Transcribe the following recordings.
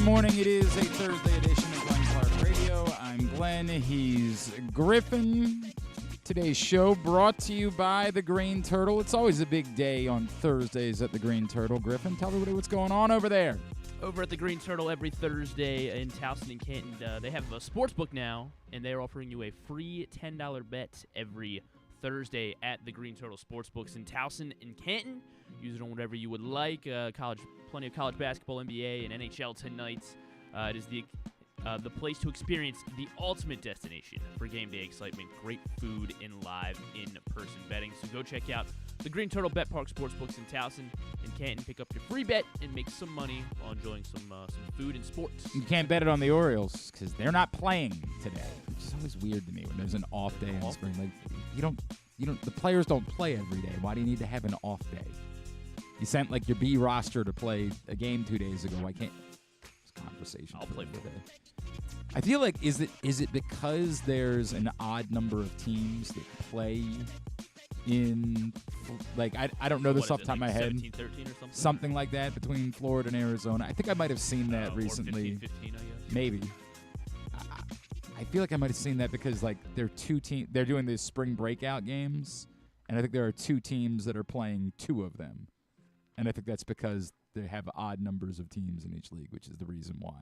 Good morning. It is a Thursday edition of Glenn Clark Radio. I'm Glenn. He's Griffin. Today's show brought to you by the Green Turtle. It's always a big day on Thursdays at the Green Turtle. Griffin, tell everybody what's going on over there. Over at the Green Turtle every Thursday in Towson and Canton, they have a sports book now, and they're offering you a free $10 bet every Thursday at the Green Turtle Sportsbooks in Towson and Canton. Use it on whatever you would like. Plenty of college basketball, NBA, and NHL tonight. It is the place to experience the ultimate destination for game day excitement, great food, and live in-person betting. So go check out the Green Turtle Bet Park Sportsbooks in Towson and Canton. Pick up your free bet and make some money while enjoying some food and sports. You can't bet it on the Orioles because they're not playing today, which is always weird to me when there's an off day in the spring. Like the players don't play every day. Why do you need to have an off day? You sent like your B roster to play a game 2 days ago. Why can't? It's a conversation. I'll play today. I feel like is it because there's an odd number of teams that play in like I don't know this off the top of my head. 17, 13 or something? Something like that between Florida and Arizona. I think I might have seen that recently. Or 15, I guess. Maybe. I feel like I might have seen that because like they're doing these spring breakout games, and I think there are two teams that are playing two of them. And I think that's because they have odd numbers of teams in each league, which is the reason why.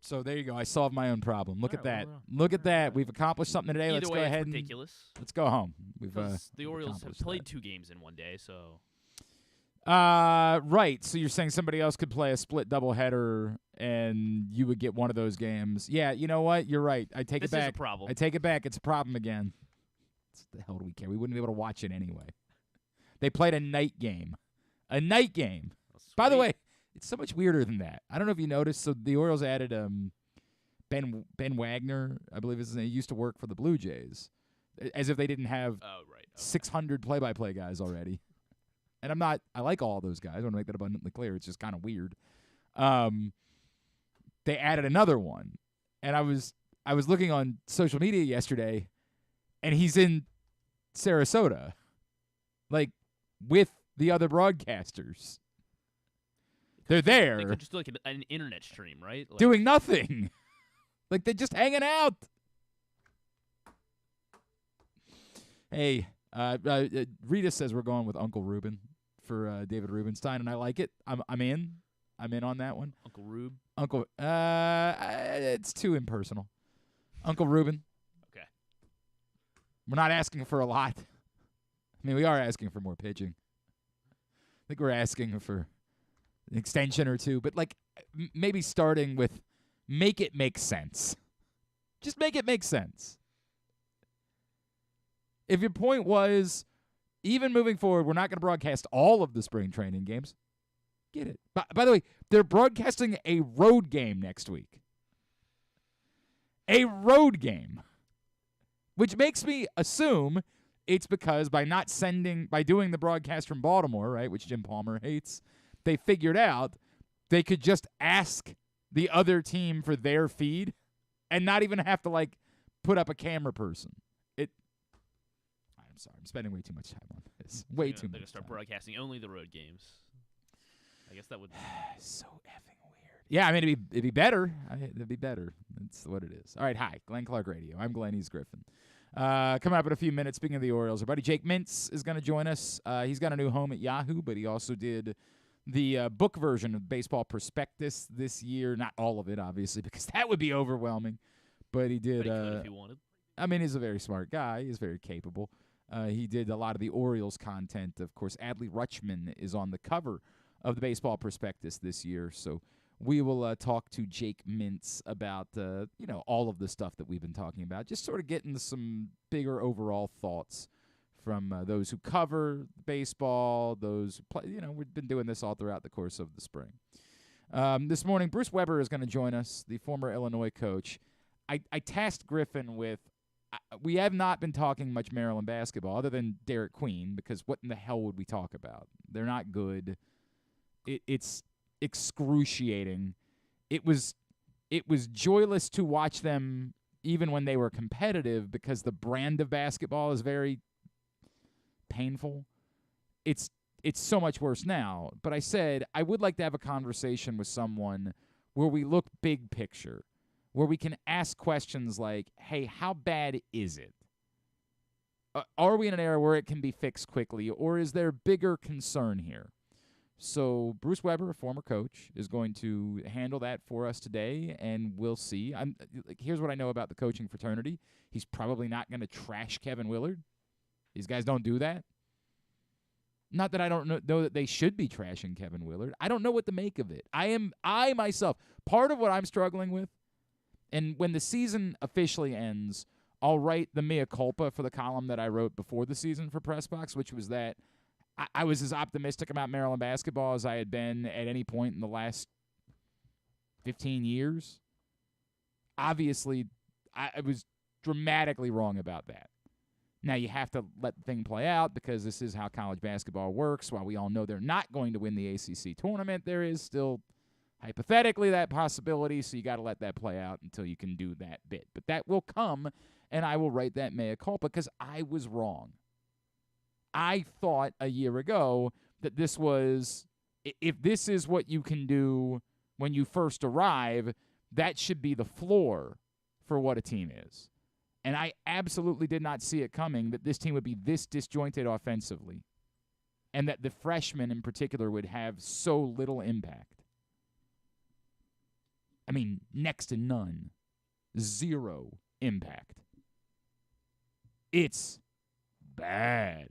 So there you go. I solved my own problem. Look at that. Look at that. We've accomplished something today. Let's go ahead and ridiculous. Let's go home. The Orioles have played 2 games in one day, so. Right. So you're saying somebody else could play a split doubleheader and you would get one of those games. Yeah, you know what? You're right. I take it back. This is a problem. I take it back. It's a problem again. What the hell do we care? We wouldn't be able to watch it anyway. They played a night game. A night game. By the way, it's so much weirder than that. I don't know if you noticed. So the Orioles added Ben Wagner, I believe his name. He used to work for the Blue Jays, as if they didn't have 600 play-by-play guys already. And I like all those guys. I want to make that abundantly clear. It's just kind of weird. They added another one, and I was looking on social media yesterday, and he's in Sarasota, like with the other broadcasters. They're there. They could just do like an internet stream, right? Like, doing nothing. Like they're just hanging out. Hey, Rita says we're going with Uncle Ruben for David Rubenstein, and I like it. I'm in. I'm in on that one. Uncle Rube. It's too impersonal. Uncle Ruben. Okay. We're not asking for a lot. I mean, we are asking for more pitching. I think we're asking for an extension or two, but like maybe starting with make it make sense. Just make it make sense. If your point was, even moving forward, we're not going to broadcast all of the spring training games, get it. By the way, they're broadcasting a road game next week. A road game. Which makes me assume it's because by doing the broadcast from Baltimore, right, which Jim Palmer hates, they figured out they could just ask the other team for their feed and not even have to, like, put up a camera person. I'm sorry. I'm spending way too much time on this. Way too much time. They're going to start broadcasting only the road games. I guess that would be so effing weird. Yeah, I mean, it'd be better. It'd be better. That's what it is. All right, hi. Glenn Clark Radio. I'm Glenn. He's Griffin. Coming up in a few minutes, speaking of the Orioles, our buddy Jake Mintz is going to join us. He's got a new home at Yahoo, but he also did the book version of Baseball Prospectus this year. Not all of it, obviously, because that would be overwhelming. But he did. But he could if he wanted. I mean, he's a very smart guy. He's very capable. He did a lot of the Orioles content. Of course, Adley Rutschman is on the cover of the Baseball Prospectus this year. So we will talk to Jake Mintz about all of the stuff that we've been talking about, just sort of getting some bigger overall thoughts from those who cover baseball, those who play. We've been doing this all throughout the course of the spring. This morning, Bruce Weber is going to join us, the former Illinois coach. I tasked Griffin with, we have not been talking much Maryland basketball other than Derek Queen, because what in the hell would we talk about? They're not good. It's excruciating. It was joyless to watch them even when they were competitive because the brand of basketball is very painful. It's so much worse now. But I said I would like to have a conversation with someone where we look big picture, where we can ask questions like, hey, how bad is it? Are we in an era where it can be fixed quickly, or is there bigger concern here? So Bruce Weber, a former coach, is going to handle that for us today, and we'll see. Here's what I know about the coaching fraternity. He's probably not going to trash Kevin Willard. These guys don't do that. Not that I don't know that they should be trashing Kevin Willard. I don't know what to make of it. I myself, part of what I'm struggling with, and when the season officially ends, I'll write the mea culpa for the column that I wrote before the season for Pressbox, which was that I was as optimistic about Maryland basketball as I had been at any point in the last 15 years. Obviously, I was dramatically wrong about that. Now, you have to let the thing play out because this is how college basketball works. While we all know they're not going to win the ACC tournament, there is still hypothetically that possibility, so you got to let that play out until you can do that bit. But that will come, and I will write that mea culpa because I was wrong. I thought a year ago that this was, if this is what you can do when you first arrive, that should be the floor for what a team is. And I absolutely did not see it coming that this team would be this disjointed offensively and that the freshmen in particular would have so little impact. I mean, next to none. 0 impact. It's bad.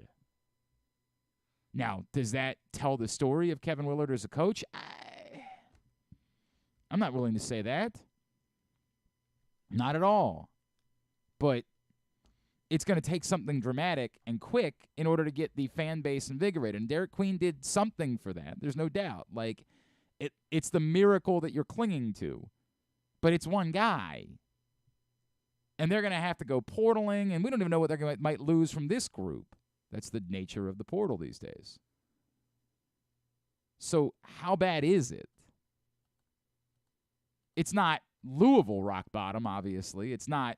Now, does that tell the story of Kevin Willard as a coach? I'm not willing to say that. Not at all. But it's going to take something dramatic and quick in order to get the fan base invigorated. And Derek Queen did something for that. There's no doubt. Like, it's the miracle that you're clinging to. But it's one guy. And they're going to have to go portaling, and we don't even know what they might lose from this group. That's the nature of the portal these days. So how bad is it? It's not Louisville rock bottom, obviously. It's not,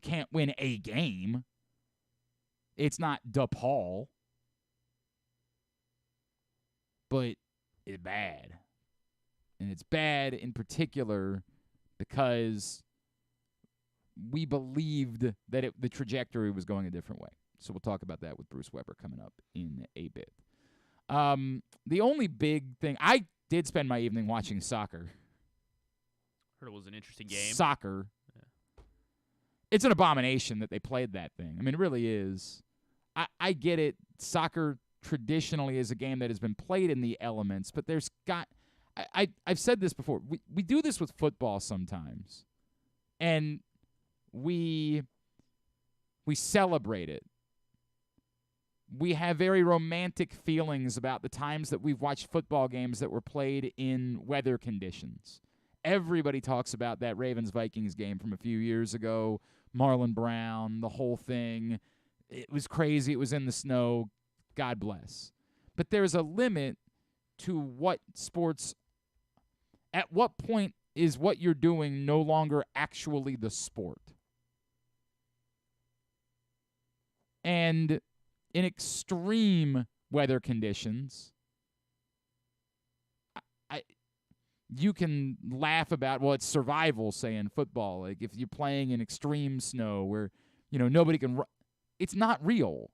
can't win a game. It's not DePaul. But it's bad. And it's bad in particular because we believed that the trajectory was going a different way. So we'll talk about that with Bruce Weber coming up in a bit. The only big thing, I did spend my evening watching soccer. Heard it was an interesting game. Soccer. Yeah. It's an abomination that they played that thing. I mean, it really is. I get it. Soccer traditionally is a game that has been played in the elements, but there's got I've said this before. We do this with football sometimes. And we celebrate it. We have very romantic feelings about the times that we've watched football games that were played in weather conditions. Everybody talks about that Ravens-Vikings game from a few years ago, Marlon Brown, the whole thing. It was crazy. It was in the snow. God bless. But there's a limit to what sports, at what point is what you're doing no longer actually the sport? And in extreme weather conditions, you can laugh about, well, it's survival, say, in football. Like, if you're playing in extreme snow where, nobody can run. It's not real.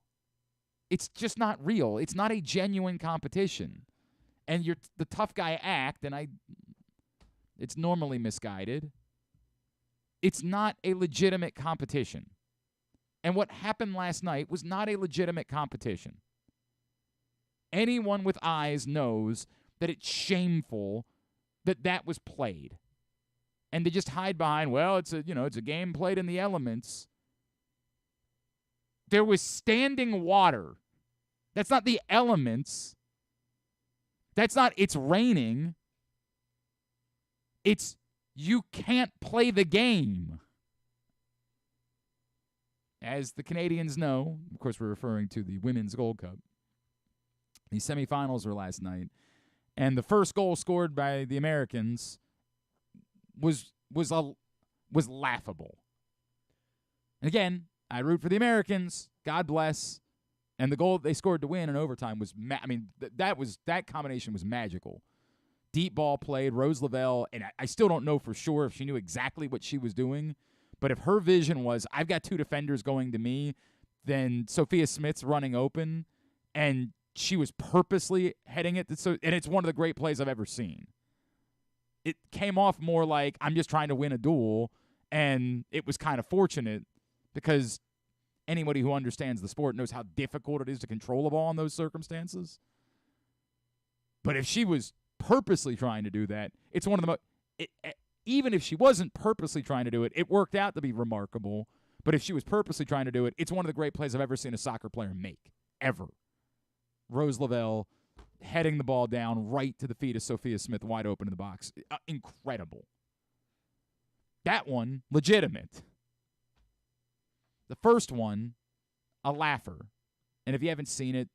It's just not real. It's not a genuine competition. And you're the tough guy act, and it's normally misguided. It's not a legitimate competition. And what happened last night was not a legitimate competition. Anyone with eyes knows that it's shameful that was played. And to just hide behind, well, it's a game played in the elements. There was standing water. That's not the elements. That's not it's raining. It's you can't play the game. As the Canadians know, of course we're referring to the Women's Gold Cup. The semifinals were last night, and the first goal scored by the Americans was laughable. And again, I root for the Americans. God bless. And the goal they scored to win in overtime was that combination was magical. deep ball played. Rose Lavelle, and I still don't know for sure if she knew exactly what she was doing, but if her vision was, I've got 2 defenders going to me, then Sophia Smith's running open, and she was purposely heading it. And it's one of the great plays I've ever seen. It came off more like I'm just trying to win a duel, and it was kind of fortunate because anybody who understands the sport knows how difficult it is to control a ball in those circumstances. But if she was purposely trying to do that, it's one of the most. Even if she wasn't purposely trying to do it, it worked out to be remarkable. But if she was purposely trying to do it, it's one of the great plays I've ever seen a soccer player make, ever. Rose Lavelle heading the ball down right to the feet of Sophia Smith, wide open in the box. Incredible. That one, legitimate. The first one, a laugher. And if you haven't seen it,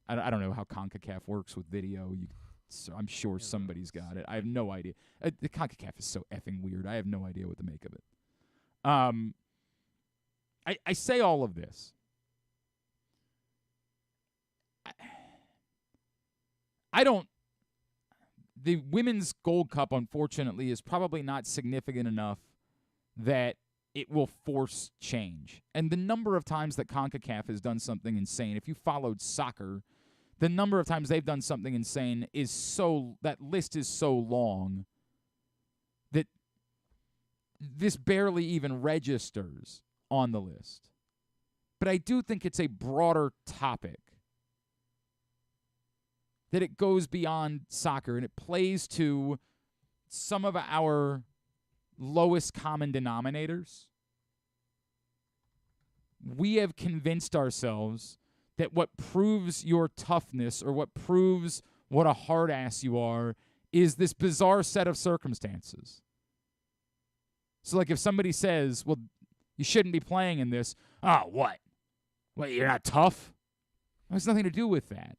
I don't know how CONCACAF works with video. So I'm sure somebody's got it. I have no idea. The CONCACAF is so effing weird. I have no idea what to make of it. I say all of this. I don't. The Women's Gold Cup, unfortunately, is probably not significant enough that it will force change. And the number of times that CONCACAF has done something insane, if you followed soccer, the number of times they've done something insane is so, that list is so long that this barely even registers on the list. But I do think it's a broader topic, that it goes beyond soccer and it plays to some of our lowest common denominators. We have convinced ourselves that what proves your toughness or what proves what a hard ass you are is this bizarre set of circumstances. So like if somebody says, well, you shouldn't be playing in this, oh, what? What, you're not tough? It has nothing to do with that.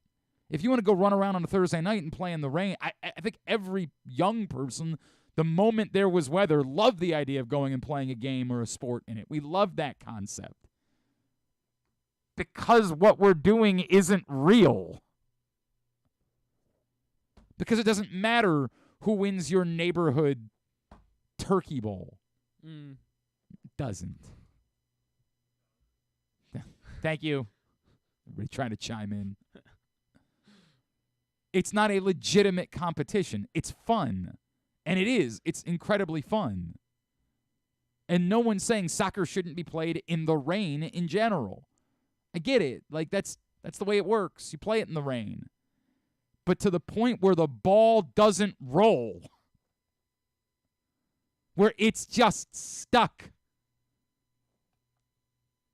If you want to go run around on a Thursday night and play in the rain, I think every young person, the moment there was weather, loved the idea of going and playing a game or a sport in it. We loved that concept. Because what we're doing isn't real. Because it doesn't matter who wins your neighborhood turkey bowl. It doesn't. Thank you. Everybody trying to chime in. It's not a legitimate competition. It's fun. And it is. It's incredibly fun. And no one's saying soccer shouldn't be played in the rain in general. I get it. Like, that's the way it works. You play it in the rain. But to the point where the ball doesn't roll. Where it's just stuck.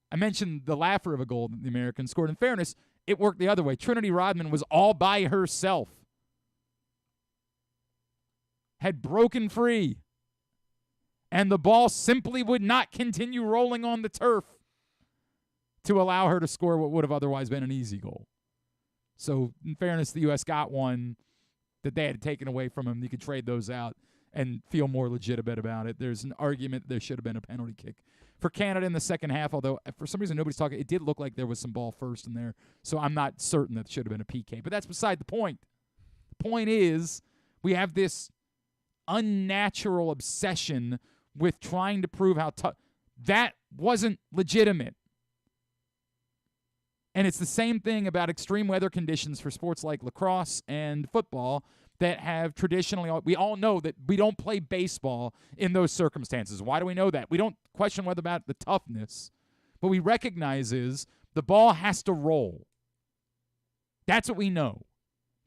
I mentioned the laugher of a goal that the Americans scored. In fairness, it worked the other way. Trinity Rodman was all by herself. Had broken free. And the ball simply would not continue rolling on the turf to allow her to score what would have otherwise been an easy goal. So, in fairness, the U.S. got one that they had taken away from them. You could trade those out and feel more legitimate about it. There's an argument there should have been a penalty kick for Canada in the second half, although for some reason nobody's talking. It did look like there was some ball first in there, so I'm not certain that it should have been a PK. But that's beside the point. The point is we have this unnatural obsession with trying to prove how tough. That wasn't legitimate. And it's the same thing about extreme weather conditions for sports like lacrosse and football that have traditionally, we all know that we don't play baseball in those circumstances. Why do we know that? We don't question whether about the toughness. What we recognize is the ball has to roll. That's what we know.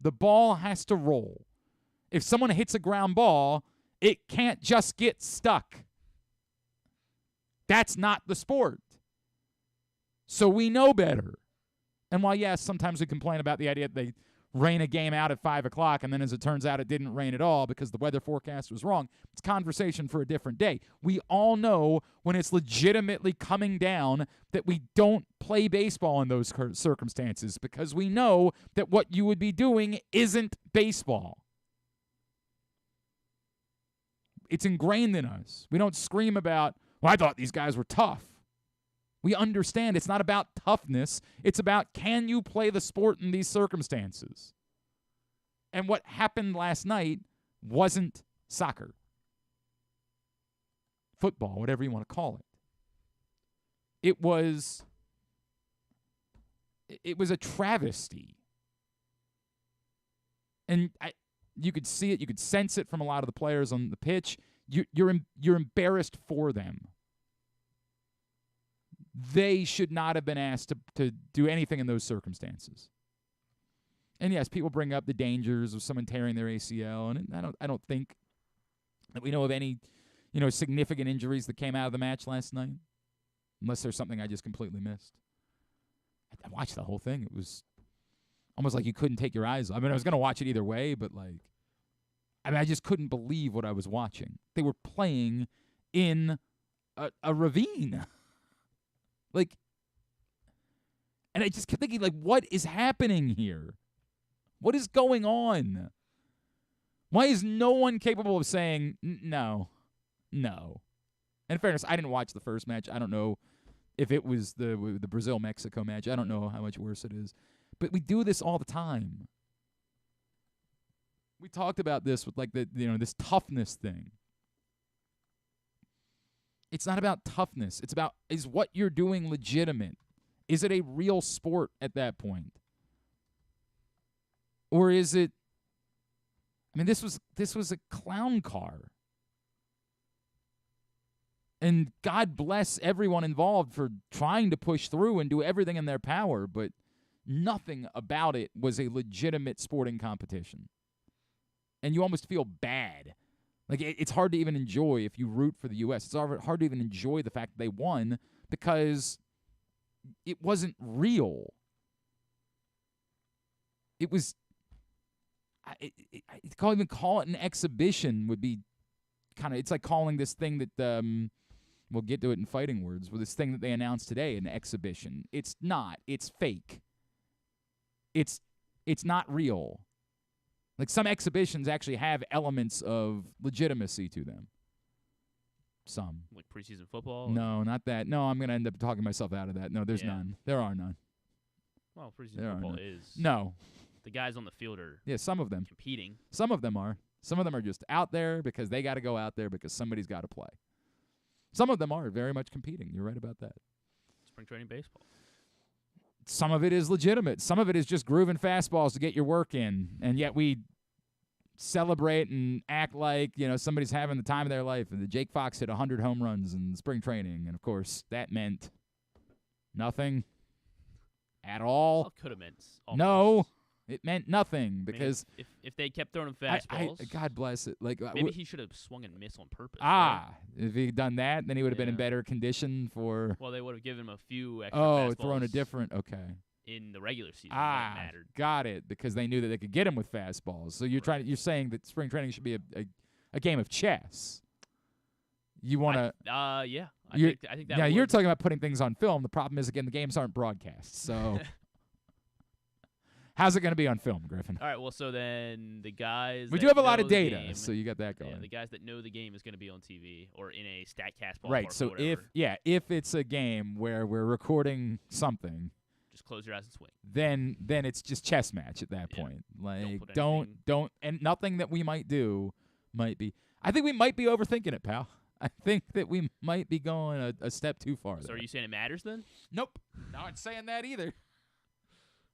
The ball has to roll. If someone hits a ground ball, it can't just get stuck. That's not the sport. So we know better. And while, yes, sometimes we complain about the idea that they rain a game out at 5 o'clock, and then as it turns out it didn't rain at all because the weather forecast was wrong, it's conversation for a different day. We all know when it's legitimately coming down that we don't play baseball in those circumstances because we know that what you would be doing isn't baseball. It's ingrained in us. We don't scream about, well, I thought these guys were tough. We understand it's not about toughness. It's about, can you play the sport in these circumstances? And what happened last night wasn't soccer, football, whatever you want to call it. It was a travesty. And you could see it, you could sense it from a lot of the players on the pitch. You're embarrassed for them. They should not have been asked to do anything in those circumstances. And yes, people bring up the dangers of someone tearing their ACL, and I don't think that we know of any, significant injuries that came out of the match last night, unless there's something I just completely missed. I watched the whole thing. It was almost like you couldn't take your eyes off. I mean, I was going to watch it either way, but I just couldn't believe what I was watching. They were playing in a ravine. And I just kept thinking, what is happening here? What is going on? Why is no one capable of saying, no? In fairness, I didn't watch the first match. I don't know if it was the Brazil-Mexico match. I don't know how much worse it is. But we do this all the time. We talked about this with this toughness thing. It's not about toughness. It's about, is what you're doing legitimate? Is it a real sport at that point? Or is it, this was a clown car. And God bless everyone involved for trying to push through and do everything in their power, but nothing about it was a legitimate sporting competition. And you almost feel bad. It's hard to even enjoy if you root for the U.S. It's hard to even enjoy the fact that they won because it wasn't real. It was... even call it an exhibition would be kind of... It's like calling this thing that... we'll get to it in fighting words. With this thing that they announced today, an exhibition. It's not. It's fake. It's not real. Some exhibitions actually have elements of legitimacy to them. Some. Like preseason football? No, not that. No, I'm going to end up talking myself out of that. No, there's none. There are none. Well, preseason football is. No. The guys on the field are some of them. Competing. Some of them are. Some of them are just out there because they got to go out there because somebody's got to play. Some of them are very much competing. You're right about that. Spring training baseball. Some of it is legitimate. Some of it is just grooving fastballs to get your work in, and yet we celebrate and act like somebody's having the time of their life. And the Jake Fox hit 100 home runs in spring training, and of course that meant nothing at all. Well, it could have meant. Almost. No, it meant nothing because if they kept throwing him fastballs, God bless it. Maybe he should have swung and missed on purpose. Right? If he'd done that, then he would have been in better condition for. Well, they would have given him a few extra fastballs. Thrown a different. Okay. In the regular season, that mattered. Got it, because they knew that they could get him with fastballs. So you're saying that spring training should be a game of chess. You want to? Yeah. I think that. Yeah, you're talking about putting things on film. The problem is, again, the games aren't broadcast. So how's it going to be on film, Griffin? All right. Well, so then the guys. We do have a lot of data, so you got that going. Yeah, the guys that know the game is going to be on TV or in a StatCast ballpark. Right. So if it's a game where we're recording something. Just close your eyes and swing. Then it's just chess match at that point. Don't and nothing that we might do might be. I think we might be overthinking it, pal. I think that we might be going a step too far. So are you saying it matters then? Nope. Not saying that either.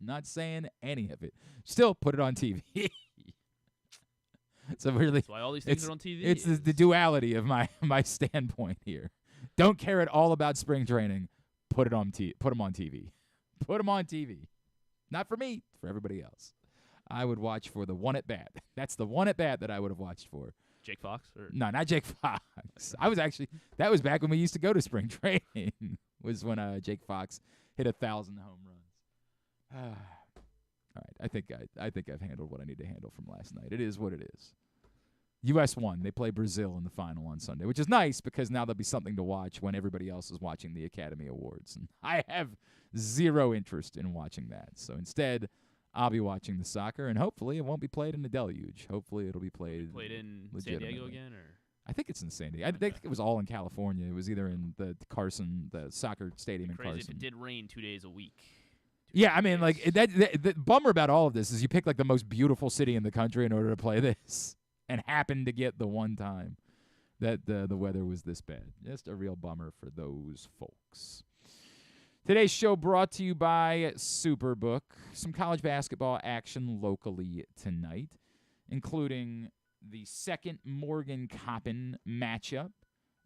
Not saying any of it. Still put it on TV. So really, that's why all these things are on TV. It's the duality of my standpoint here. Don't care at all about spring training. Put them on TV. Put them on TV. Not for me, for everybody else. I would watch for the one at bat. That's the one at bat that I would have watched for. Jake Fox? No, not Jake Fox. That was back when we used to go to spring training. Was when Jake Fox hit 1,000 home runs. All right, I think I've handled what I need to handle from last night. It is what it is. U.S. won. They play Brazil in the final on Sunday, which is nice because now there'll be something to watch when everybody else is watching the Academy Awards. And I have zero interest in watching that. So instead, I'll be watching the soccer, and hopefully it won't be played in the deluge. Hopefully it'll be played in San Diego again? Or I think it's in San Diego. I think it was all in California. It was either in the Carson, the soccer stadium in Carson. If it did rain 2 days Yeah, I mean, like the bummer about all of this is you pick like the most beautiful city in the country in order to play this, and happen to get the one time that the weather was this bad. Just a real bummer for those folks. Today's show brought to you by Superbook. Some college basketball action locally tonight, including the second Morgan-Coppin matchup,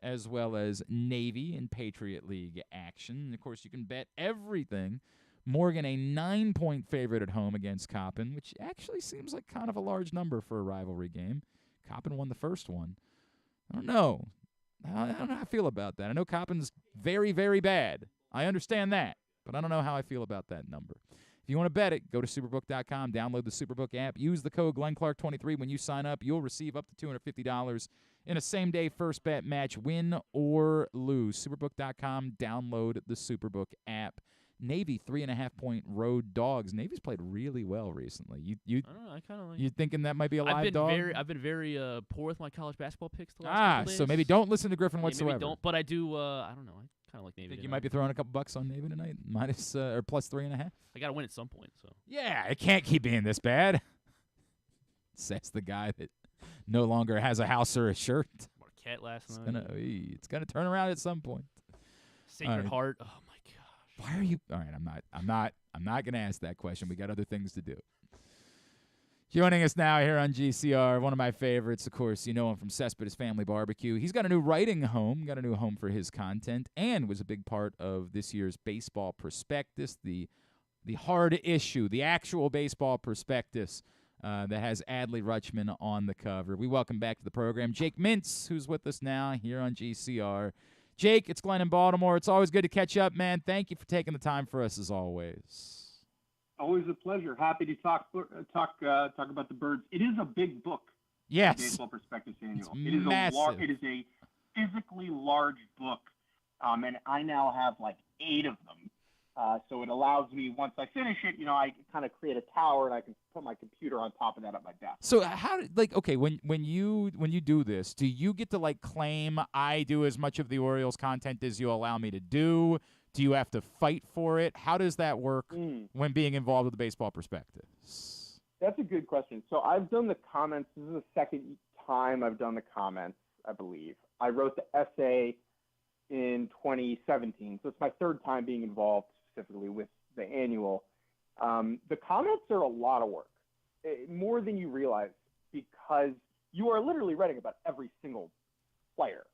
as well as Navy and Patriot League action. And of course, you can bet everything. Morgan, a 9-point favorite at home against Coppin, which actually seems like kind of a large number for a rivalry game. Coppin won the first one. I don't know. I don't know how I feel about that. I know Coppin's very, very bad. I understand that, but I don't know how I feel about that number. If you want to bet it, go to superbook.com, download the Superbook app, use the code GlennClark23 when you sign up. You'll receive up to $250 in a same-day first bet match, win or lose. Superbook.com, download the Superbook app. Navy 3.5-point road dogs. Navy's played really well recently. You I don't know. I kind of like. You thinking that might be a live dog? I've been very poor with my college basketball picks the last couple days. So maybe don't listen to Griffin Yeah, whatsoever. maybe don't. But I do. I don't know. I kind of like Navy. Think you tonight. might be throwing a couple bucks on Navy tonight, minus or plus 3.5. I got to win at some point. So. Yeah, it can't keep being this bad. Says the guy that no longer has a house or a shirt. Marquette last night. It's gonna turn around at some point. Sacred Heart. Oh my gosh. Why are you? All right, I'm not gonna ask that question. We got other things to do. Joining us now here on GCR, one of my favorites, of course, you know him from Cespedes Family Barbecue. He's got a new writing home, got a new home for his content, and was a big part of this year's baseball prospectus, the hard issue, the actual baseball prospectus that has Adley Rutschman on the cover. We welcome back to the program Jake Mintz, who's with us now here on GCR. Jake, it's Glenn in Baltimore. It's always good to catch up, man. Thank you for taking the time for us as always. Always a pleasure. Happy to talk about the birds. It is a big book. Yes. Baseball Prospectus Annual. It's it is massive. It is a physically large book, and I now have like 8 of them. So it allows me, once I finish it, I kind of create a tower and I can put my computer on top of that at my desk. So when you do this, do you get to claim I do as much of the Orioles content as you allow me to do? Do you have to fight for it? How does that work when being involved with the baseball prospectus? That's a good question. So I've done the comments. This is the second time I've done the comments, I believe. I wrote the essay in 2017, so it's my third time being involved specifically with the annual. The comments are a lot of work, more than you realize, because you are literally writing about every single player.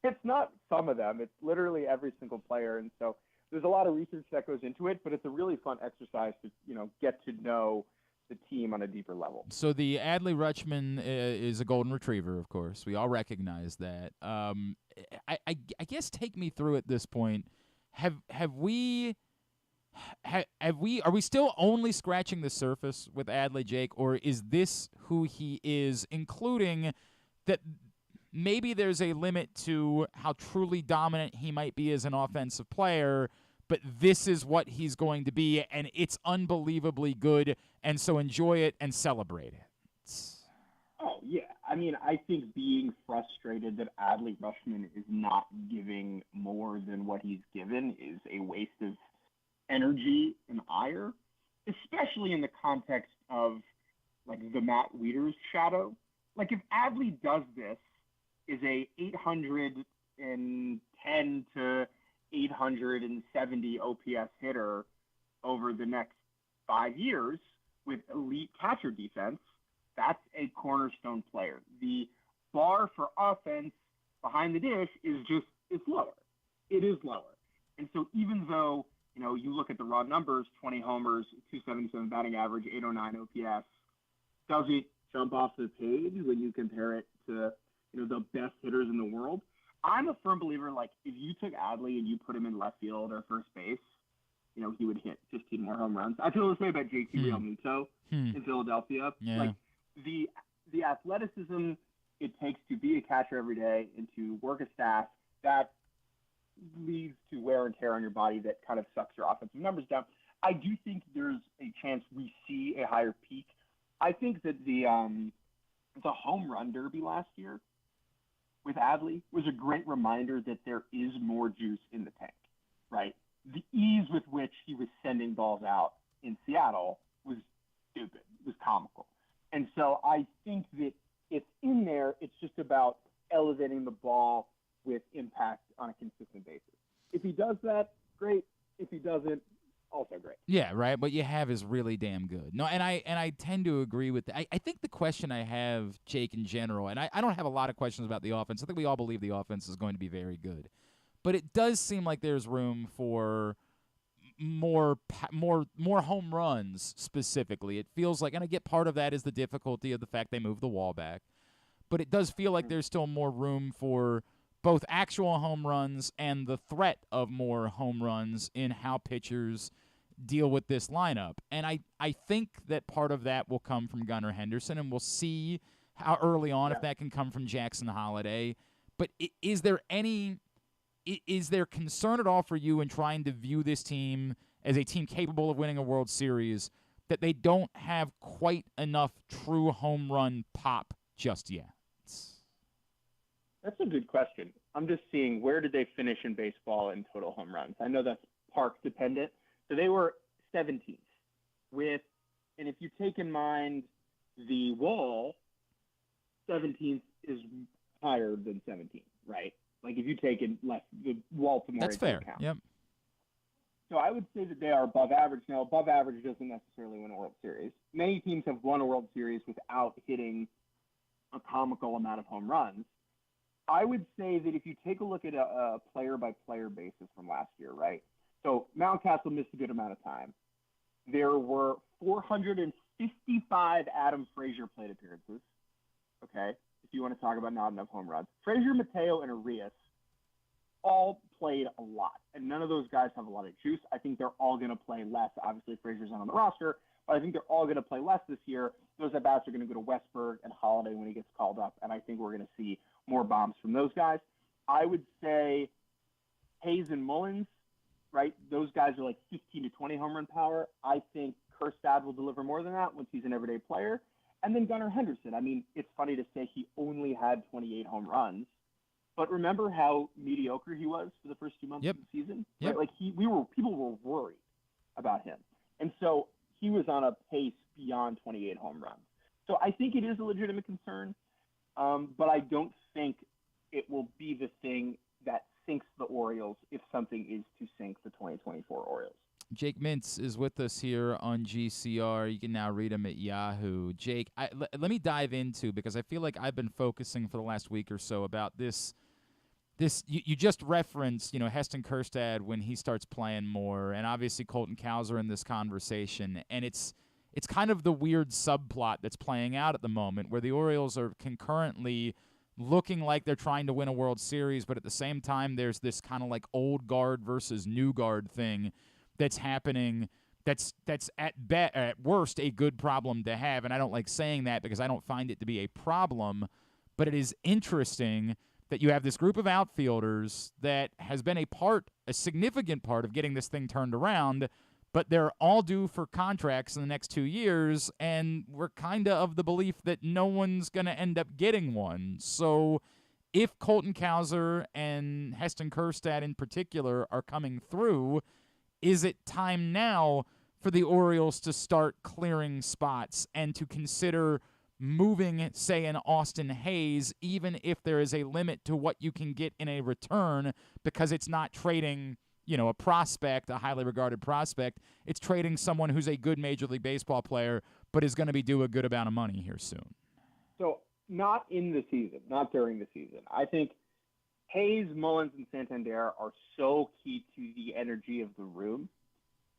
It's not some of them. It's literally every single player. And so there's a lot of research that goes into it, but it's a really fun exercise to, get to know the team on a deeper level. So the Adley Rutschman is a golden retriever, of course. We all recognize that. I guess take me through at this point. Are we still only scratching the surface with Adley, Jake, or is this who he is, including that maybe there's a limit to how truly dominant he might be as an offensive player, but this is what he's going to be, and it's unbelievably good, and so enjoy it and celebrate it. Oh, yeah. I mean, I think being frustrated that Adley Rutschman is not giving more than what he's given is a waste of energy and ire, especially in the context of, the Matt Wieters shadow. If Adley does this, is a 810 to 870 OPS hitter over the next 5 years with elite catcher defense, that's a cornerstone player. The bar for offense behind the dish it's lower. It is lower. And so even though, you look at the raw numbers, 20 homers, 277 batting average, 809 OPS, does it jump off the page when you compare it to the best hitters in the world? I'm a firm believer, if you took Adley and you put him in left field or first base, he would hit 15 more home runs. I feel this way about JT Realmuto in Philadelphia. Yeah. The athleticism it takes to be a catcher every day and to work a staff, that leads to wear and tear on your body that kind of sucks your offensive numbers down. I do think there's a chance we see a higher peak. I think that the home run derby last year with Adley was a great reminder that there is more juice in the tank, right? the ease with which he was sending balls out in Seattle was stupid, was comical. And so I think that it's in there. It's just about elevating the ball with impact on a consistent basis. If he does that, great. If he doesn't, also great. Yeah, right. What you have is really damn good. No, and I tend to agree with that. I think the question I have, Jake, in general, and I don't have a lot of questions about the offense. I think we all believe the offense is going to be very good. But it does seem like there's room for more home runs specifically. It feels like, and I get part of that is the difficulty of the fact they moved the wall back. But it does feel like there's still more room for both actual home runs and the threat of more home runs in how pitchers deal with this lineup. And I think that part of that will come from Gunnar Henderson, and we'll see how early on if that can come from Jackson Holliday. But is there concern at all for you in trying to view this team as a team capable of winning a World Series that they don't have quite enough true home run pop just yet? That's a good question. I'm just seeing where did they finish in baseball in total home runs. I know that's park dependent. So they were 17th and if you take in mind the wall, 17th is higher than 17th, right? Like if you take in less the wall to more that's fair. Account. Yep. So I would say that they are above average. Now, above average doesn't necessarily win a World Series. Many teams have won a World Series without hitting a comical amount of home runs. I would say that if you take a look at a player-by-player basis from last year, right? So Mountcastle missed a good amount of time. There were 455 Adam Frazier plate appearances, okay, if you want to talk about not enough home runs. Frazier, Mateo, and Arias all played a lot, and none of those guys have a lot of juice. I think they're all going to play less. Obviously, Frazier's not on the roster, but I think they're all going to play less this year. Those at-bats are going to go to Westberg and Holiday when he gets called up, and I think we're going to see more bombs from those guys. I would say Hayes and Mullins, right? Those guys are like 15 to 20 home run power. I think Kerstad will deliver more than that once he's an everyday player. And then Gunnar Henderson. I mean, it's funny to say he only had 28 home runs, but remember how mediocre he was for the first 2 months of the season? Yep. Right? Like people were worried about him. And so he was on a pace beyond 28 home runs. So I think it is a legitimate concern. But I don't think it will be the thing that sinks the Orioles if something is to sink the 2024 Orioles. Jake Mintz is with us here on GCR. You can now read him at Yahoo. Jake, let me dive into, because I feel like I've been focusing for the last week or so about this. You just referenced, Heston Kjerstad when he starts playing more, and obviously Colton Cowser in this conversation, and it's kind of the weird subplot that's playing out at the moment where the Orioles are concurrently looking like they're trying to win a World Series, but at the same time there's this kind of like old guard versus new guard thing that's happening that's at worst a good problem to have. And I don't like saying that because I don't find it to be a problem, but it is interesting that you have this group of outfielders that has been a significant part of getting this thing turned around, but they're all due for contracts in the next 2 years, and we're kind of the belief that no one's going to end up getting one. So if Colton Cowser and Heston Kjerstad in particular are coming through, is it time now for the Orioles to start clearing spots and to consider moving, say, an Austin Hayes, even if there is a limit to what you can get in a return, because it's not trading a prospect, a highly regarded prospect. It's trading someone who's a good Major League Baseball player, but is going to be due a good amount of money here soon. So not in the season, not during the season. I think Hayes, Mullins, and Santander are so key to the energy of the room,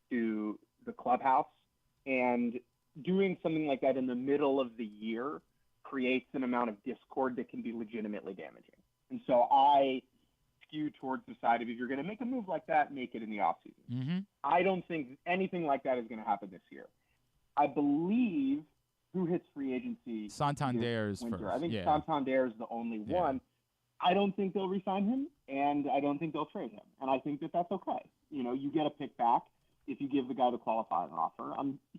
to the clubhouse, and doing something like that in the middle of the year creates an amount of discord that can be legitimately damaging. And so I skew towards the side of, if you're going to make a move like that, make it in the offseason. Mm-hmm. I don't think anything like that is going to happen this year. I believe who hits free agency Santander is winter. first. I think Yeah. Santander is the only one. I don't think they'll re-sign him, and I don't think they'll trade him. And I think that that's okay. You get a pick back if you give the guy the qualifying offer.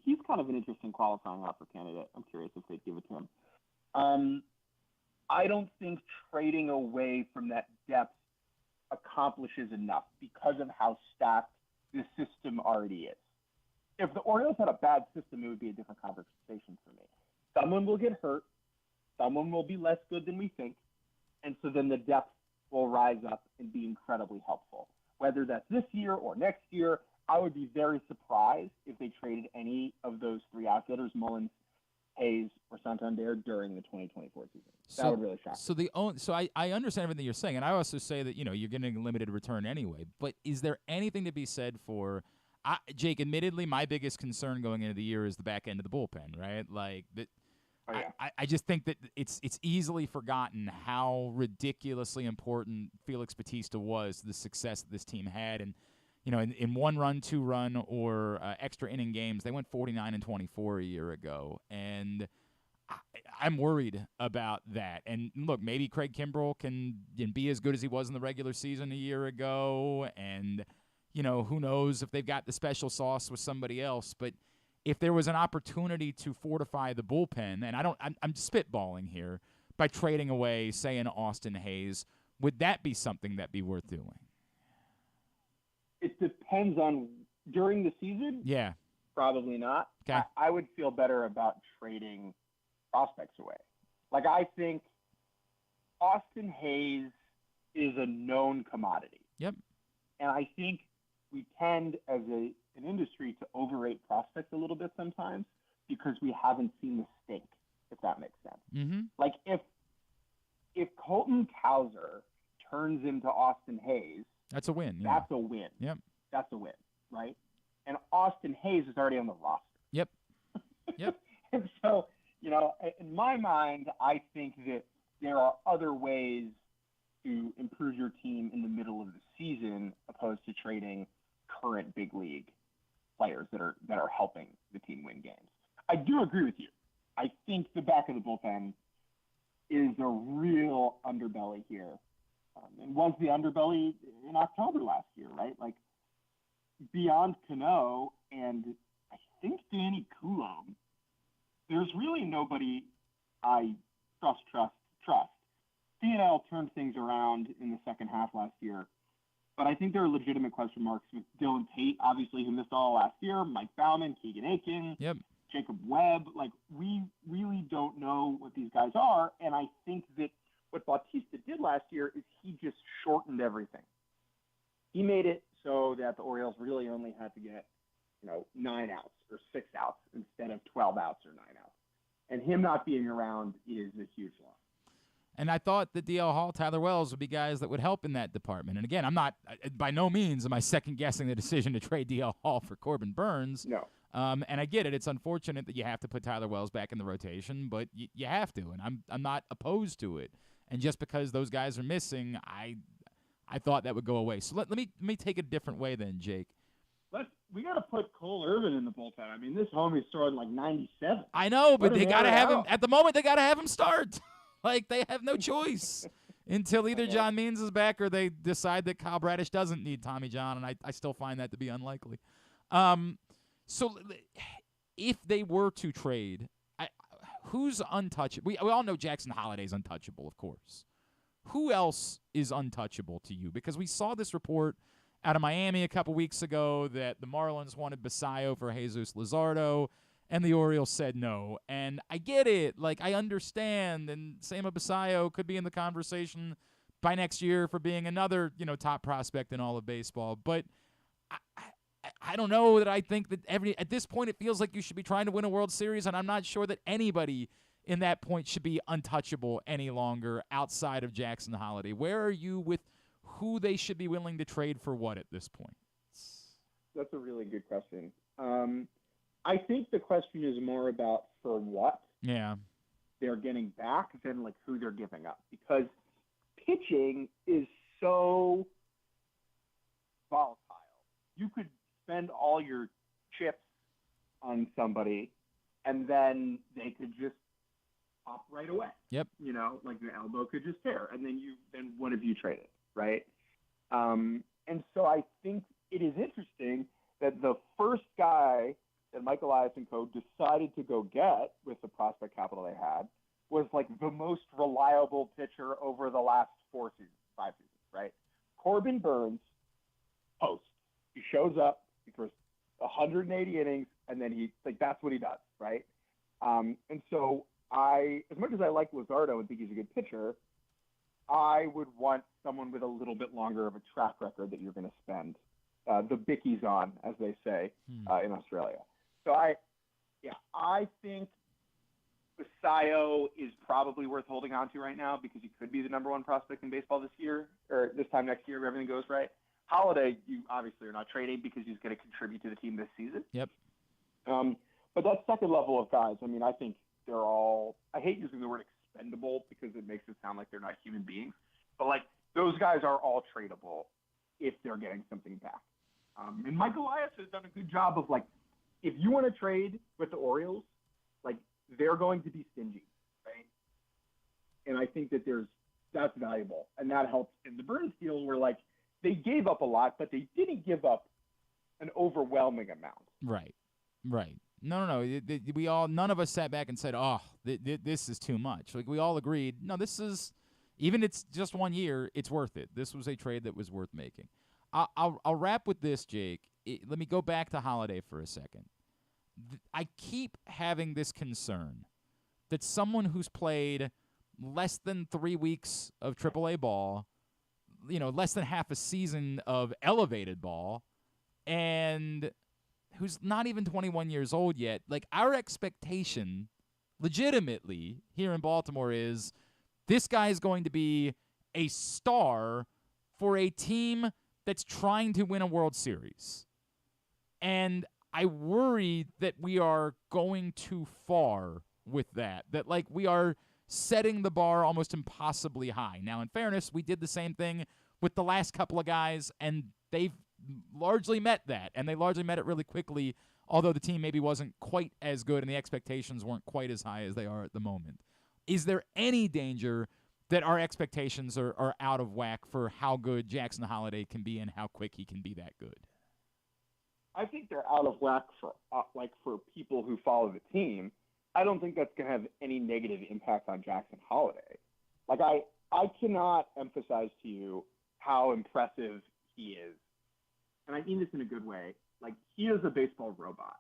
He's kind of an interesting qualifying offer candidate. I'm curious if they'd give it to him. I don't think trading away from that depth accomplishes enough because of how stacked the system already is. If the Orioles had a bad system, it would be a different conversation for me. Someone will get hurt. Someone will be less good than we think. And so then the depth will rise up and be incredibly helpful. Whether that's this year or next year, I would be very surprised if they traded any of those three outfielders, Mullins, Hayes, or Santander, during the 2024 season. That would really shock me. So I understand everything you're saying, and I also say that, you're getting a limited return anyway. But is there anything to be said for Jake, admittedly, my biggest concern going into the year is the back end of the bullpen, right? Like that. Oh, yeah. I just think that it's easily forgotten how ridiculously important Felix Bautista was to the success that this team had. And, in one-run, two-run, or extra inning games, they went 49-24 a year ago. And I'm worried about that. And, look, maybe Craig Kimbrell can be as good as he was in the regular season a year ago. And, who knows if they've got the special sauce with somebody else. But if there was an opportunity to fortify the bullpen, and I'm spitballing here, by trading away, say, an Austin Hayes, would that be something that'd be worth doing? It depends on during the season. Yeah. Probably not. Okay. I would feel better about trading prospects away. Like, I think Austin Hayes is a known commodity. Yep. And I think we tend as an industry to overrate prospects a little bit sometimes because we haven't seen the stink, if that makes sense. Mm-hmm. Like if Colton Cowser turns into Austin Hayes, that's a win. Yeah. That's a win. Yep. That's a win, right? And Austin Hayes is already on the roster. Yep. Yep. And so, in my mind, I think that there are other ways to improve your team in the middle of the season opposed to trading current big league players that are helping the team win games. I do agree with you. I think the back of the bullpen is a real underbelly here. And was the underbelly in October last year, right? Like, beyond Cano and I think Danny Coulomb, there's really nobody I trust. CNL turned things around in the second half last year, but I think there are legitimate question marks with Dylan Tate, obviously, who missed all last year, Mike Baumann, Keegan Aiken, yep. Jacob Webb. Like, we really don't know what these guys are, and I think that what Bautista did last year is he just shortened everything. He made it so that the Orioles really only had to get, 9 outs or 6 outs instead of 12 outs or 9 outs. And him not being around is a huge loss. And I thought that DL Hall, Tyler Wells would be guys that would help in that department. And again, I'm not, by no means am I second-guessing the decision to trade DL Hall for Corbin Burns. No. And I get it. It's unfortunate that you have to put Tyler Wells back in the rotation, but you have to, and I'm not opposed to it. And just because those guys are missing, I thought that would go away. So let me take it a different way then, Jake. We got to put Cole Irvin in the bullpen. I mean, this homie's throwing like 97. I know, but they got to have him – at the moment, they got to have him start. Like, they have no choice until either John Means is back or they decide that Kyle Bradish doesn't need Tommy John, and I still find that to be unlikely. So if they were to trade, who's untouchable? We all know Jackson Holliday's untouchable, of course. Who else is untouchable to you? Because we saw this report out of Miami a couple weeks ago that the Marlins wanted Basayo for Jesus Luzardo, and the Orioles said no. And I get it. Like, I understand. And Sama Basayo could be in the conversation by next year for being another, top prospect in all of baseball. But I don't know that I think that at this point it feels like you should be trying to win a World Series, and I'm not sure that anybody in that point should be untouchable any longer outside of Jackson Holliday. Where are you with who they should be willing to trade for what at this point? That's a really good question. I think the question is more about for what they're getting back than like who they're giving up, because pitching is so volatile. You could spend all your chips on somebody and then they could just pop right away. Yep. Like the elbow could just tear, and then one of you traded, right? And so I think it is interesting that the first guy that Mike Elias and co. decided to go get with the prospect capital they had was like the most reliable pitcher over the last 5 seasons, right? Corbin Burns, post. He shows up, He throws 180 innings, and then that's what he does, right? And so as much as I like Luzardo and think he's a good pitcher, I would want someone with a little bit longer of a track record that you're going to spend the bickies on, as they say in Australia. So I think Basayo is probably worth holding on to right now because he could be the number one prospect in baseball this year or this time next year if everything goes right. Holiday, you obviously are not trading because he's going to contribute to the team this season. Yep. But that second level of guys, I mean, I think they're all – I hate using the word expendable because it makes it sound like they're not human beings. But, those guys are all tradable if they're getting something back. And Mike Elias has done a good job of, if you want to trade with the Orioles, they're going to be stingy, right? And I think that's valuable. And that helps in the Burns deal where, they gave up a lot, but they didn't give up an overwhelming amount. Right. No. None of us sat back and said, "Oh, this is too much." We all agreed, no, this is, even it's just 1 year, it's worth it. This was a trade that was worth making. I'll wrap with this, Jake. Let me go back to Holiday for a second. I keep having this concern that someone who's played less than 3 weeks of AAA ball, less than half a season of elevated ball, and who's not even 21 years old yet, our expectation legitimately here in Baltimore is this guy is going to be a star for a team that's trying to win a World Series. And I worry that we are going too far with that we are setting the bar almost impossibly high. Now, in fairness, we did the same thing with the last couple of guys, and they've largely met that, and they largely met it really quickly, although the team maybe wasn't quite as good and the expectations weren't quite as high as they are at the moment. Is there any danger that our expectations are out of whack for how good Jackson Holiday can be and how quick he can be that good? I think they're out of whack for people who follow the team. I don't think that's going to have any negative impact on Jackson Holiday. I cannot emphasize to you how impressive he is. And I mean this in a good way. He is a baseball robot.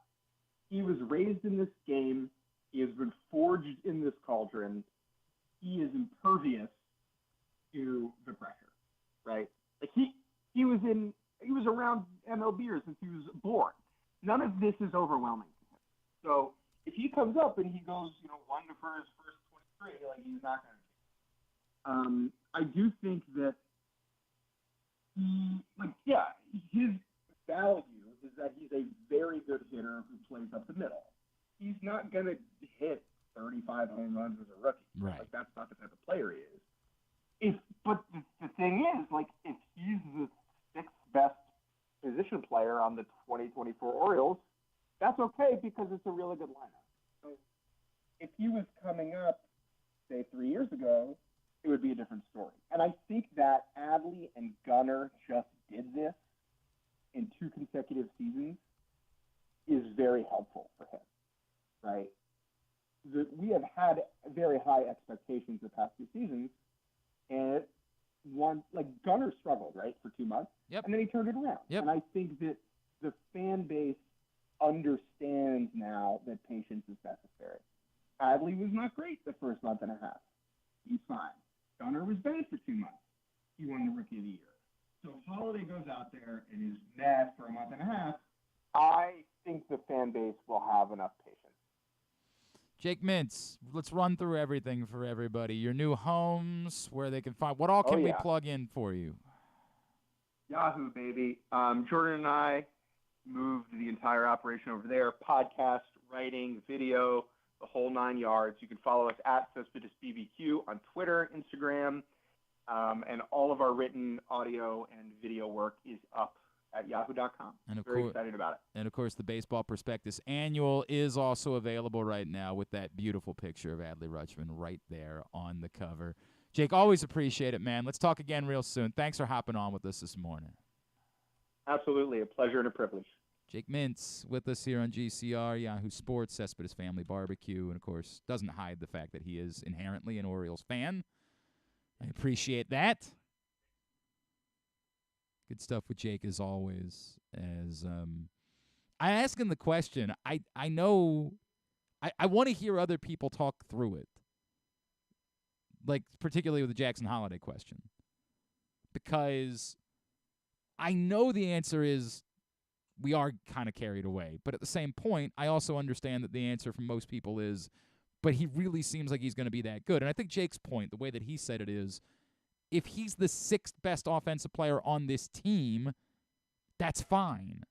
He was raised in this game. He has been forged in this cauldron. He is impervious to the pressure, right? He was around MLBers since he was born. None of this is overwhelming to him. So if he comes up and he goes, one for his first 23, he's not going to. I do think that his value is that he's a very good hitter who plays up the middle. He's not going to hit 35 home runs as a rookie. Right. That's not the type of player he is. But the thing is, if he's the sixth best position player on the 2024 Orioles, that's okay because it's a really good lineup. So if he was coming up, say, 3 years ago, it would be a different story. And I think that Adley and Gunnar just did this in 2 consecutive seasons is very helpful for him, right? We have had very high expectations the past 2 seasons, and Gunnar struggled, right, for 2 months, Yep. and then he turned it around. Yep. And I think that the fan base understands now that patience is necessary. Adley was not great the first month and a half. He's fine. Gunnar was bad for 2 months. He won the Rookie of the Year. So if Holiday goes out there and is bad for a month and a half, I think the fan base will have enough patience. Jake Mintz, let's run through everything for everybody. Your new homes, where they can find. What all can we plug in for you? Yahoo, baby. Jordan and I moved the entire operation over there. Podcast, writing, video, the whole 9 yards. You can follow us at Cespedes BBQ on Twitter, Instagram, and all of our written audio and video work is up at yahoo.com. And Very excited about it. And, of course, the Baseball Prospectus Annual is also available right now with that beautiful picture of Adley Rutschman right there on the cover. Jake, always appreciate it, man. Let's talk again real soon. Thanks for hopping on with us this morning. Absolutely. A pleasure and a privilege. Jake Mintz with us here on GCR, Yahoo Sports, Cespedes Family Barbecue, and, of course, doesn't hide the fact that he is inherently an Orioles fan. I appreciate that. Good stuff with Jake as always. As asking the question. I know I want to hear other people talk through it. Like, particularly with the Jackson Holiday question. Because I know the answer is we are kind of carried away. But at the same point, I also understand that the answer from most people is, but he really seems like he's going to be that good. And I think Jake's point, the way that he said it is, if he's the 6th best offensive player on this team, that's fine.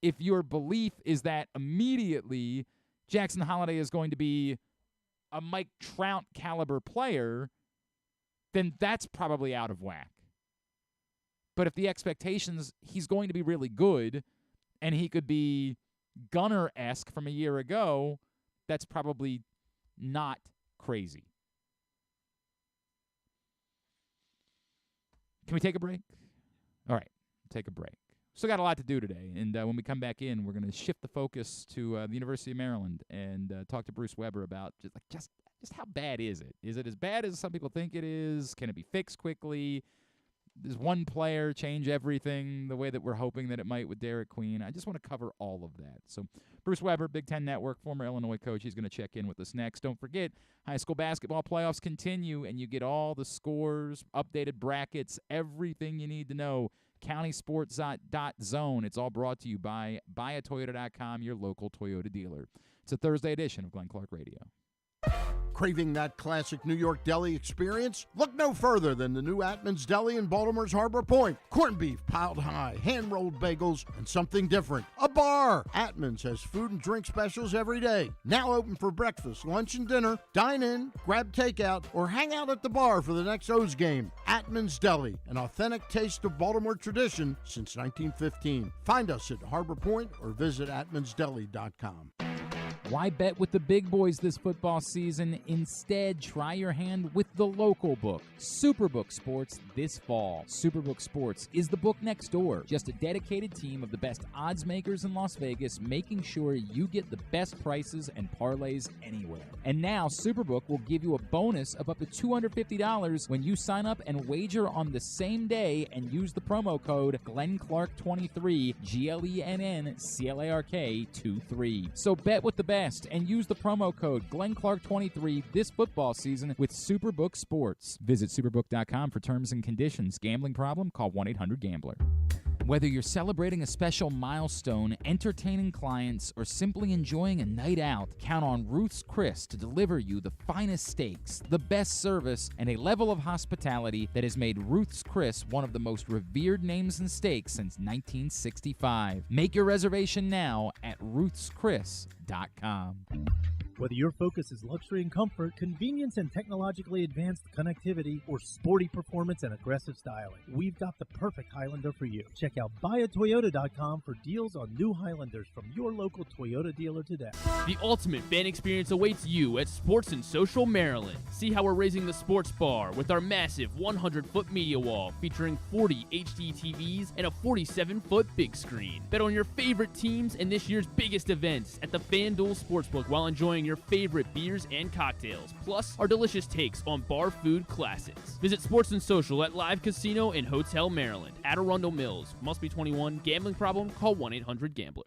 If your belief is that immediately Jackson Holiday is going to be a Mike Trout caliber player, then that's probably out of whack. But if the expectations, he's going to be really good, and he could be Gunner-esque from a year ago, that's probably not crazy. Can we take a break? All right, take a break. Still got a lot to do today, and when we come back in, we're going to shift the focus to the University of Maryland and talk to Bruce Weber about just how bad is it? Is it as bad as some people think it is? Can it be fixed quickly? Does one player change everything the way that we're hoping that it might with Derek Queen? I just want to cover all of that. So Bruce Weber, Big Ten Network, former Illinois coach, he's going to check in with us next. Don't forget, high school basketball playoffs continue, and you get all the scores, updated brackets, everything you need to know. CountySports.zone. It's all brought to you by buyatoyota.com, your local Toyota dealer. It's a Thursday edition of Glenn Clark Radio. Craving that classic New York deli experience? Look no further than the new Atman's Deli in Baltimore's Harbor Point. Corned beef piled high, hand-rolled bagels, and something different. A bar! Atman's has food and drink specials every day. Now open for breakfast, lunch, and dinner. Dine in, grab takeout, or hang out at the bar for the next O's game. Atman's Deli, an authentic taste of Baltimore tradition since 1915. Find us at Harbor Point or visit atmansdeli.com. Why bet with the big boys this football season? Instead, try your hand with the local book, Superbook Sports, this fall. Superbook Sports is the book next door. Just a dedicated team of the best odds makers in Las Vegas, making sure you get the best prices and parlays anywhere. And now, Superbook will give you a bonus of up to $250 when you sign up and wager on the same day and use the promo code GlennClark23, GLENNCLARK23. So bet with the best and use the promo code GlennClark23 this football season with Superbook Sports. Visit superbook.com for terms and conditions. Gambling problem? Call 1-800-GAMBLER. Whether you're celebrating a special milestone, entertaining clients, or simply enjoying a night out, count on Ruth's Chris to deliver you the finest steaks, the best service, and a level of hospitality that has made Ruth's Chris one of the most revered names in steaks since 1965. Make your reservation now at ruthschris.com. Whether your focus is luxury and comfort, convenience and technologically advanced connectivity, or sporty performance and aggressive styling, we've got the perfect Highlander for you. Check out buyatoyota.com for deals on new Highlanders from your local Toyota dealer today. The ultimate fan experience awaits you at Sports and Social Maryland. See how we're raising the sports bar with our massive 100-foot media wall featuring 40 HD TVs and a 47-foot big screen. Bet on your favorite teams and this year's biggest events at the FanDuel Sportsbook while enjoying your favorite beers and cocktails, plus our delicious takes on bar food classics. Visit Sports and Social at Live Casino and Hotel Maryland, at Arundel Mills. Must be 21. Gambling problem? Call 1-800-GAMBLER.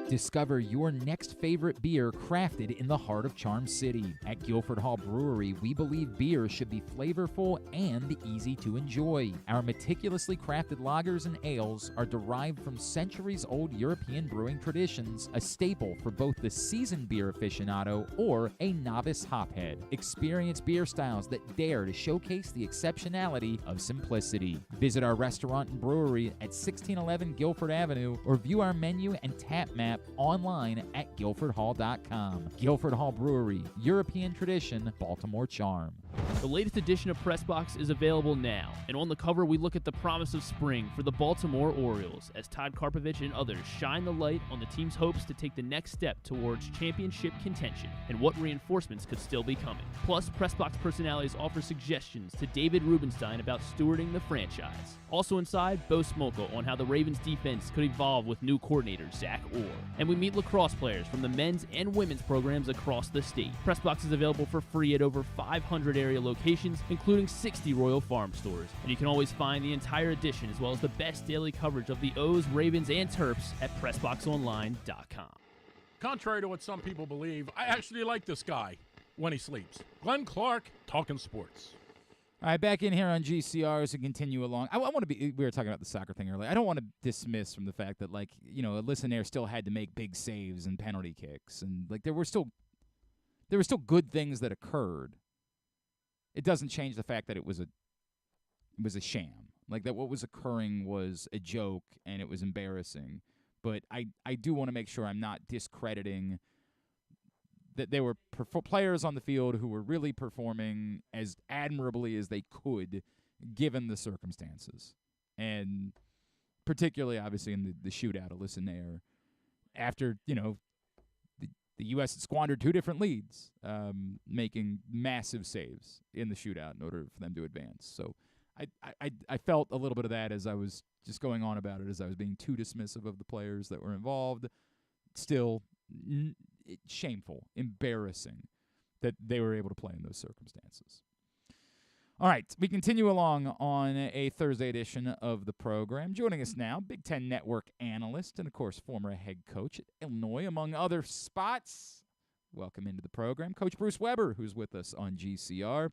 Discover your next favorite beer crafted in the heart of Charm City. At Guilford Hall Brewery, we believe beer should be flavorful and easy to enjoy. Our meticulously crafted lagers and ales are derived from centuries-old European brewing traditions, a staple for both the seasoned beer aficionado or a novice hophead. Experience beer styles that dare to showcase the exceptionality of simplicity. Visit our restaurant and brewery at 1611 Guilford Avenue or view our menu and tap map online at guilfordhall.com. Guilford Hall Brewery, European tradition, Baltimore charm. The latest edition of Pressbox is available now, and on the cover we look at the promise of spring for the Baltimore Orioles as Todd Karpovich and others shine the light on the team's hopes to take the next step towards championship contention and what reinforcements could still be coming. Plus, Pressbox personalities offer suggestions to David Rubenstein about stewarding the franchise. Also inside, Bo Smolka on how the Ravens defense could evolve with new coordinator Zach Orr. And we meet lacrosse players from the men's and women's programs across the state. Pressbox is available for free at over 500 area locations, including 60 Royal Farm stores. And you can always find the entire edition as well as the best daily coverage of the O's, Ravens, and Terps at PressBoxOnline.com. Contrary to what some people believe, I actually like this guy when he sleeps. Glenn Clark, talking sports. All right, back in here on GCR as we continue along. I want to be. We were talking about the soccer thing earlier. I don't want to dismiss from the fact that, like, you know, Alyssa Nair still had to make big saves and penalty kicks, and like there were still good things that occurred. It doesn't change the fact that it was a sham. Like that, what was occurring was a joke, and it was embarrassing. But I do want to make sure I'm not discrediting that there were players on the field who were really performing as admirably as they could given the circumstances. And particularly, obviously, in the shootout, Alyssa Nair, after, you know, the U.S. had squandered 2 different leads, making massive saves in the shootout in order for them to advance. So I felt a little bit of that as I was just going on about it, as I was being too dismissive of the players that were involved. Still, shameful, embarrassing that they were able to play in those circumstances. All right, we continue along on a Thursday edition of the program. Joining us now, Big Ten Network analyst and, of course, former head coach at Illinois, among other spots. Welcome into the program, Coach Bruce Weber, who's with us on GCR.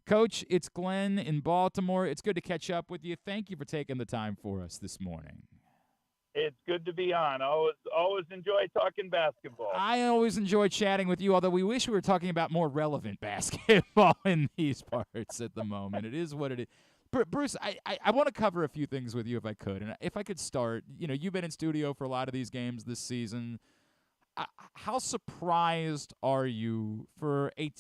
Coach, it's Glenn in Baltimore. It's good to catch up with you. Thank you for taking the time for us this morning. It's good to be on. Always enjoy talking basketball. I always enjoy chatting with you, although we wish we were talking about more relevant basketball in these parts at the moment. It is what it is. Bruce, I want to cover a few things with you if I could. And if I could start, you know, you've been in studio for a lot of these games this season. How surprised are you for a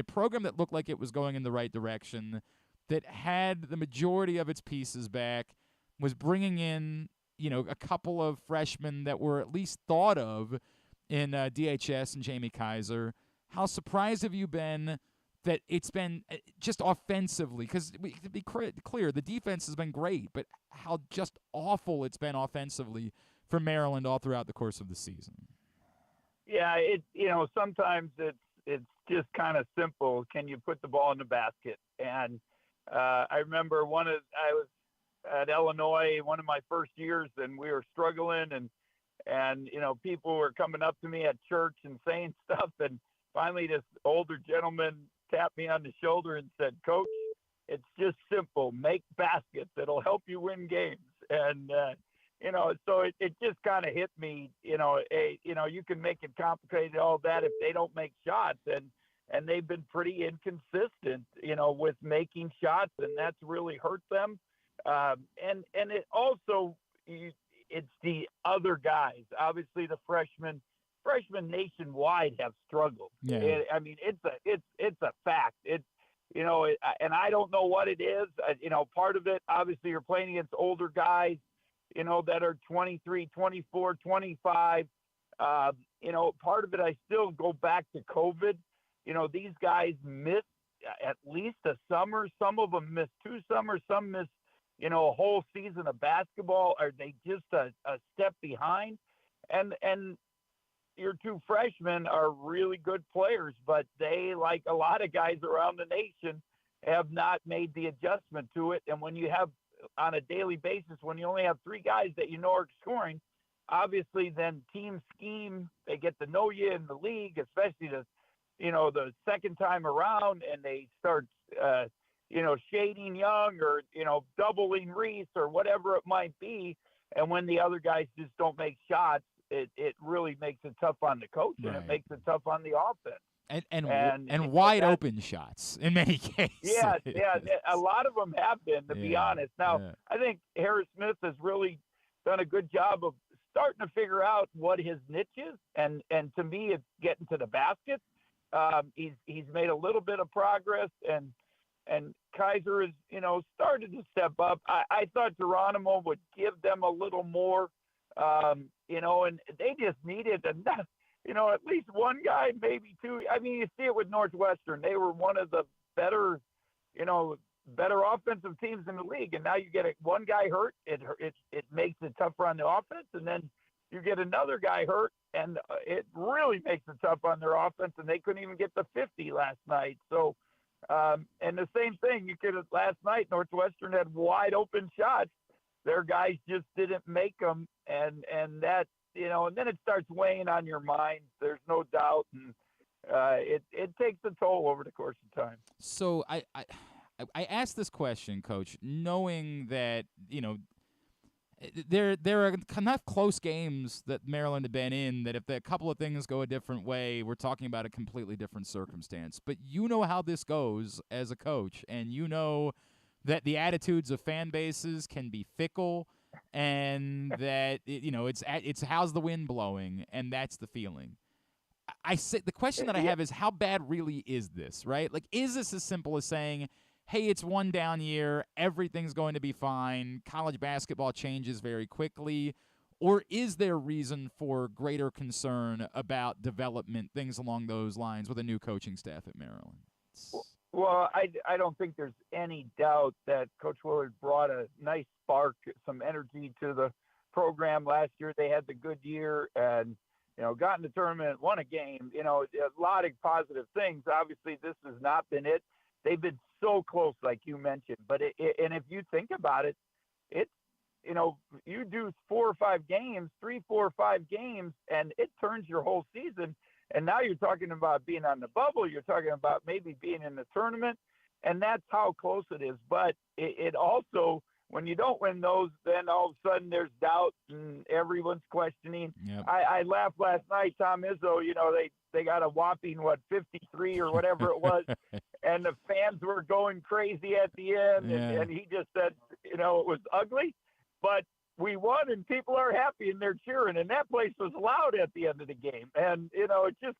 program that looked like it was going in the right direction, that had the majority of its pieces back, was bringing in, you know, a couple of freshmen that were at least thought of in DHS and Jamie Kaiser? How surprised have you been that it's been just offensively? Because to be clear, the defense has been great, but how just awful it's been offensively for Maryland all throughout the course of the season. Yeah, sometimes it's just kind of simple. Can you put the ball in the basket? And I remember I was at Illinois one of my first years, and we were struggling, and you know, people were coming up to me at church and saying stuff, and finally this older gentleman tapped me on the shoulder and said, "Coach, it's just simple. Make baskets. It'll help you win games." And so it just kind of hit me. You can make it complicated, all that, if they don't make shots, and they've been pretty inconsistent, with making shots, and that's really hurt them. And it also, it's the other guys. Obviously, the freshmen nationwide have struggled. Yeah. It's a fact. And I don't know what it is. Part of it, obviously, you're playing against older guys, that are 23, 24, 25. Part of it, I still go back to COVID. These guys missed at least a summer. Some of them missed 2 summers. Some missed, a whole season of basketball. Are they just a step behind? And your 2 freshmen are really good players, but they, like a lot of guys around the nation, have not made the adjustment to it. And when you have, on a daily basis, when you only have 3 guys that are scoring, obviously then team scheme, they get to know you in the league, especially the second time around, and they start, shading Young or, doubling Reese or whatever it might be. And when the other guys just don't make shots, it really makes it tough on the coach, right. And it makes it tough on the offense. And wide open shots in many cases. Yeah, a lot of them have been, to be honest. Now, I think Harris Smith has really done a good job of starting to figure out what his niche is, and to me, it's getting to the basket. He's made a little bit of progress, and Kaiser has, started to step up. I thought Geronimo would give them a little more, and they just needed enough. At least one guy, maybe 2. I mean, you see it with Northwestern. They were one of the better offensive teams in the league. And now you get one guy hurt. It makes it tougher on the offense. And then you get another guy hurt, and it really makes it tough on their offense. And they couldn't even get to 50 last night. So, And the same thing, last night, Northwestern had wide open shots. Their guys just didn't make them. And that, and then it starts weighing on your mind. There's no doubt. And it takes a toll over the course of time. So I asked this question, Coach, knowing that, there are enough close games that Maryland have been in that if a couple of things go a different way, we're talking about a completely different circumstance. But you know how this goes as a coach, and you know that the attitudes of fan bases can be fickle, and that it's how's the wind blowing, and that's the feeling. The question that I have is, how bad really is this, right? Like, is this as simple as saying, hey, it's one down year, everything's going to be fine, college basketball changes very quickly, or is there reason for greater concern about development, things along those lines, with a new coaching staff at Maryland? Well, I don't think there's any doubt that Coach Willard brought a nice spark, some energy to the program last year. They had the good year and, got in the tournament, won a game, a lot of positive things. Obviously, this has not been it. They've been so close, like you mentioned. But and if you think about it, it's, you do 4 or 5 games, 3, 4 or 5 games, and it turns your whole season. And now you're talking about being on the bubble. You're talking about maybe being in the tournament. And that's how close it is. But it also, when you don't win those, then all of a sudden there's doubt and everyone's questioning. Yep. I laughed last night, Tom Izzo, they got a whopping, 53 or whatever it was. And the fans were going crazy at the end. Yeah. And he just said, it was ugly, but we won and people are happy and they're cheering. And that place was loud at the end of the game. And, it just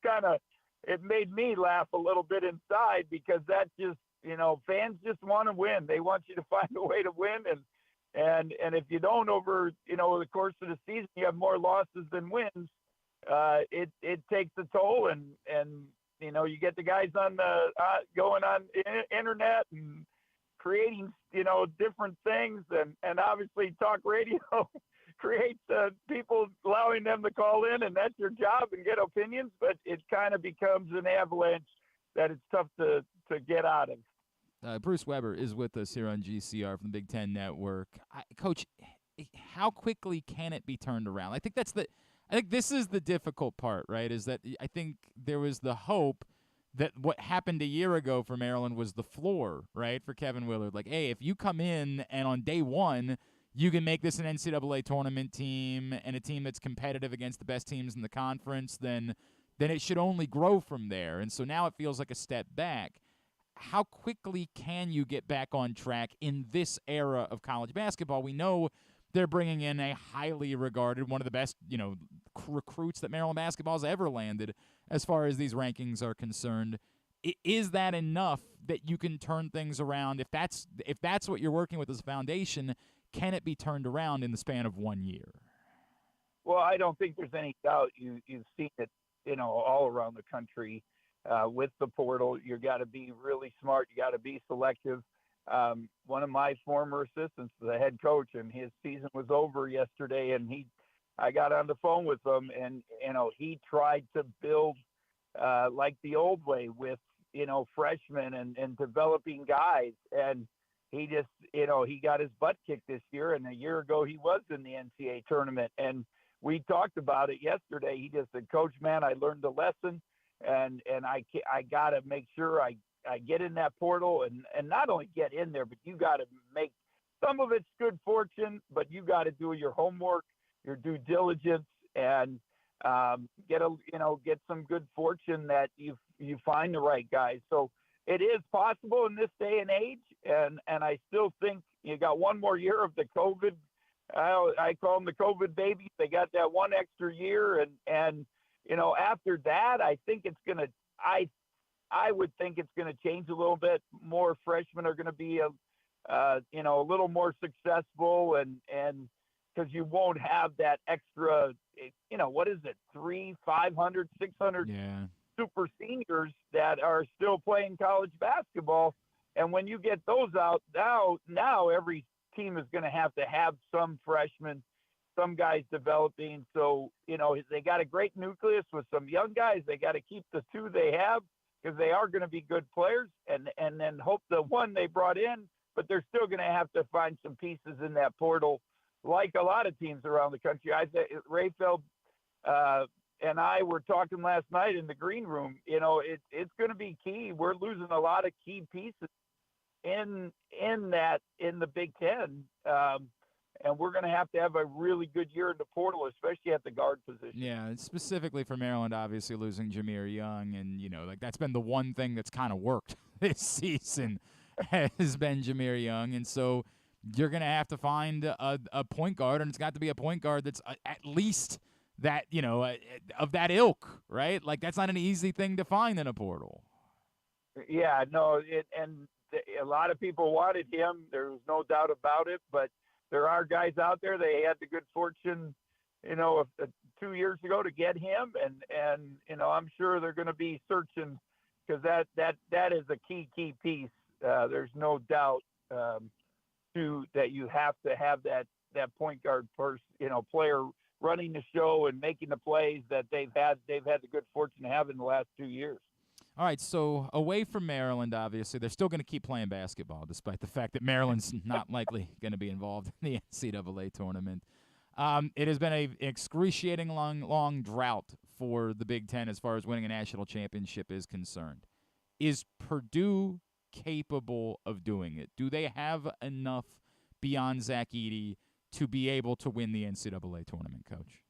it made me laugh a little bit inside, because that just, fans just want to win. They want you to find a way to win. And if you don't over, the course of the season, you have more losses than wins. It takes a toll, and you get the guys on the going on internet and creating different things, and obviously talk radio creates people, allowing them to call in, and that's your job, and get opinions. But it kind of becomes an avalanche that it's tough to get out of. Bruce Weber is with us here on GCR from the Big Ten Network. Coach, how quickly can it be turned around? I think this is the difficult part, right? Is that I think there was the hope that what happened a year ago for Maryland was the floor, right, for Kevin Willard. Like, hey, if you come in and on day one you can make this an NCAA tournament team and a team that's competitive against the best teams in the conference, then it should only grow from there. And so now it feels like a step back. How quickly can you get back on track in this era of college basketball? We know they're bringing in a highly regarded, one of the best, recruits that Maryland basketball has ever landed as far as these rankings are concerned. Is that enough that you can turn things around? If that's what you're working with as a foundation, can it be turned around in the span of 1 year? Well, I don't think there's any doubt. You've seen it, all around the country with the portal. You got to be really smart. You got to be selective. One of my former assistants, the head coach, and his season was over yesterday, and I got on the phone with him, and he tried to build like the old way with freshmen and developing guys, and he just he got his butt kicked this year, and a year ago he was in the NCAA tournament, and we talked about it yesterday. He just said, Coach, man, I learned a lesson, and I got to make sure I get in that portal, and not only get in there, but you got to make some of it's good fortune, but you got to do your homework, your due diligence, and get some good fortune that you find the right guys. So it is possible in this day and age, and I still think you got one more year of the COVID. I call them the COVID babies. They got that one extra year, and after that, I think it's gonna. I would think it's going to change a little bit. More freshmen are going to be a little more successful, and because you won't have that extra, what is it, 300, 500, 600 super seniors that are still playing college basketball. And when you get those out, now every team is going to have some freshmen, some guys developing. So, they got a great nucleus with some young guys. They got to keep the two they have. because they are going to be good players, and then hope the one they brought in, but they're still going to have to find some pieces in that portal, like a lot of teams around the country. I think Rayfeld and I were talking last night in the green room. It's going to be key. We're losing a lot of key pieces in the Big Ten, and we're going to have a really good year in the portal, especially at the guard position. Yeah, and specifically for Maryland, obviously losing Jameer Young, and that's been the one thing that's kind of worked this season has been Jameer Young, and so you're going to have to find a point guard, and it's got to be a point guard that's at least that of that ilk, right? Like that's not an easy thing to find in a portal. Yeah, no, a lot of people wanted him. There was no doubt about it, but there are guys out there. They had the good fortune, 2 years ago to get him, and I'm sure they're going to be searching, because that is a key piece. There's no doubt that you have to have that point guard player running the show and making the plays that they've had the good fortune to have in the last 2 years. All right, so away from Maryland, obviously, they're still going to keep playing basketball, despite the fact that Maryland's not likely going to be involved in the NCAA tournament. It has been an excruciating long drought for the Big Ten as far as winning a national championship is concerned. Is Purdue capable of doing it? Do they have enough beyond Zach Edey to be able to win the NCAA tournament, Coach?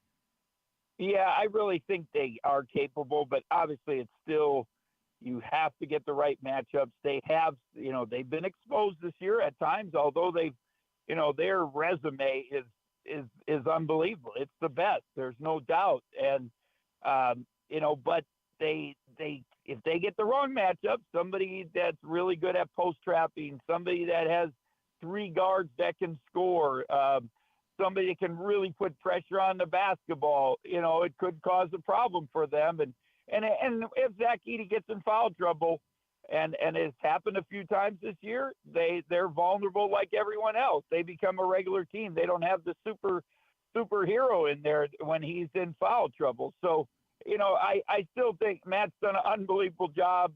Yeah, I really think they are capable, but obviously it's still, you have to get the right matchups. They have, they've been exposed this year at times, although they've, their resume is unbelievable. It's the best. There's no doubt. And, but they if they get the wrong matchup, somebody that's really good at post trapping, somebody that has 3 guards that can score, somebody that can really put pressure on the basketball, it could cause a problem for them. And if Zach Edey gets in foul trouble, and it's happened a few times this year, they're vulnerable like everyone else. They become a regular team. They don't have the superhero in there when he's in foul trouble. So, I still think Matt's done an unbelievable job.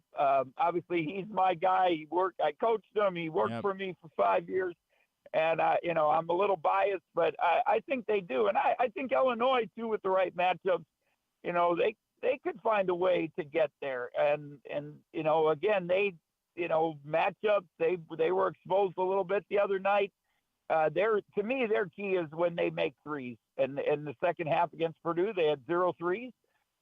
Obviously, he's my guy. I coached him. He worked for me for 5 years. And, I'm a little biased, but I think they do. And I think Illinois, too, with the right matchups, they could find a way to get there. And again, matchups, they were exposed a little bit the other night. To me, their key is when they make threes. And in the second half against Purdue, they had 0 threes.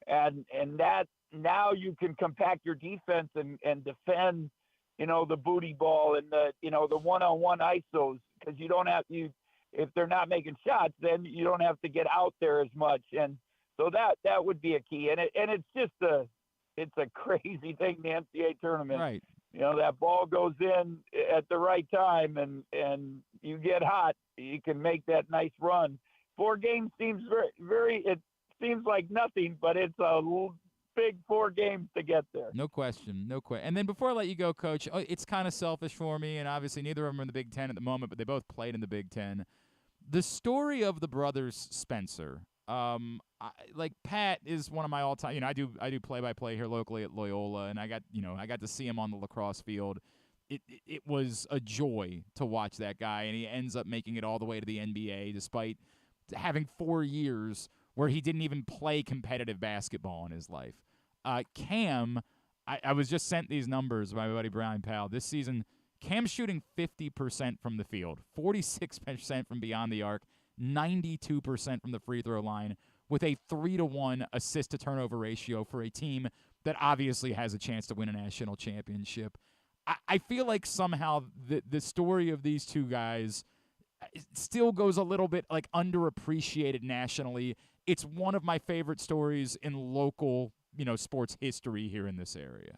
And that now you can compact your defense and defend, the booty ball and the one-on-one ISOs, because you don't have if they're not making shots, then you don't have to get out there as much. And so that would be a key. And it's just it's a crazy thing, the NCAA tournament. Right. That ball goes in at the right time and you get hot, you can make that nice run. 4 games seems it seems like nothing, but it's a big 4 games to get there. No question. And then before I let you go, Coach, it's kind of selfish for me, and obviously neither of them are in the Big Ten at the moment, but they both played in the Big Ten. The story of the brothers Spencer, like Pat is one of my all-time. I do play-by-play here locally at Loyola, and I got to see him on the lacrosse field. It was a joy to watch that guy, and he ends up making it all the way to the NBA despite having 4 years where he didn't even play competitive basketball in his life. Cam, I was just sent these numbers by my buddy Brian Powell. This season, Cam's shooting 50% from the field, 46% from beyond the arc, 92% from the free throw line, with a 3-to-1 assist-to-turnover ratio for a team that obviously has a chance to win a national championship. I feel like somehow the story of these two guys still goes a little bit like underappreciated nationally. It's one of my favorite stories in local, sports history here in this area.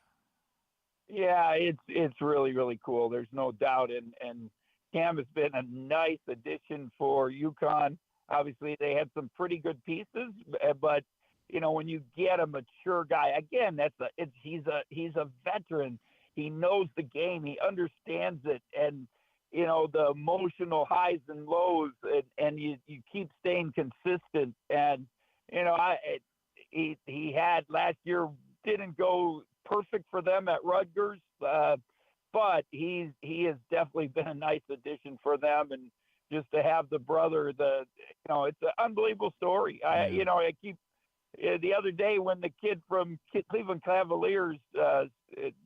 Yeah, it's really, really cool. There's no doubt. And Cam has been a nice addition for UConn. Obviously, they had some pretty good pieces, but when you get a mature guy, again, he's a veteran. He knows the game. He understands it, and the emotional highs and lows, and you keep staying consistent. And he had last year didn't go perfect for them at Rutgers, but he has definitely been a nice addition for them. And just to have the brother, it's an unbelievable story. I keep the other day when the kid from Cleveland Cavaliers,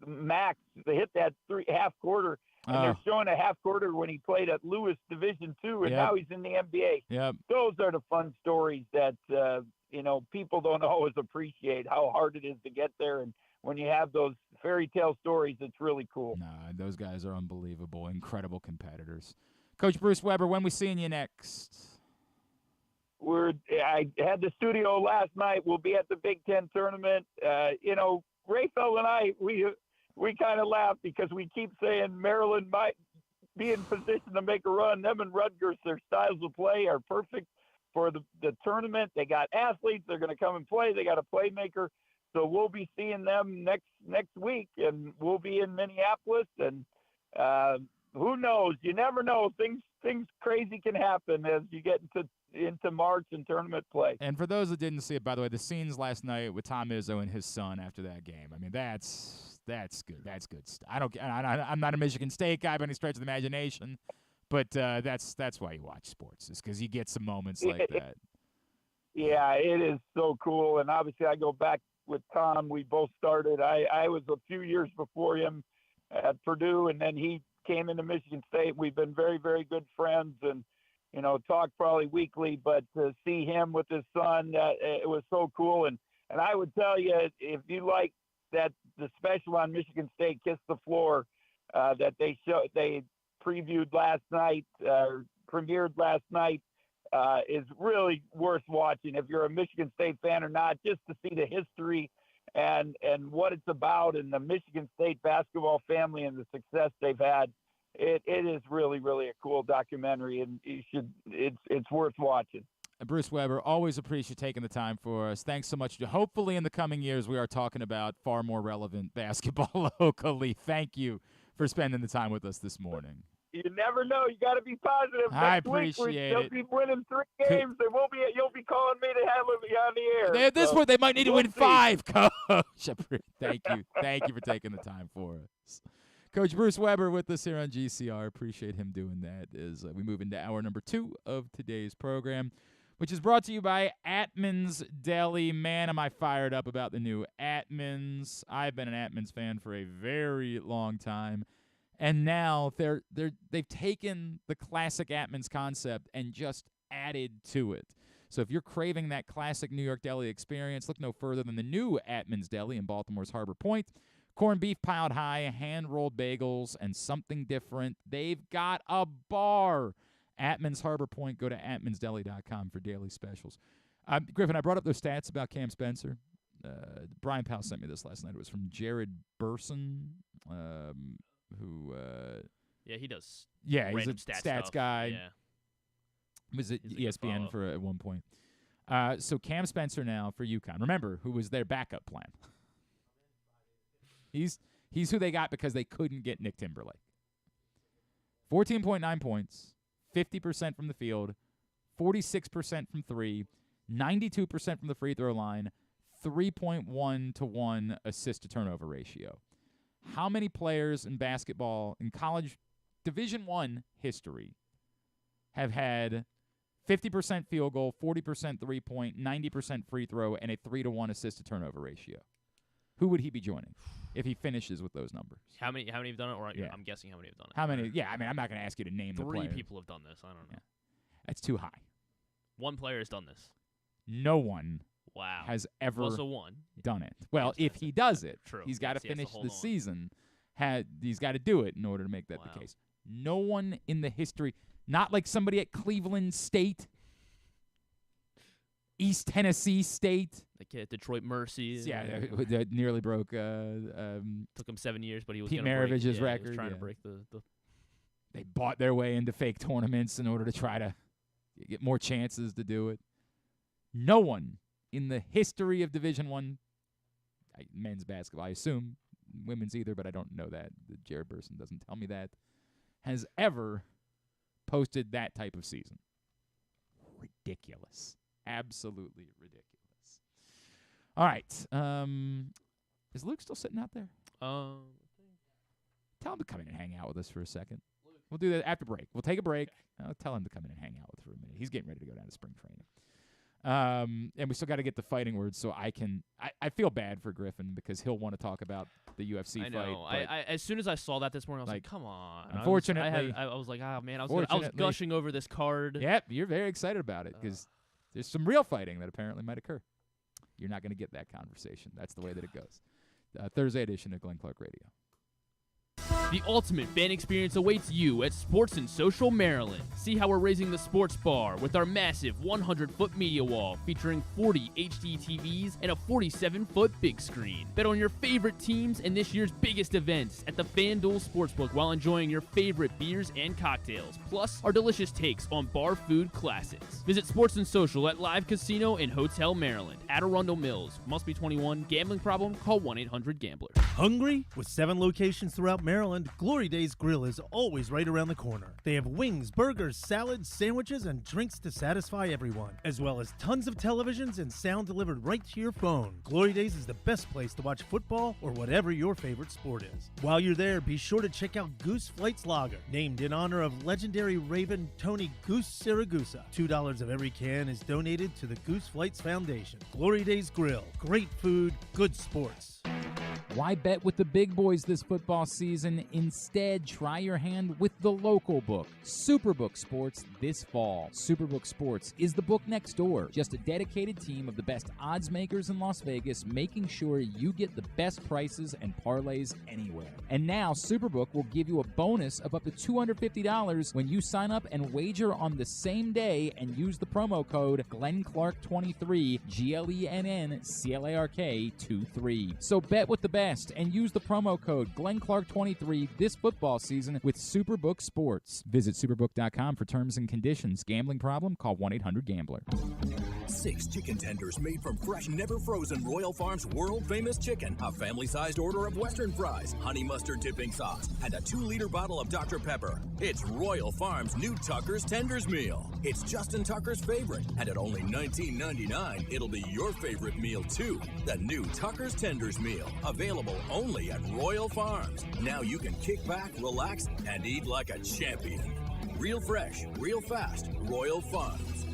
Max, they hit that half quarter. And they're showing a half quarter when he played at Lewis Division II, and now he's in the NBA. Yep. Those are the fun stories that people don't always appreciate how hard it is to get there. And when you have those fairy tale stories, it's really cool. Nah, those guys are unbelievable, incredible competitors. Coach Bruce Weber, when we seeing you next? I had the studio last night. We'll be at the Big Ten tournament. Rayfeld and I, we kind of laugh because we keep saying Maryland might be in position to make a run. Them and Rutgers, their styles of play are perfect for the tournament. They got athletes. They're going to come and play. They got a playmaker. So we'll be seeing them next week, and we'll be in Minneapolis. And who knows? You never know. Things crazy can happen as you get into March and tournament play. And for those that didn't see it, by the way, the scenes last night with Tom Izzo and his son after that game, I mean, that's good. That's good stuff. I'm not a Michigan State guy by any stretch of the imagination, but that's why you watch sports, is because you get some moments like that. Yeah, it is so cool. And obviously I go back with Tom. We both started. I was a few years before him at Purdue, and then he came into Michigan State. We've been very, very good friends and, talk probably weekly, but to see him with his son, it was so cool. And I would tell you, if you like the special on Michigan State, Kiss the Floor, that they previewed last night, premiered last night, is really worth watching if you're a Michigan State fan or not, just to see the history and what it's about and the Michigan State basketball family and the success they've had. It is really, really a cool documentary, and it's worth watching. Bruce Weber, always appreciate you taking the time for us. Thanks so much. Hopefully in the coming years we are talking about far more relevant basketball locally. Thank you for spending the time with us this morning. You never know. You got to be positive. I Next appreciate week, it. They'll be winning 3 games. You'll be calling me to have me on the air. This one, they might need to win see. 5, Coach. Thank you. Thank you for taking the time for us. Coach Bruce Weber with us here on GCR. Appreciate him doing that as we move into hour number 2 of today's program, which is brought to you by Atman's Deli. Man, am I fired up about the new Atman's. I've been an Atman's fan for a very long time. And now they've taken the classic Atman's concept and just added to it. So if you're craving that classic New York deli experience, look no further than the new Atman's Deli in Baltimore's Harbor Point. Corned beef piled high, hand-rolled bagels, and something different. They've got a bar. Atman's Harbor Point. Go to atmansdeli.com for daily specials. Griffin, I brought up those stats about Cam Spencer. Brian Powell sent me this last night. It was from Jared Burson, who he does. Yeah, he's a stats stats guy. Yeah. Was it ESPN for at one point? So Cam Spencer now for UConn. Remember, who was their backup plan? He's who they got because they couldn't get Nick Timberlake. 14.9 points, 50% from the field, 46% from 3, 92% from the free throw line, 3.1 to 1 assist to turnover ratio. How many players in basketball in college Division I history have had 50% field goal, 40% three-point, 90% free throw, and a 3-to-1 assist to turnover ratio? Who would he be joining if he finishes with those numbers? How many have done it? Or Yeah. I'm guessing how many have done it. How many? Yeah, I mean, I'm not going to ask you to name the 3 players. people have done this. I don't know. Yeah. That's too high. 1 player has done this. No one Wow. has ever Also 1. done it. Well, if he does it, True. he's got to Yes, he has to finish hold the on. season. He's got to do it in order to make that Wow. the case. No one in the history, not like somebody at Cleveland State, East Tennessee State. Like Detroit Mercy. Yeah, that nearly broke Took him 7 years, but he was Pete gonna break, Maravich's He record, was trying yeah. to break the. They bought their way into fake tournaments in order to try to get more chances to do it. No one in the history of Division I men's basketball, I assume women's either, but I don't know that. Jared Burson doesn't tell me that, has ever posted that type of season. Ridiculous. Absolutely ridiculous. All right. Is Luke still sitting out there? Um, Tell him to come in and hang out with us for a second. We'll do that after break. We'll take a break. I'll tell him to come in and hang out with us for a minute. He's getting ready to go down to spring training. And we still got to get the fighting words so I feel bad for Griffin because he'll want to talk about the UFC I know. fight. I as soon as I saw that this morning, I was like, come on. Unfortunately. I was like, oh, man, I was gushing over this card. Yep, you're very excited about it because there's some real fighting that apparently might occur. You're not going to get that conversation. That's the way that it goes. Thursday edition of Glenn Clark Radio. The ultimate fan experience awaits you at Sports and Social Maryland. See how we're raising the sports bar with our massive 100-foot media wall featuring 40 HD TVs and a 47-foot big screen. Bet on your favorite teams and this year's biggest events at the FanDuel Sportsbook while enjoying your favorite beers and cocktails, plus our delicious takes on bar food classics. Visit Sports and Social at Live Casino and Hotel Maryland at Arundel Mills. Must be 21. Gambling problem? Call 1-800-GAMBLER. Hungry? With 7 locations throughout Maryland, Glory Days Grill is always right around the corner. They have wings, burgers, salads, sandwiches, and drinks to satisfy everyone, as well as tons of televisions and sound delivered right to your phone. Glory Days is the best place to watch football or whatever your favorite sport is. While you're there, be sure to check out Goose Flights Lager, named in honor of legendary Raven Tony Goose Siragusa. $2 of every can is donated to the Goose Flights Foundation. Glory Days Grill. Great food, good sports. Why bet with the big boys this football season? Instead, try your hand with the local book, Superbook Sports, this fall. Superbook Sports is the book next door. Just a dedicated team of the best odds makers in Las Vegas, making sure you get the best prices and parlays anywhere. And now, Superbook will give you a bonus of up to $250 when you sign up and wager on the same day and use the promo code GlennClark23, GLENNCLARK23. So bet with the best and use the promo code GlennClark23 this football season with Superbook Sports. Visit superbook.com for terms and conditions. Gambling problem? Call 1-800-GAMBLER. 6 chicken tenders made from fresh, never frozen Royal Farms world-famous chicken, a family-sized order of Western fries, honey mustard dipping sauce, and a 2-liter bottle of Dr. Pepper. It's Royal Farms' new Tucker's Tenders Meal. It's Justin Tucker's favorite, and at only $19.99, it'll be your favorite meal, too. The new Tucker's Tenders Meal, available only at Royal Farms. Now you can kick back, relax, and eat like a champion. Real fresh, real fast, Royal Farms.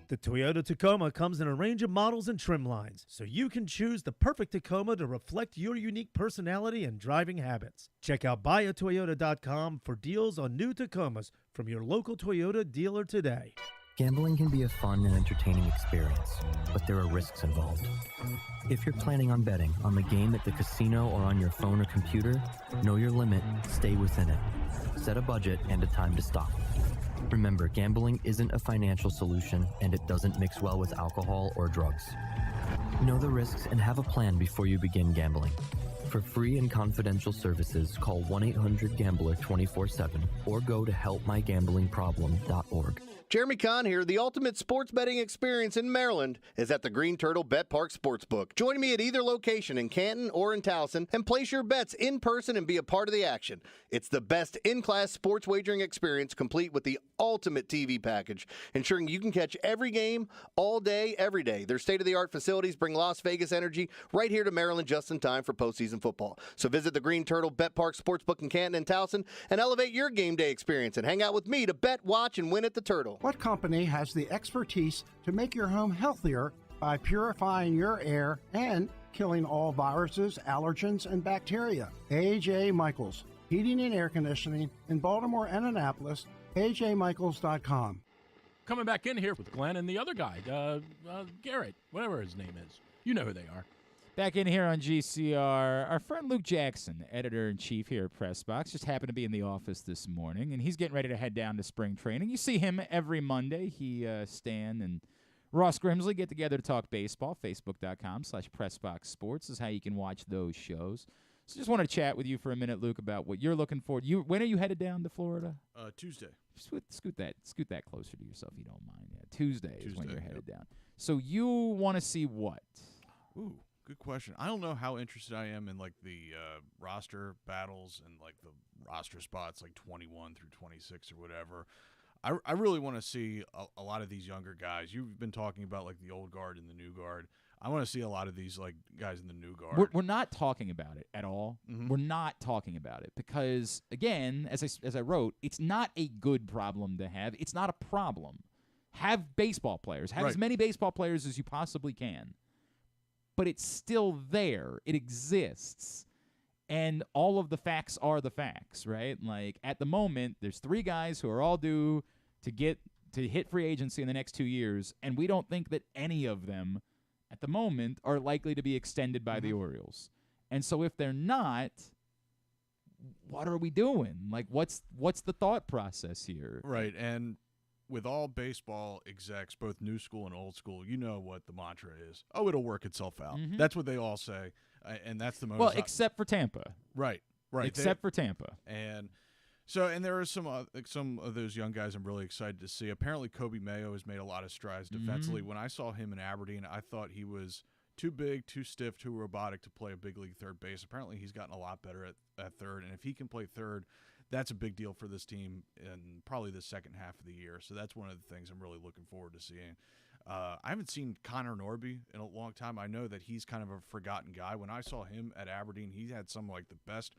The Toyota Tacoma comes in a range of models and trim lines, so you can choose the perfect Tacoma to reflect your unique personality and driving habits. Check out buyatoyota.com for deals on new Tacomas from your local Toyota dealer today. Gambling can be a fun and entertaining experience, but there are risks involved. If you're planning on betting on the game at the casino or on your phone or computer, know your limit, stay within it. Set a budget and a time to stop. Remember, gambling isn't a financial solution, and it doesn't mix well with alcohol or drugs. Know the risks and have a plan before you begin gambling. For free and confidential services, call 1-800-GAMBLER 24/7 or go to helpmygamblingproblem.org. Jeremy Kahn here. The ultimate sports betting experience in Maryland is at the Green Turtle Bet Park Sportsbook. Join me at either location in Canton or in Towson and place your bets in person and be a part of the action. It's the best in-class sports wagering experience, complete with the ultimate TV package, ensuring you can catch every game all day, every day. Their state-of-the-art facilities bring Las Vegas energy right here to Maryland just in time for postseason football. So visit the Green Turtle Bet Park Sportsbook in Canton and Towson and elevate your game day experience and hang out with me to bet, watch, and win at the Turtle. What company has the expertise to make your home healthier by purifying your air and killing all viruses, allergens, and bacteria? A.J. Michaels, Heating and Air Conditioning in Baltimore and Annapolis, ajmichaels.com. Coming back in here with Glenn and the other guy, Garrett, whatever his name is. You know who they are. Back in here on GCR, our friend Luke Jackson, editor-in-chief here at Press Box, just happened to be in the office this morning, and he's getting ready to head down to spring training. You see him every Monday. He, Stan, and Ross Grimsley get together to talk baseball. Facebook.com/PressBoxSports is how you can watch those shows. So just want to chat with you for a minute, Luke, about what you're looking for. When are you headed down to Florida? Tuesday. Scoot that closer to yourself, if you don't mind. Yeah, Tuesday is when you're headed down. So you want to see what? Ooh. Good question. I don't know how interested I am in like the roster battles and like the roster spots like 21 through 26 or whatever. I really want to see a lot of these younger guys. You've been talking about like the old guard and the new guard. I want to see a lot of these like guys in the new guard. We're not talking about it at all. Mhm. We're not talking about it because, again, as I wrote, it's not a good problem to have. It's not a problem. Have baseball players. Have as many baseball players as you possibly can. But it's still there. It exists. And all of the facts are the facts, right? Like, at the moment, there's 3 guys who are all due to hit free agency in the next 2 years, and we don't think that any of them at the moment are likely to be extended by the Orioles. And so if they're not, what are we doing? Like, what's the thought process here? Right, and with all baseball execs, both new school and old school, you know what the mantra is. Oh, it'll work itself out. That's what they all say, and that's the most. Well, except for Tampa. Right. Except for Tampa. And so, and there are some of those young guys I'm really excited to see. Apparently, Kobe Mayo has made a lot of strides defensively. When I saw him in Aberdeen, I thought he was too big, too stiff, too robotic to play a big league third base. Apparently, he's gotten a lot better at third, and if he can play third, that's a big deal for this team in probably the second half of the year. So that's one of the things I'm really looking forward to seeing. I haven't seen Connor Norby in a long time. I know that he's kind of a forgotten guy. When I saw him at Aberdeen, he had some like the best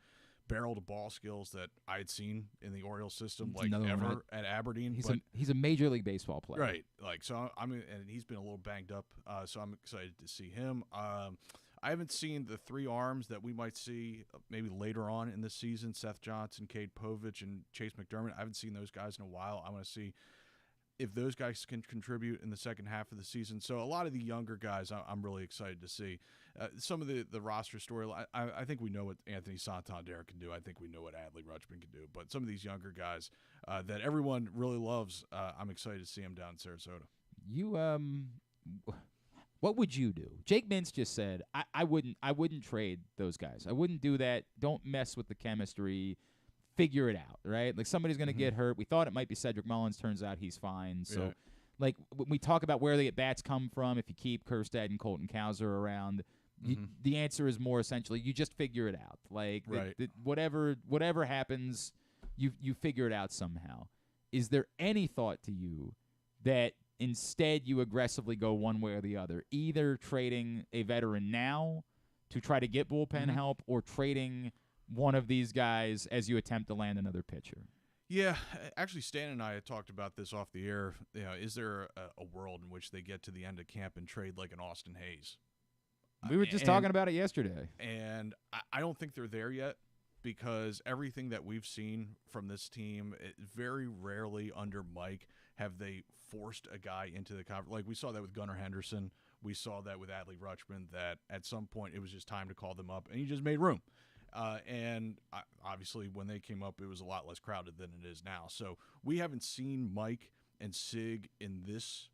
barrel to ball skills that I had seen in the Orioles system, like ever at Aberdeen. He's a Major League Baseball player, right? Like, so I mean, and he's been a little banged up, so I'm excited to see him. I haven't seen the 3 arms that we might see maybe later on in the season: Seth Johnson, Cade Povich, and Chase McDermott. I haven't seen those guys in a while. I want to see if those guys can contribute in the second half of the season. So a lot of the younger guys I'm really excited to see. Some of the roster story, I think we know what Anthony Santander can do. I think we know what Adley Rutschman can do. But some of these younger guys that everyone really loves, I'm excited to see them down in Sarasota. What would you do? Jake Mintz just said, I wouldn't trade those guys. I wouldn't do that. Don't mess with the chemistry. Figure it out, right? Like, somebody's going to get hurt. We thought it might be Cedric Mullins. Turns out he's fine. So, like, when we talk about where the at-bats come from, if you keep Kjerstad and Colton Cowser around, the answer is more essentially you just figure it out. Like, whatever happens, you figure it out somehow. Is there any thought to you that instead you aggressively go one way or the other, either trading a veteran now to try to get bullpen help or trading one of these guys as you attempt to land another pitcher? Yeah, actually, Stan and I had talked about this off the air. You know, is there a world in which they get to the end of camp and trade like an Austin Hayes? We were just talking about it yesterday. And I don't think they're there yet, because everything that we've seen from this team, very rarely under Mike have they forced a guy into the conference. Like, we saw that with Gunnar Henderson. We saw that with Adley Rutschman, that at some point it was just time to call them up, and he just made room. And obviously, when they came up, it was a lot less crowded than it is now. So we haven't seen Mike and Sig in this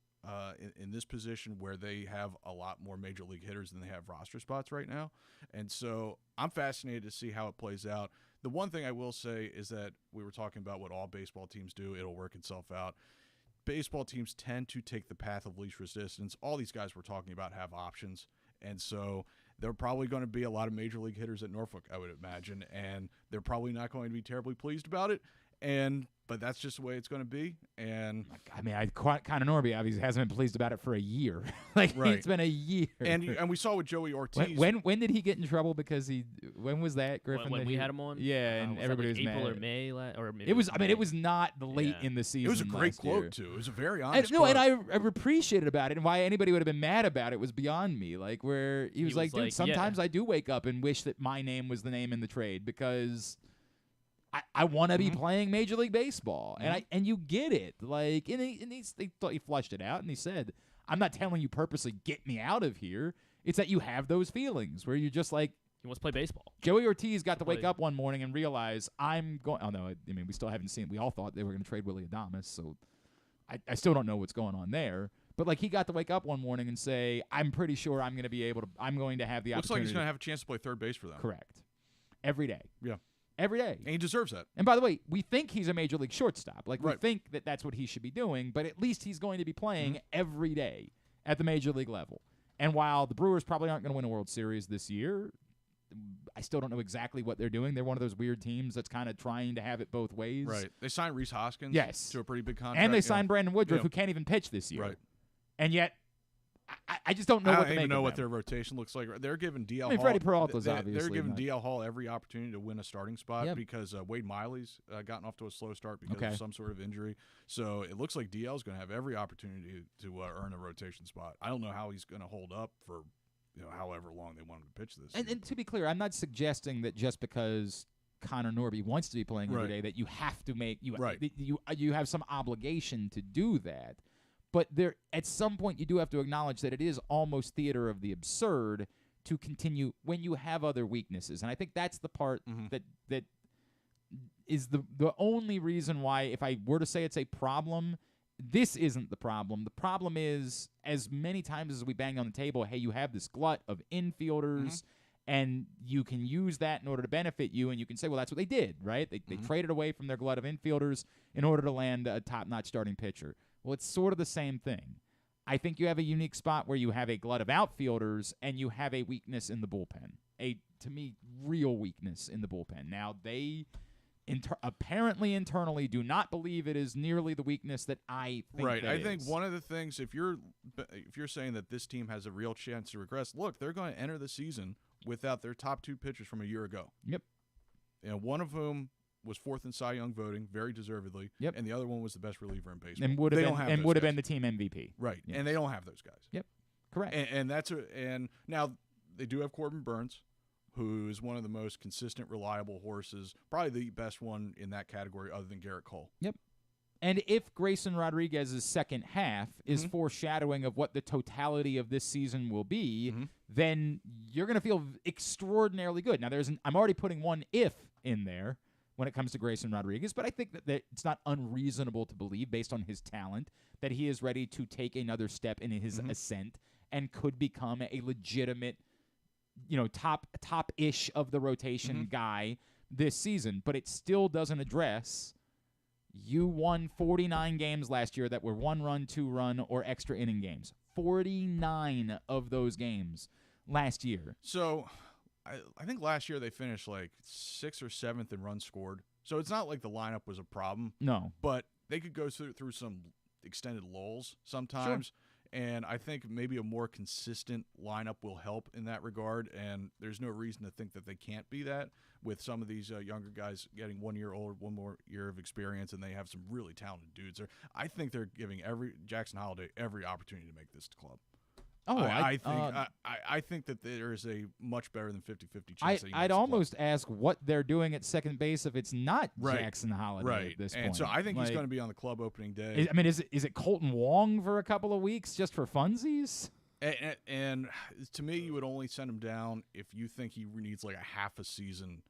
position where they have a lot more major league hitters than they have roster spots right now. And so I'm fascinated to see how it plays out. The one thing I will say is that we were talking about what all baseball teams do. It'll work itself out. Baseball teams tend to take the path of least resistance. All these guys we're talking about have options. And so there are probably going to be a lot of major league hitters at Norfolk, I would imagine, and they're probably not going to be terribly pleased about it. But that's just the way it's going to be. And I mean, Connor Norby obviously hasn't been pleased about it for a year. It's been a year. And we saw with Joey Ortiz. When did he get in trouble because when was that, Griffin? When we had him on? Yeah, and everybody was April mad. Or May, or maybe it was. I mean, it was not the late in the season. It was a great quote year. too. It was a very honest. quote. And I appreciated about it, and why anybody would have been mad about it was beyond me. Like, where he was like, dude, sometimes I do wake up and wish that my name was the name in the trade because I want to be playing Major League Baseball, and you get it. Like, and he flushed it out, and he said, "I'm not telling you purposely get me out of here. It's that you have those feelings where you're just like." He wants to play baseball. Joey Ortiz got to wake up one morning and realize I'm going. Oh no, I mean we still haven't seen. We all thought they were going to trade Willy Adames, so I still don't know what's going on there. But like he got to wake up one morning and say, I'm pretty sure I'm going to be able to. I'm going to have the Looks opportunity. like he's going to have a chance to play third base for them. Correct. Every day. Yeah. Every day. And he deserves that. And by the way, we think he's a major league shortstop. Like we think that that's what he should be doing. But at least he's going to be playing every day at the major league level. And while the Brewers probably aren't going to win a World Series this year, I still don't know exactly what they're doing. They're one of those weird teams that's kind of trying to have it both ways. Right. They signed Rhys Hoskins to a pretty big contract. And they signed Brandon Woodruff, who can't even pitch this year. Right. And yet, I just don't know I what don't to even make know of what them. their rotation looks like. They're giving DL I mean, Hall. Freddie Peralta's they're obviously giving not- DL Hall every opportunity to win a starting spot Yep. because Wade Miley's gotten off to a slow start because Okay. of some sort of injury. So it looks like DL's going to have every opportunity to earn a rotation spot. I don't know how he's going to hold up for however long they want him to pitch this. And to be clear, I'm not suggesting that just because Connor Norby wants to be playing every Right. day that you have to make Right. you have some obligation to do that. But there, at some point, you do have to acknowledge that it is almost theater of the absurd to continue when you have other weaknesses. And I think that's the part that is the only reason why, if I were to say it's a problem, this isn't the problem. The problem is, as many times as we bang on the table, hey, you have this glut of infielders, and you can use that in order to benefit you, and you can say, well, that's what they did, right? They traded away from their glut of infielders in order to land a top-notch starting pitcher. Well, it's sort of the same thing. I think you have a unique spot where you have a glut of outfielders and you have a weakness in the bullpen. To me, real weakness in the bullpen. Now, they apparently internally do not believe it is nearly the weakness that I think Right. that I think is. one of the things, if you're saying that this team has a real chance to regress, look, they're going to enter the season without their top two pitchers from a year ago. Yep. And one of whom was fourth in Cy Young voting, very deservedly. Yep. And the other one was the best reliever in baseball. And would have been the team MVP. Right. Yep. And they don't have those guys. Yep. Correct. And now they do have Corbin Burns, who is one of the most consistent, reliable horses, probably the best one in that category other than Garrett Cole. Yep. And if Grayson Rodriguez's second half is foreshadowing of what the totality of this season will be, then you're going to feel extraordinarily good. Now, I'm already putting one if in there when it comes to Grayson Rodriguez, but I think that it's not unreasonable to believe, based on his talent, that he is ready to take another step in his ascent and could become a legitimate, top-ish of the rotation guy this season. But it still doesn't address, you won 49 games last year that were 1-run, 2-run, or extra inning games. 49 of those games last year. So I think last year they finished like 6th or 7th in runs scored. So it's not like the lineup was a problem. No. But they could go through some extended lulls sometimes. Sure. And I think maybe a more consistent lineup will help in that regard. And there's no reason to think that they can't be that with some of these younger guys getting 1 year older, one more year of experience, and they have some really talented dudes. I think they're giving Jackson Holliday every opportunity to make this club. Oh, I think that there is a much better than 50-50 chance. I'd almost ask what they're doing at second base if it's not Jackson Holiday at this point. And so I think he's going to be on the club opening day. Is it Colton Wong for a couple of weeks just for funsies? And to me, you would only send him down if you think he needs like a half a season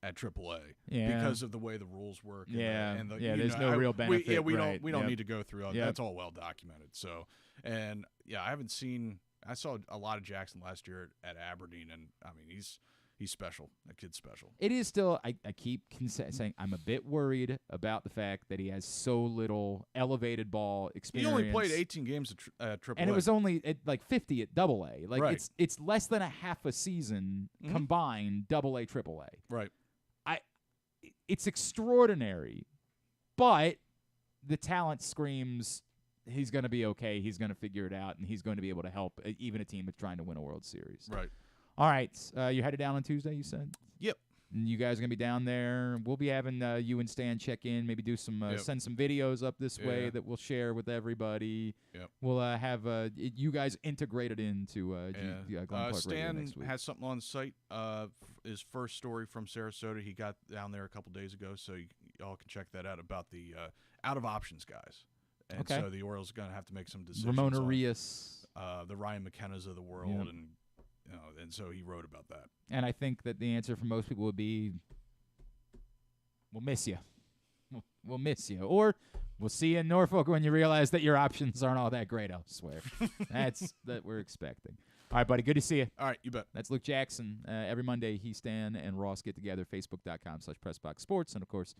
at AAA because of the way the rules work. There's no real benefit. We don't need to go through all that's all well documented. So, I saw a lot of Jackson last year at Aberdeen, and I mean he's special. That kid's special. It is still. I keep saying I'm a bit worried about the fact that he has so little elevated ball experience. He only played 18 games at AAA, and it was only at like 50 at AA. Like right. it's less than a half a season combined AA, AAA. Right. It's extraordinary, but the talent screams he's going to be okay. He's going to figure it out, and he's going to be able to help even a team that's trying to win a World Series. Right. All right. You headed down on Tuesday, you said? Yep. And you guys are going to be down there. We'll be having you and Stan check in, maybe do some send some videos up this way that we'll share with everybody. Yep. We'll have you guys integrated into Glen Park Radio next week. Stan has something on the site. His first story from Sarasota. He got down there a couple days ago, so y'all can check that out about the out of options guys. And so the Orioles are going to have to make some decisions. Ramon Arias. The Ryan McKenna's of the world, and so he wrote about that. And I think that the answer for most people would be, we'll miss you. We'll miss you. Or we'll see you in Norfolk when you realize that your options aren't all that great elsewhere. That's that we're expecting. All right, buddy. Good to see you. All right, you bet. That's Luke Jackson. Every Monday, he, Stan, and Ross get together, Facebook.com/PressBoxSports. And, of course,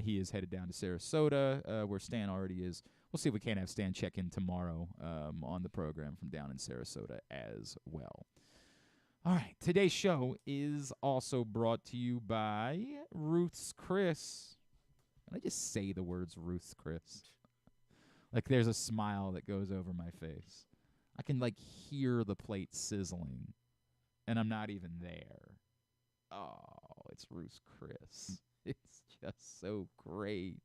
he is headed down to Sarasota, where Stan already is. We'll see if we can't have Stan check in tomorrow on the program from down in Sarasota as well. All right. Today's show is also brought to you by Ruth's Chris. Can I just say the words Ruth's Chris? Like there's a smile that goes over my face. I can like hear the plate sizzling, and I'm not even there. Oh, it's Ruth's Chris. It's just so great.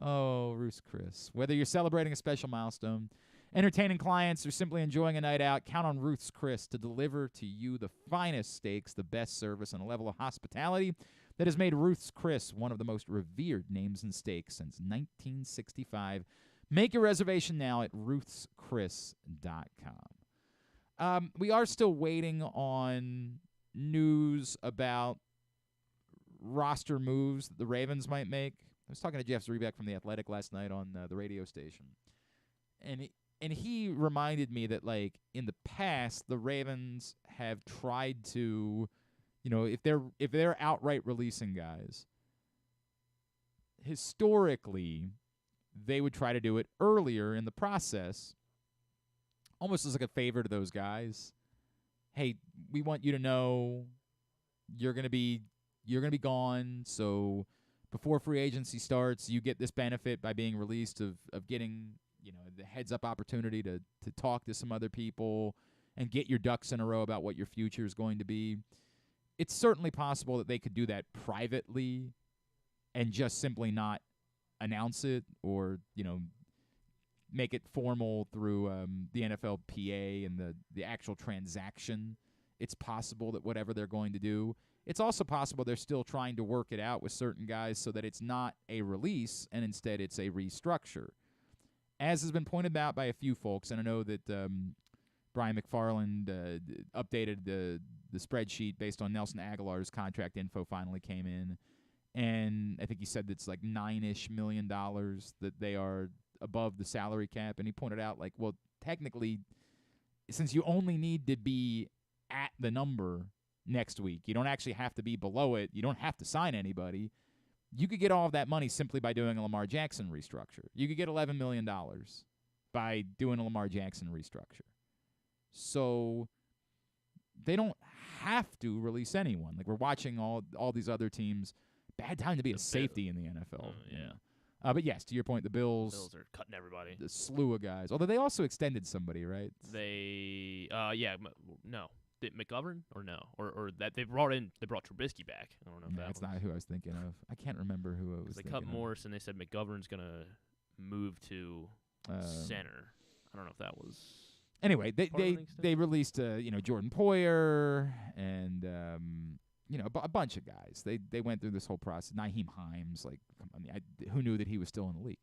Oh, Ruth's Chris. Whether you're celebrating a special milestone, entertaining clients, or simply enjoying a night out, count on Ruth's Chris to deliver to you the finest steaks, the best service, and a level of hospitality that has made Ruth's Chris one of the most revered names in steaks since 1965. Make your reservation now at ruthschris.com. We are still waiting on news about roster moves that the Ravens might make. I was talking to Jeff Zrebeck from The Athletic last night on the radio station, and he reminded me that, like, in the past, the Ravens have tried to, if they're outright releasing guys, historically, they would try to do it earlier in the process, almost as like a favor to those guys. Hey, we want you to know you're gonna be gone, so before free agency starts, you get this benefit by being released of getting, the heads-up opportunity to talk to some other people and get your ducks in a row about what your future is going to be. It's certainly possible that they could do that privately and just simply not announce it or, make it formal through the NFLPA and the actual transaction. It's possible that whatever they're going to do, it's also possible they're still trying to work it out with certain guys so that it's not a release and instead it's a restructure. As has been pointed out by a few folks, and I know that Brian McFarland updated the spreadsheet based on Nelson Aguilar's contract info finally came in, and I think he said it's like $9-ish million that they are above the salary cap, and he pointed out, like, well, technically, since you only need to be at the number next week, you don't actually have to be below it, you don't have to sign anybody, you could get all of that money simply by doing a Lamar Jackson restructure. You could get $11 million by doing a Lamar Jackson restructure. So they don't have to release anyone. Like, we're watching all these other teams. Bad time to be a safety in the NFL. Yeah. But yes, to your point, the Bills are cutting everybody. The slew of guys. Although they also extended somebody, right? McGovern or no? Or that they brought Trubisky back. I don't know if that's not who I was thinking of. I can't remember who it was. They cut Morris and they said McGovern's gonna move to center. I don't know if that was. Anyway, they released Jordan Poyer and a bunch of guys. They went through this whole process. Nyheim Hines, who knew that he was still in the league?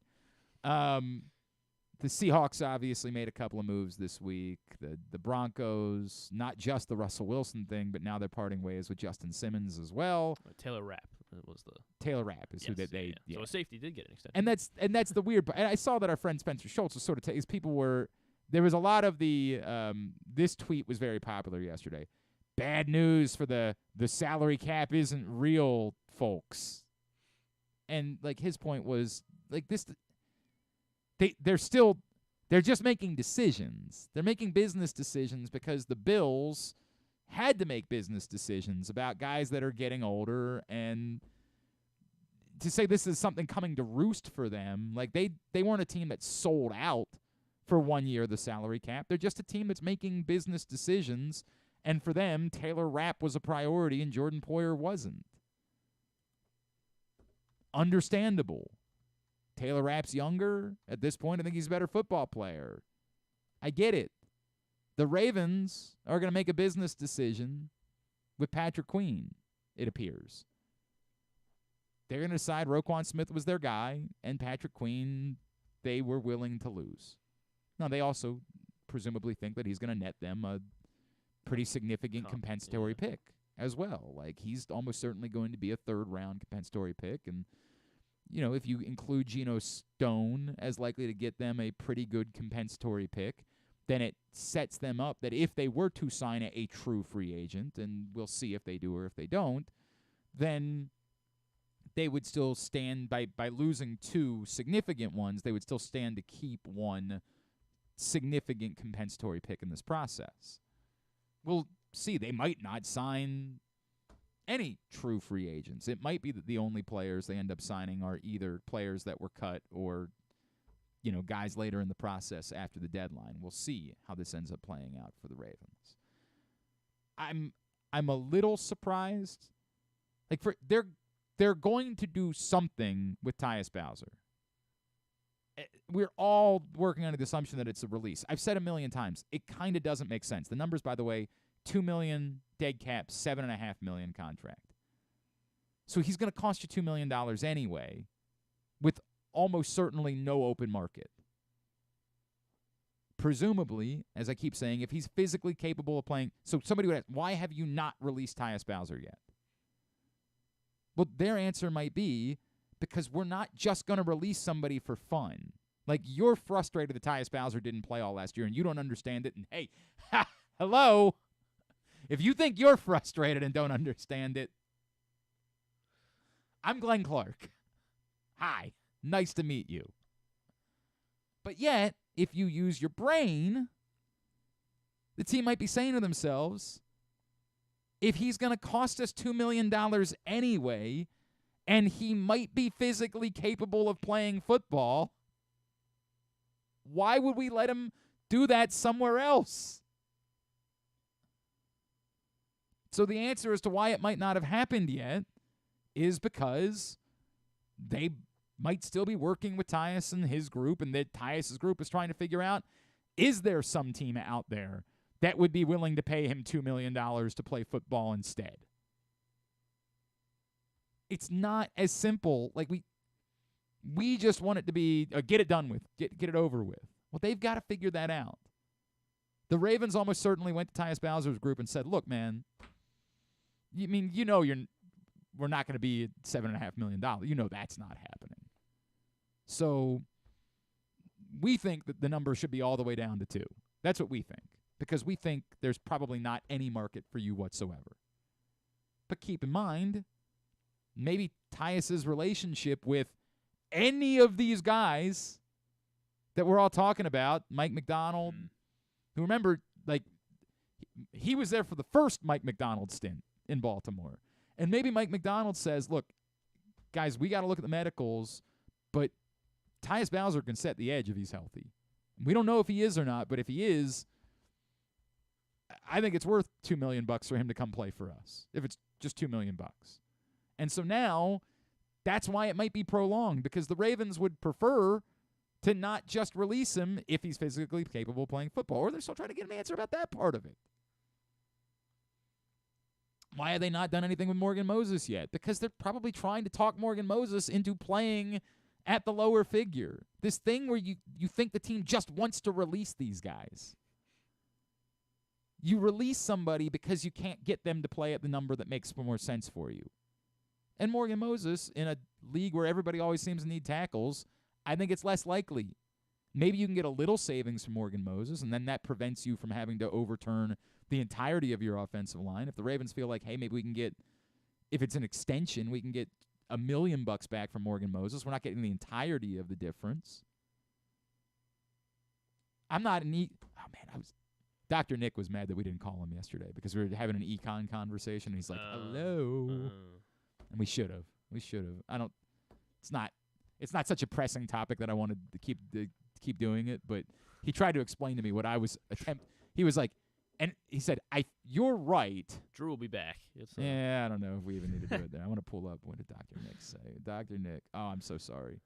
The Seahawks obviously made a couple of moves this week. The Broncos, not just the Russell Wilson thing, but now they're parting ways with Justin Simmons as well. Taylor Rapp was Taylor Rapp is who that they. Yeah. So a safety did get an extension. And that's the weird part. And I saw that our friend Spencer Schultz was sort of there was a lot of the this tweet was very popular yesterday. Bad news for the salary cap isn't real, folks. And like his point was like this. They're just making decisions. They're making business decisions because the Bills had to make business decisions about guys that are getting older, and to say this is something coming to roost for them, like they weren't a team that sold out for 1 year of the salary cap. They're just a team that's making business decisions, and for them, Taylor Rapp was a priority and Jordan Poyer wasn't. Understandable. Taylor Rapp's younger. At this point, I think he's a better football player. I get it. The Ravens are going to make a business decision with Patrick Queen, it appears. They're going to decide Roquan Smith was their guy, and Patrick Queen they were willing to lose. Now, they also presumably think that he's going to net them a pretty significant compensatory pick as well. Like, he's almost certainly going to be a third-round compensatory pick, and if you include Geno Stone as likely to get them a pretty good compensatory pick, then it sets them up that if they were to sign a true free agent, and we'll see if they do or if they don't, then they would still stand, by losing two significant ones, they would still stand to keep one significant compensatory pick in this process. We'll see. They might not sign any true free agents. It might be that the only players they end up signing are either players that were cut or, guys later in the process after the deadline. We'll see how this ends up playing out for the Ravens. I'm a little surprised. Like they're going to do something with Tyus Bowser. We're all working under the assumption that it's a release. I've said a million times, it kind of doesn't make sense. The numbers, by the way, $2 million dead cap, $7.5 million contract. So he's going to cost you $2 million anyway, with almost certainly no open market. Presumably, as I keep saying, if he's physically capable of playing, so somebody would ask, why have you not released Tyus Bowser yet? Well, their answer might be, because we're not just going to release somebody for fun. Like, you're frustrated that Tyus Bowser didn't play all last year, and you don't understand it, and hey, hello? If you think you're frustrated and don't understand it, I'm Glenn Clark. Hi, nice to meet you. But yet, if you use your brain, the team might be saying to themselves, if he's going to cost us $2 million anyway, and he might be physically capable of playing football, why would we let him do that somewhere else? So the answer as to why it might not have happened yet is because they might still be working with Tyus and his group, and that Tyus's group is trying to figure out, is there some team out there that would be willing to pay him $2 million to play football instead? It's not as simple. Like, we just want it to be get it done with, get it over with. Well, they've got to figure that out. The Ravens almost certainly went to Tyus Bowser's group and said, look, man, we're not going to be at $7.5 million. That's not happening. So we think that the number should be all the way down to 2. That's what we think, because we think there's probably not any market for you whatsoever. But keep in mind, maybe Tyus's relationship with any of these guys that we're all talking about, Mike McDonald, who, remember, like, he was there for the first Mike McDonald stint in Baltimore. And maybe Mike McDonald says, look, guys, we got to look at the medicals, but Tyus Bowser can set the edge if he's healthy. We don't know if he is or not, but if he is, I think it's worth $2 million for him to come play for us, if it's just $2 million. And so now that's why it might be prolonged, because the Ravens would prefer to not just release him if he's physically capable of playing football, or they're still trying to get an answer about that part of it. Why have they not done anything with Morgan Moses yet? Because they're probably trying to talk Morgan Moses into playing at the lower figure. This thing where you think the team just wants to release these guys. You release somebody because you can't get them to play at the number that makes more sense for you. And Morgan Moses, in a league where everybody always seems to need tackles, I think it's less likely. Maybe you can get a little savings from Morgan Moses, and then that prevents you from having to overturn the entirety of your offensive line. If the Ravens feel like, hey, maybe we can get, if it's an extension, we can get $1 million back from Morgan Moses. We're not getting the entirety of the difference. I'm not an Dr. Nick was mad that we didn't call him yesterday because we were having an econ conversation, and he's like, hello. And we should have. It's not such a pressing topic that I wanted to keep doing it, but he tried to explain to me what I was He was like, and he said, you're right. Drew will be back. Yeah, I don't know if we even need to do it there. I want to pull up what did Dr. Nick say. Dr. Nick, I'm so sorry,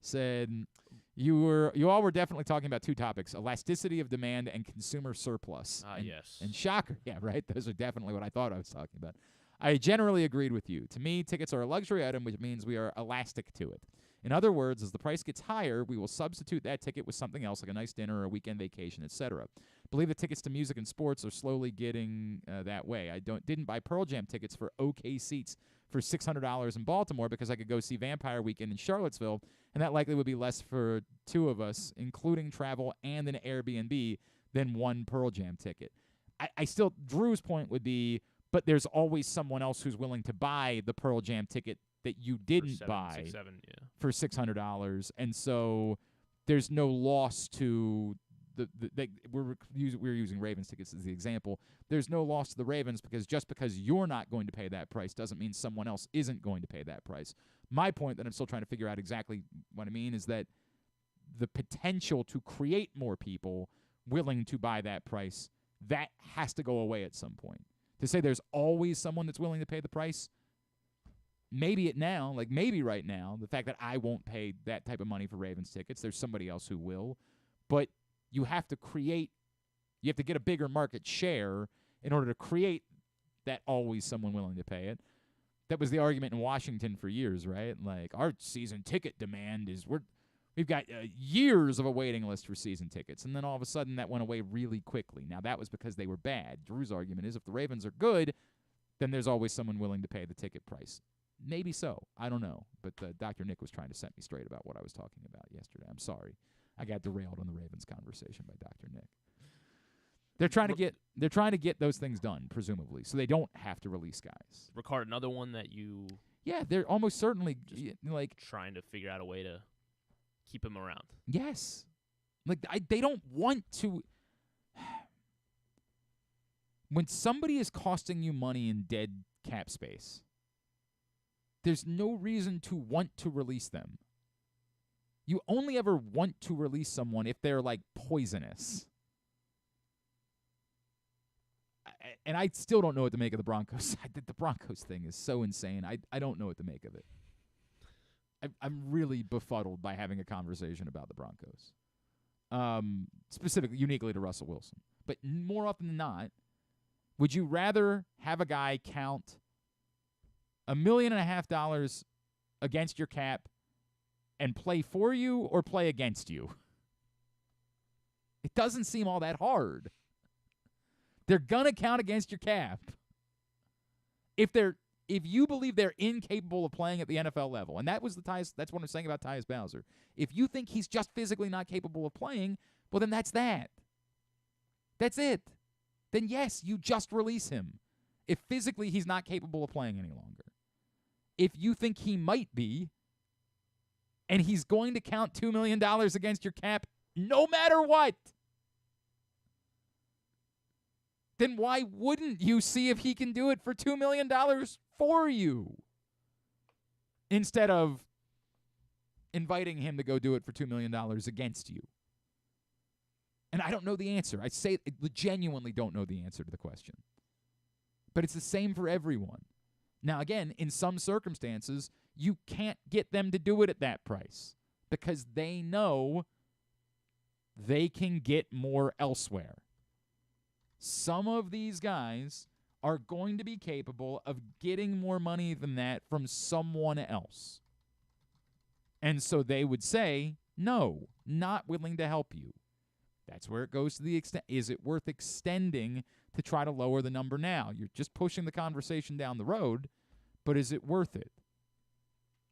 said you all were definitely talking about 2 topics: elasticity of demand and consumer surplus. Yes. And shocker, yeah, right. Those are definitely what I thought I was talking about. I generally agreed with you. To me, tickets are a luxury item, which means we are elastic to it. In other words, as the price gets higher, we will substitute that ticket with something else, like a nice dinner or a weekend vacation, etc. Believe the tickets to music and sports are slowly getting that way. I didn't buy Pearl Jam tickets for OK seats for $600 in Baltimore because I could go see Vampire Weekend in Charlottesville, and that likely would be less for 2 of us, including travel and an Airbnb, than 1 Pearl Jam ticket. I still, Drew's point would be, but there's always someone else who's willing to buy the Pearl Jam ticket that you didn't buy for $600, and so there's no loss to we're using Ravens tickets as the example. There's no loss to the Ravens because just because you're not going to pay that price doesn't mean someone else isn't going to pay that price. My point that I'm still trying to figure out exactly what I mean is that the potential to create more people willing to buy that price, that has to go away at some point. To say there's always someone that's willing to pay the price, maybe right now, the fact that I won't pay that type of money for Ravens tickets, there's somebody else who will. But you have to get a bigger market share in order to create that always someone willing to pay it. That was the argument in Washington for years, right? Like, our season ticket demand is we've got years of a waiting list for season tickets, and then all of a sudden that went away really quickly. Now, that was because they were bad. Drew's argument is if the Ravens are good, then there's always someone willing to pay the ticket price. Maybe so. I don't know. But Dr. Nick was trying to set me straight about what I was talking about yesterday. I'm sorry. I got derailed on the Ravens conversation by Dr. Nick. They're trying to get those things done, presumably, so they don't have to release guys. Ricard, another one that you Yeah, they're almost certainly like trying to figure out a way to keep him around. Yes. Like they don't want to. When somebody is costing you money in dead cap space, there's no reason to want to release them. You only ever want to release someone if they're like poisonous. And I still don't know what to make of the Broncos. The Broncos thing is so insane. I don't know what to make of it. I'm really befuddled by having a conversation about the Broncos, specifically, uniquely to Russell Wilson. But more often than not, would you rather have a guy count $1.5 million against your cap and play for you or play against you? It doesn't seem all that hard. They're going to count against your cap. If you believe they're incapable of playing at the NFL level, and that's what I'm saying about Tyus Bowser. If you think he's just physically not capable of playing, well, then that's that. That's it. Then yes, you just release him. If physically he's not capable of playing any longer. If you think he might be, and he's going to count $2 million against your cap no matter what, then why wouldn't you see if he can do it for $2 million for you instead of inviting him to go do it for $2 million against you? And I don't know the answer. I genuinely don't know the answer to the question. But it's the same for everyone. Now, again, in some circumstances, you can't get them to do it at that price because they know they can get more elsewhere. Some of these guys are going to be capable of getting more money than that from someone else. And so they would say, no, not willing to help you. That's where it goes to the extent. Is it worth extending to try to lower the number now? You're just pushing the conversation down the road, but is it worth it?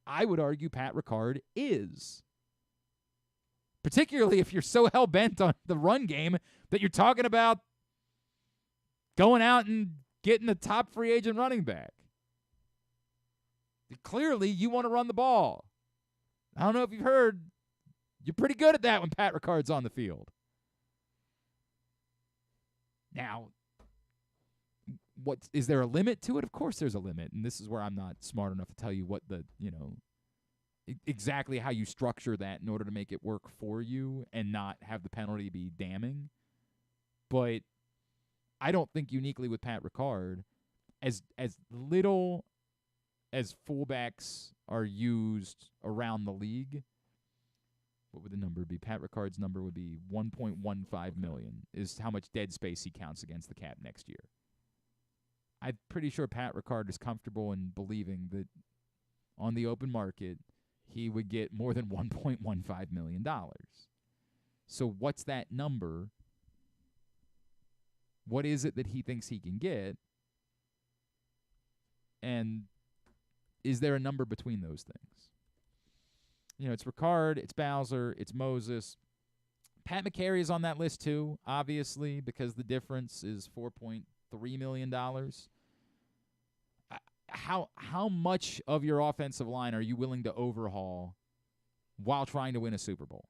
I would argue Pat Ricard is. Particularly if you're so hell-bent on the run game that you're talking about going out and getting a top free agent running back. Clearly, you want to run the ball. I don't know if you've heard, you're pretty good at that when Pat Ricard's on the field. Now, is there a limit to it? Of course there's a limit, and this is where I'm not smart enough to tell you what exactly how you structure that in order to make it work for you and not have the penalty be damning. But I don't think uniquely with Pat Ricard, as little as fullbacks are used around the league, what would the number be? Pat Ricard's number would be $1.15 million is how much dead space he counts against the cap next year. I'm pretty sure Pat Ricard is comfortable in believing that on the open market, he would get more than $1.15 million. So what's that number? What is it that he thinks he can get? And is there a number between those things? It's Ricard, it's Bowser, it's Moses. Pat McCary is on that list too, obviously, because the difference is $4.3 million. How much of your offensive line are you willing to overhaul while trying to win a Super Bowl?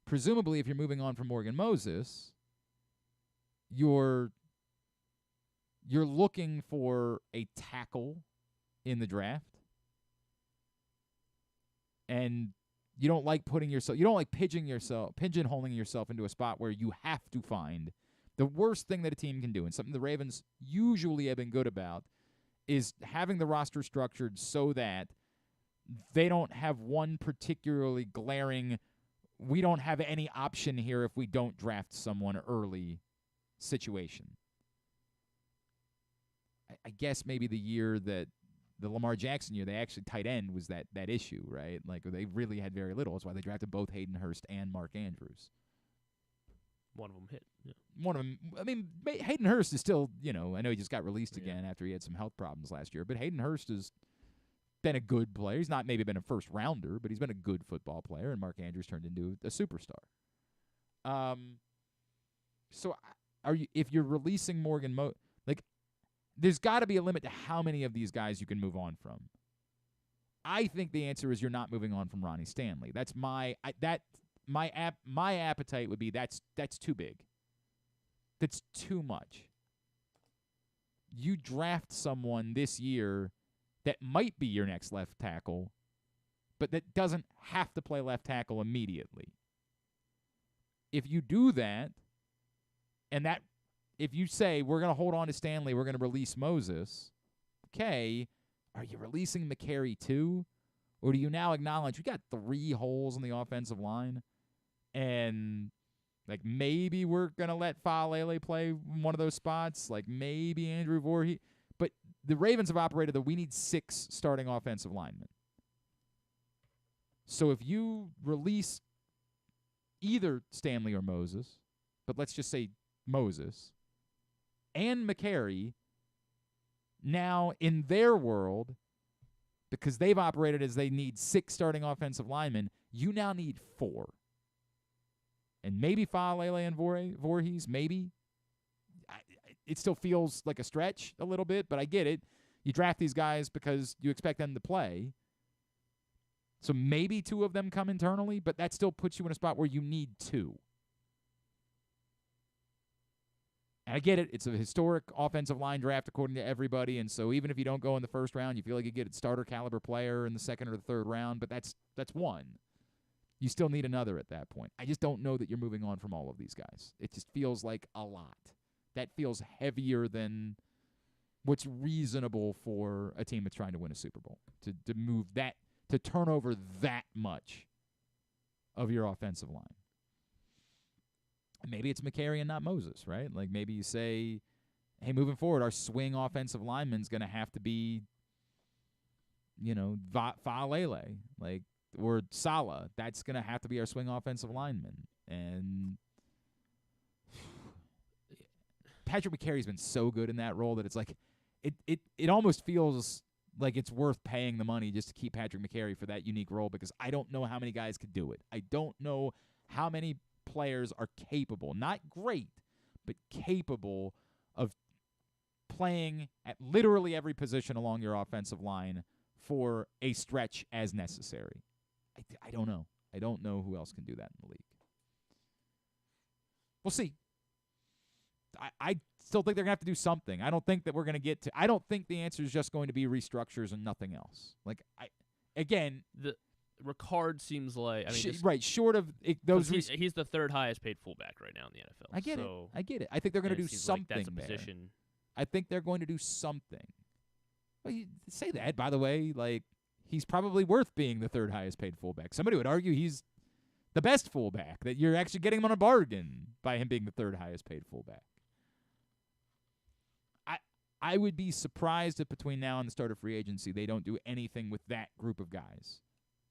Presumably, if you're moving on from Morgan Moses, you're looking for a tackle in the draft, and You don't like pigeonholing yourself into a spot where you have to find the worst thing that a team can do, and something the Ravens usually have been good about, is having the roster structured so that they don't have one particularly glaring, we don't have any option here if we don't draft someone early situation. I guess maybe the year that the Lamar Jackson year, they actually tight end was that issue, right? Like, they really had very little. That's why they drafted both Hayden Hurst and Mark Andrews. One of them hit. Yeah. One of them, I mean, Hayden Hurst is still, I know he just got released again after he had some health problems last year, but Hayden Hurst has been a good player. He's not maybe been a first rounder, but he's been a good football player, and Mark Andrews turned into a superstar. So if you're releasing Morgan there's got to be a limit to how many of these guys you can move on from. I think the answer is you're not moving on from Ronnie Stanley. That's my appetite would be that's too big. That's too much. You draft someone this year that might be your next left tackle, but that doesn't have to play left tackle immediately. If you do that, if you say we're going to hold on to Stanley, we're going to release Moses, okay, are you releasing McCary too? Or do you now acknowledge we got 3 holes in the offensive line, and maybe we're going to let Faalele play one of those spots, maybe Andrew Voorhees. But the Ravens have operated that we need 6 starting offensive linemen. So if you release either Stanley or Moses, but let's just say Moses, and McCary, now in their world, because they've operated as they need 6 starting offensive linemen, you now need 4. And maybe Faalele and Voorhees, maybe. It still feels like a stretch a little bit, but I get it. You draft these guys because you expect them to play. So maybe 2 of them come internally, but that still puts you in a spot where you need 2. And I get it. It's a historic offensive line draft according to everybody, and so even if you don't go in the first round, you feel like you get a starter caliber player in the second or the third round, but that's one. You still need another at that point. I just don't know that you're moving on from all of these guys. It just feels like a lot. That feels heavier than what's reasonable for a team that's trying to win a Super Bowl, to move that, to turn over that much of your offensive line. Maybe it's McCary and not Moses, right? Maybe you say, hey, moving forward, our swing offensive lineman's going to have to be, Faalele, or Salah. That's going to have to be our swing offensive lineman. And Patrick McCary's been so good in that role that it's it almost feels like it's worth paying the money just to keep Patrick McCary for that unique role, because I don't know how many guys could do it. I don't know how many players are capable, not great, but capable of playing at literally every position along your offensive line for a stretch as necessary. I don't know. I don't know who else can do that in the league. We'll see. I still think they're going to have to do something. I don't think that we're going to get to – I don't think the answer is just going to be restructures and nothing else. The Ricard seems like right, short of those. He's the 3rd highest paid fullback right now in the NFL. I get it. I think they're going to do something that's a there. position. I think they're going to do something. Well, you say that, by the way, he's probably worth being the 3rd highest paid fullback. Somebody would argue he's the best fullback, that you're actually getting him on a bargain by him being the 3rd highest paid fullback. I would be surprised if between now and the start of free agency they don't do anything with that group of guys.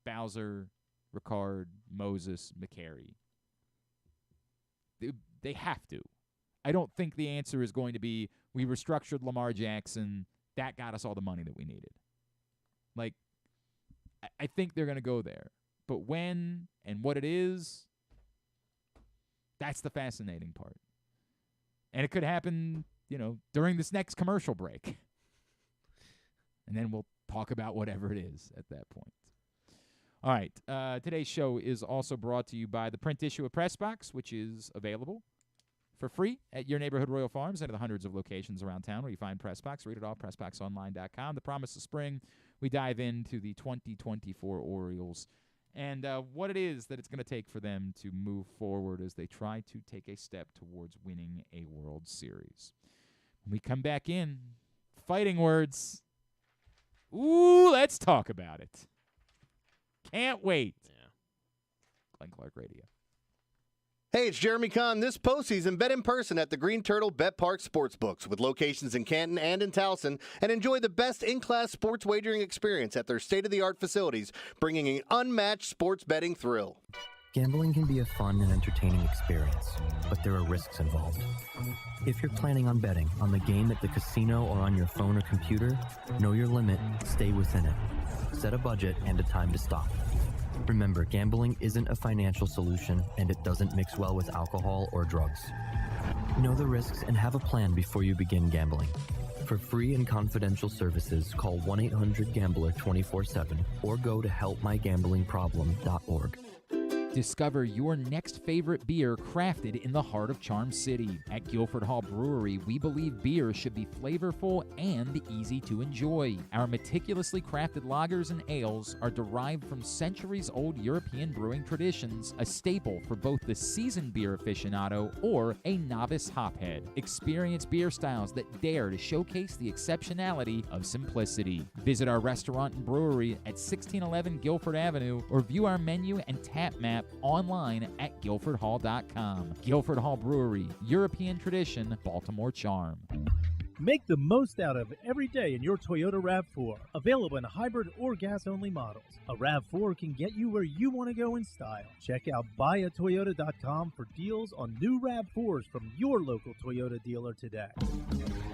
Bowser, Ricard, Moses, McCary. They have to. I don't think the answer is going to be we restructured Lamar Jackson, that got us all the money that we needed. I think they're going to go there. But when and what it is, that's the fascinating part. And it could happen, during this next commercial break. And then we'll talk about whatever it is at that point. All right. Today's show is also brought to you by the print issue of Pressbox, which is available for free at your neighborhood Royal Farms and at the hundreds of locations around town where you find Pressbox. Read it all, PressBoxOnline.com. The promise of spring, we dive into the 2024 Orioles and what it is that it's going to take for them to move forward as they try to take a step towards winning a World Series. When we come back in, fighting words. Ooh, let's talk about it. Can't wait. Yeah. Glenn Clark Radio. Hey, it's Jeremy Kahn. This postseason, bet in person at the Green Turtle Bet Park Sportsbooks with locations in Canton and in Towson, and enjoy the best in-class sports wagering experience at their state-of-the-art facilities, bringing an unmatched sports betting thrill. Gambling can be a fun and entertaining experience, but there are risks involved. If you're planning on betting on the game at the casino or on your phone or computer, know your limit, stay within it. Set a budget and a time to stop. Remember, gambling isn't a financial solution, and it doesn't mix well with alcohol or drugs. Know the risks and have a plan before you begin gambling. For free and confidential services, call 1-800-GAMBLER 24/7 or go to helpmygamblingproblem.org. Discover your next favorite beer crafted in the heart of Charm City. At Guilford Hall Brewery, we believe beer should be flavorful and easy to enjoy. Our meticulously crafted lagers and ales are derived from centuries-old European brewing traditions, a staple for both the seasoned beer aficionado or a novice hophead. Experience beer styles that dare to showcase the exceptionality of simplicity. Visit our restaurant and brewery at 1611 Guilford Avenue or view our menu and tap map online at guilfordhall.com. Guilford Hall Brewery, European tradition, Baltimore charm. Make the most out of every day in your Toyota RAV4. Available in hybrid or gas-only models. A RAV4 can get you where you want to go in style. Check out buyatoyota.com for deals on new RAV4s from your local Toyota dealer today.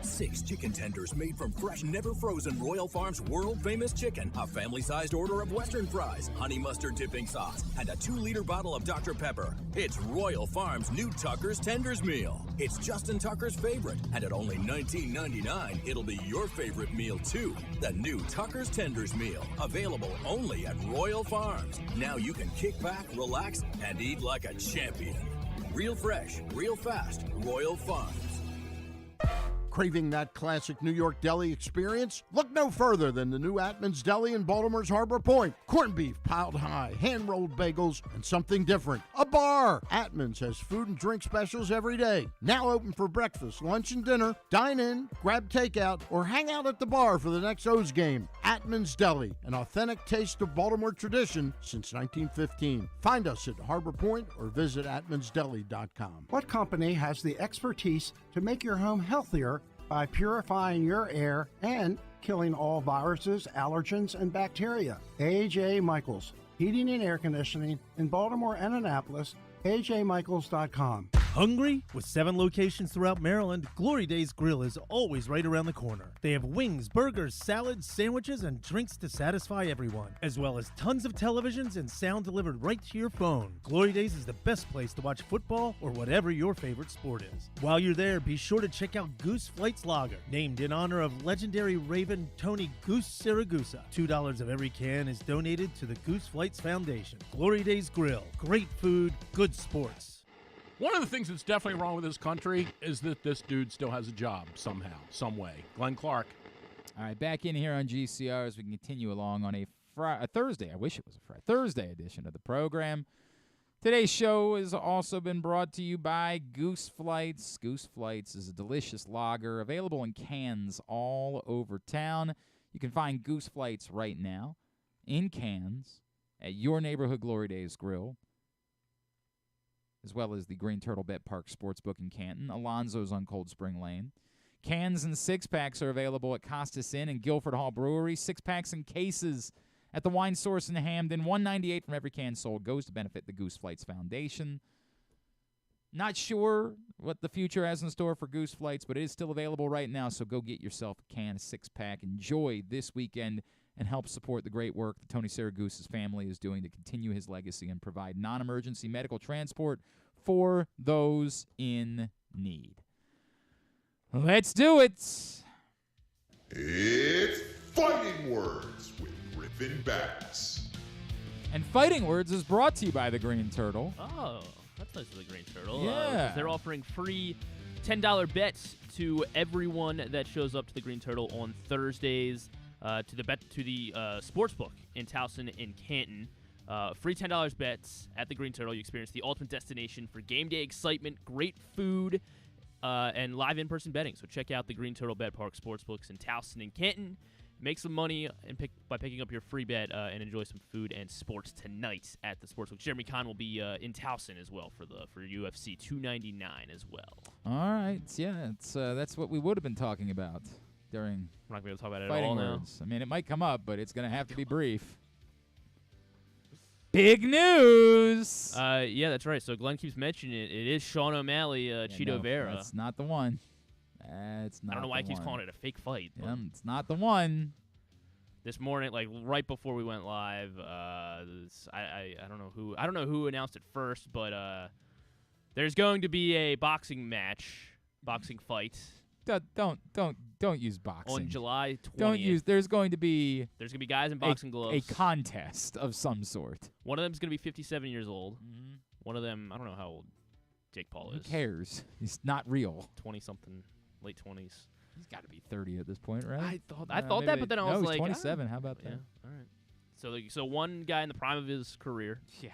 6 chicken tenders made from fresh, never frozen Royal Farms world-famous chicken, a family-sized order of Western fries, honey mustard dipping sauce, and a 2-liter bottle of Dr. Pepper. It's Royal Farms' new Tucker's Tenders Meal. It's Justin Tucker's favorite, and at only $19.99, it'll be your favorite meal, too. The new Tucker's Tenders Meal, available only at Royal Farms. Now you can kick back, relax, and eat like a champion. Real fresh, real fast, Royal Farms. Craving that classic New York deli experience? Look no further than the new Atman's Deli in Baltimore's Harbor Point. Corned beef piled high, hand-rolled bagels, and something different. A bar! Atman's has food and drink specials every day. Now open for breakfast, lunch, and dinner. Dine in, grab takeout, or hang out at the bar for the next O's game. Atman's Deli, an authentic taste of Baltimore tradition since 1915. Find us at Harbor Point or visit atmansdeli.com. What company has the expertise to make your home healthier by purifying your air and killing all viruses, allergens, and bacteria? A.J. Michaels, Heating and Air Conditioning in Baltimore and Annapolis, ajmichaels.com. Hungry? With 7 locations throughout Maryland, Glory Days Grill is always right around the corner. They have wings, burgers, salads, sandwiches, and drinks to satisfy everyone, as well as tons of televisions and sound delivered right to your phone. Glory Days is the best place to watch football or whatever your favorite sport is. While you're there, be sure to check out Goose Flight's Lager, named in honor of legendary Raven Tony Goose Siragusa. $2 of every can is donated to the Goose Flights Foundation. Glory Days Grill. Great food, good sports. One of the things that's definitely wrong with this country is that this dude still has a job somehow, some way. Glenn Clark. All right, back in here on GCR as we continue along on a Thursday. I wish it was a Thursday edition of the program. Today's show has also been brought to you by Goose Flights. Goose Flights is a delicious lager available in cans all over town. You can find Goose Flights right now in cans at your neighborhood Glory Days Grill, as well as the Green Turtle Bet Park Sportsbook in Canton, Alonzo's on Cold Spring Lane. Cans and 6-packs are available at Costas Inn and Guilford Hall Brewery. 6-packs and cases at the Wine Source in Hamden. $1.98 from every can sold goes to benefit the Goose Flights Foundation. Not sure what the future has in store for Goose Flights, but it is still available right now, so go get yourself a can, 6-pack. Enjoy this weekend and help support the great work that Tony Siragusa's family is doing to continue his legacy and provide non-emergency medical transport for those in need. Let's do it! It's Fighting Words with Griffin Bass. And Fighting Words is brought to you by the Green Turtle. Oh, that's nice of the Green Turtle. Yeah. They're offering free $10 bets to everyone that shows up to the Green Turtle on Thursdays. To the sportsbook in Towson and Canton. Free $10 bets at the Green Turtle. You experience the ultimate destination for game day excitement, great food, and live in-person betting. So check out the Green Turtle Bet Park Sportsbooks in Towson and Canton. Make some money by picking up your free bet and enjoy some food and sports tonight at the Sportsbook. Jeremy Kahn will be in Towson as well for UFC 299 as well. All right. Yeah, that's what we would have been talking about during We're not going to be able to talk about it Fighting at all Words. now. I mean, it might come up, but it's going to have to be brief. Big news! Yeah, that's right. So Glenn keeps mentioning it. It is Sean O'Malley, Cheeto Vera. That's not the one. That's not I don't know why he keeps one. calling it a fake fight. Yeah, it's not the one. This morning, like right before we went live, I don't know who announced it first, but there's going to be a boxing fight. Don't use boxing On July 20th. Don't use. There's going to be guys in boxing gloves. A contest of some sort. One of them is going to be 57 years old. Mm-hmm. One of them, I don't know how old Jake Paul is. Who cares? He's not real. 20-something, late 20s. He's got to be 30 at this point, right? I thought that, but then I was like, 27. How about that? Yeah, all right. So one guy in the prime of his career. Yeah,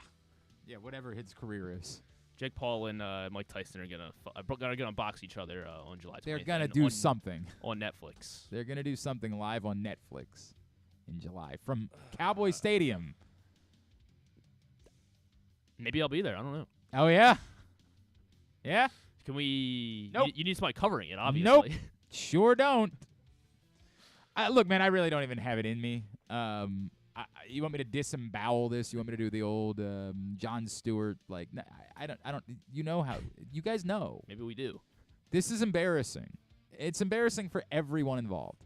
whatever his career is. Jake Paul and Mike Tyson are gonna box each other on July 20th. They're gonna do something on Netflix. They're gonna do something live on Netflix in July from Cowboy Stadium. Maybe I'll be there. I don't know. Oh yeah, yeah. Can we? Nope. You need somebody covering it, obviously. Nope. Sure don't. Look, man, I really don't even have it in me. You want me to disembowel this? You want me to do the old Jon Stewart? Like, I don't. You know how? You guys know. Maybe we do. This is embarrassing. It's embarrassing for everyone involved.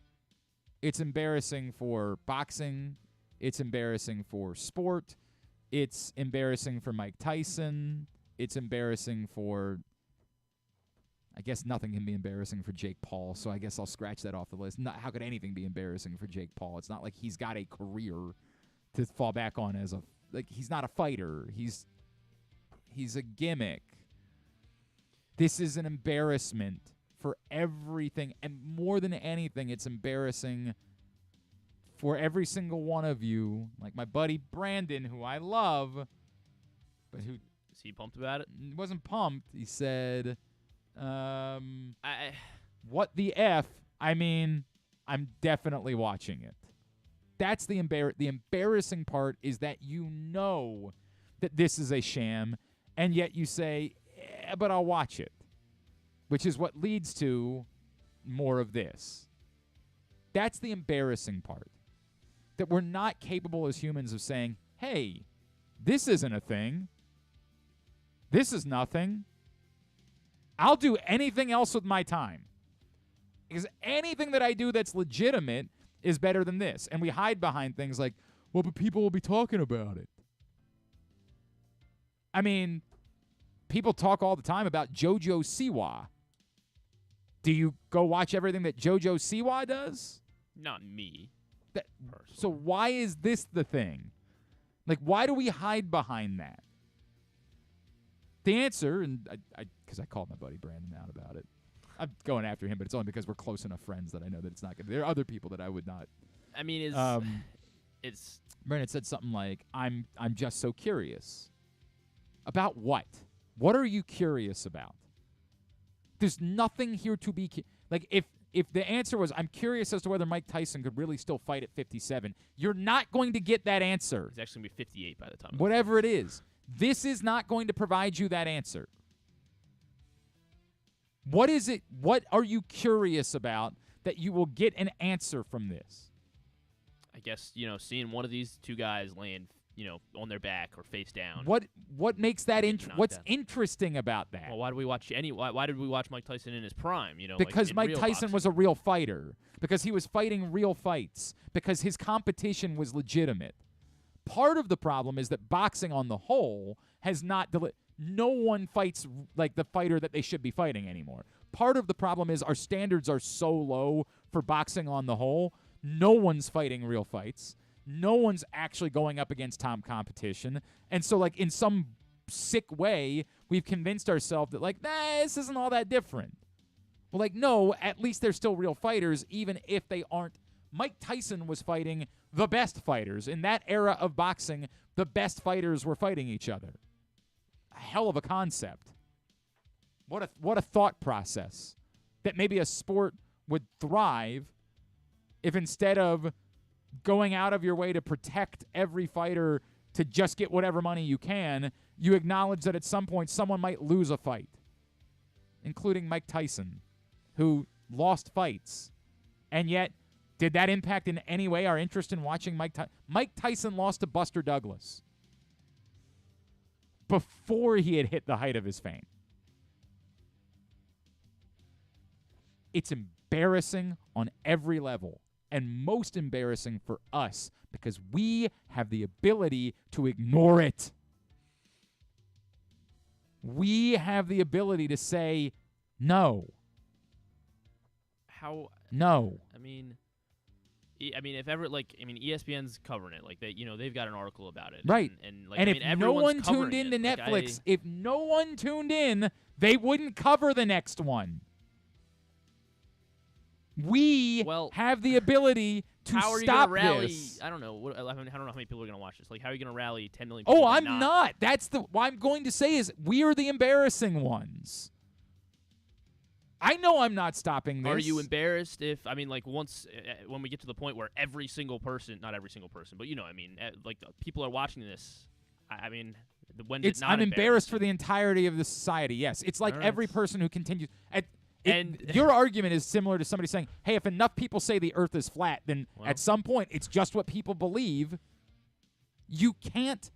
It's embarrassing for boxing. It's embarrassing for sport. It's embarrassing for Mike Tyson. It's embarrassing for. I guess nothing can be embarrassing for Jake Paul, so I guess I'll scratch that off the list. How could anything be embarrassing for Jake Paul? It's not like he's got a career to fall back on as he's not a fighter. He's a gimmick. This is an embarrassment for everything, and more than anything, it's embarrassing for every single one of you, like my buddy Brandon, who I love, but who is he pumped about it? Wasn't pumped. He said, what the F? I mean, I'm definitely watching it. That's the embarrassing part is that you know that this is a sham, and yet you say, but I'll watch it, which is what leads to more of this. That's the embarrassing part, that we're not capable as humans of saying, hey, this isn't a thing. This is nothing. I'll do anything else with my time. Because anything that I do that's legitimate is better than this. And we hide behind things like, well, but people will be talking about it. I mean, people talk all the time about JoJo Siwa. Do you go watch everything that JoJo Siwa does? Not me. So why is this the thing? Like, why do we hide behind that? The answer, and because I called my buddy Brandon out about it. I'm going after him, but it's only because we're close enough friends that I know that it's not good. There are other people that I would not. I mean, it's Brandon said something like, I'm just so curious. About what? What are you curious about? There's nothing here to be like if the answer was I'm curious as to whether Mike Tyson could really still fight at 57, you're not going to get that answer. He's actually going to be 58 by the time. Whatever it is. This is not going to provide you that answer. What is it? What are you curious about that you will get an answer from this? I guess, seeing one of these two guys laying, on their back or face down. What makes that what's interesting about that? Well, why did we watch why did we watch Mike Tyson in his prime, Because Mike Tyson was a real fighter. Because he was fighting real fights. Because his competition was legitimate. Part of the problem is that boxing on the whole has not no one fights like the fighter that they should be fighting anymore. Part of the problem is our standards are so low for boxing on the whole. No one's fighting real fights. No one's actually going up against top competition. And so, like, in some sick way, we've convinced ourselves that, like, this isn't all that different. Well, like, no, at least they're still real fighters, even if they aren't. Mike Tyson was fighting the best fighters. In that era of boxing, the best fighters were fighting each other. A hell of a concept. What a thought process. That maybe a sport would thrive if instead of going out of your way to protect every fighter to just get whatever money you can, you acknowledge that at some point someone might lose a fight, including Mike Tyson, who lost fights. And yet, did that impact in any way our interest in watching Mike Tyson? Mike Tyson lost to Buster Douglas before he had hit the height of his fame. It's embarrassing on every level, and most embarrassing for us because we have the ability to ignore it. We have the ability to say no. How? No. I mean, if ever, ESPN's covering it, they've got an article about it, Right. And if no one tuned in to Netflix, if no one tuned in, they wouldn't cover the next one. We have the ability to how are you stop gonna rally? this. I don't know. I don't know how many people are going to watch this. How are you going to rally 10 million people? Oh, I'm not. That's what I'm going to say is we are the embarrassing ones. I know I'm not stopping this. Are you embarrassed if, once, when we get to the point where every single person, not every single person, but people are watching this, when it's not I'm embarrassed for the entirety of the society, yes. It's like every person who continues. Your argument is similar to somebody saying, hey, if enough people say the earth is flat, then at some point it's just what people believe. You can't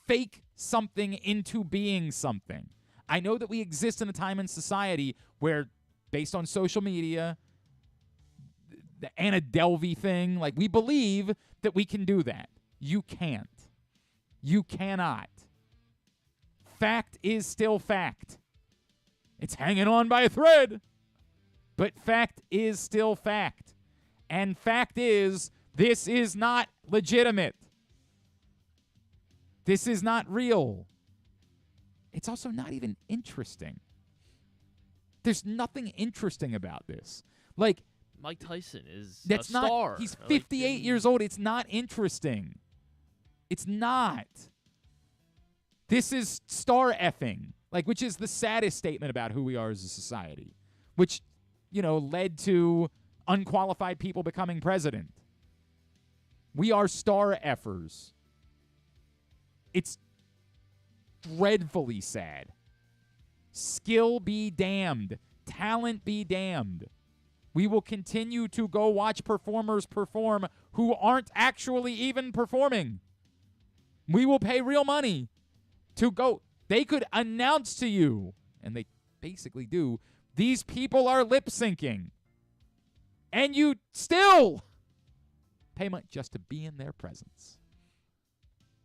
fake something into being something. I know that we exist in a time in society where, based on social media, the Anna Delvey thing, we believe that we can do that. You can't. You cannot. Fact is still fact. It's hanging on by a thread. But fact is still fact. And fact is, this is not legitimate. This is not real. It's also not even interesting. There's nothing interesting about this. Mike Tyson is a star. He's 58 years old. It's not interesting. It's not. This is star effing. Which is the saddest statement about who we are as a society, which, led to unqualified people becoming president. We are star effers. It's dreadfully sad. Skill be damned. Talent be damned. We will continue to go watch performers perform who aren't actually even performing. We will pay real money to go. They could announce to you, and they basically do, these people are lip syncing. And you still pay money just to be in their presence.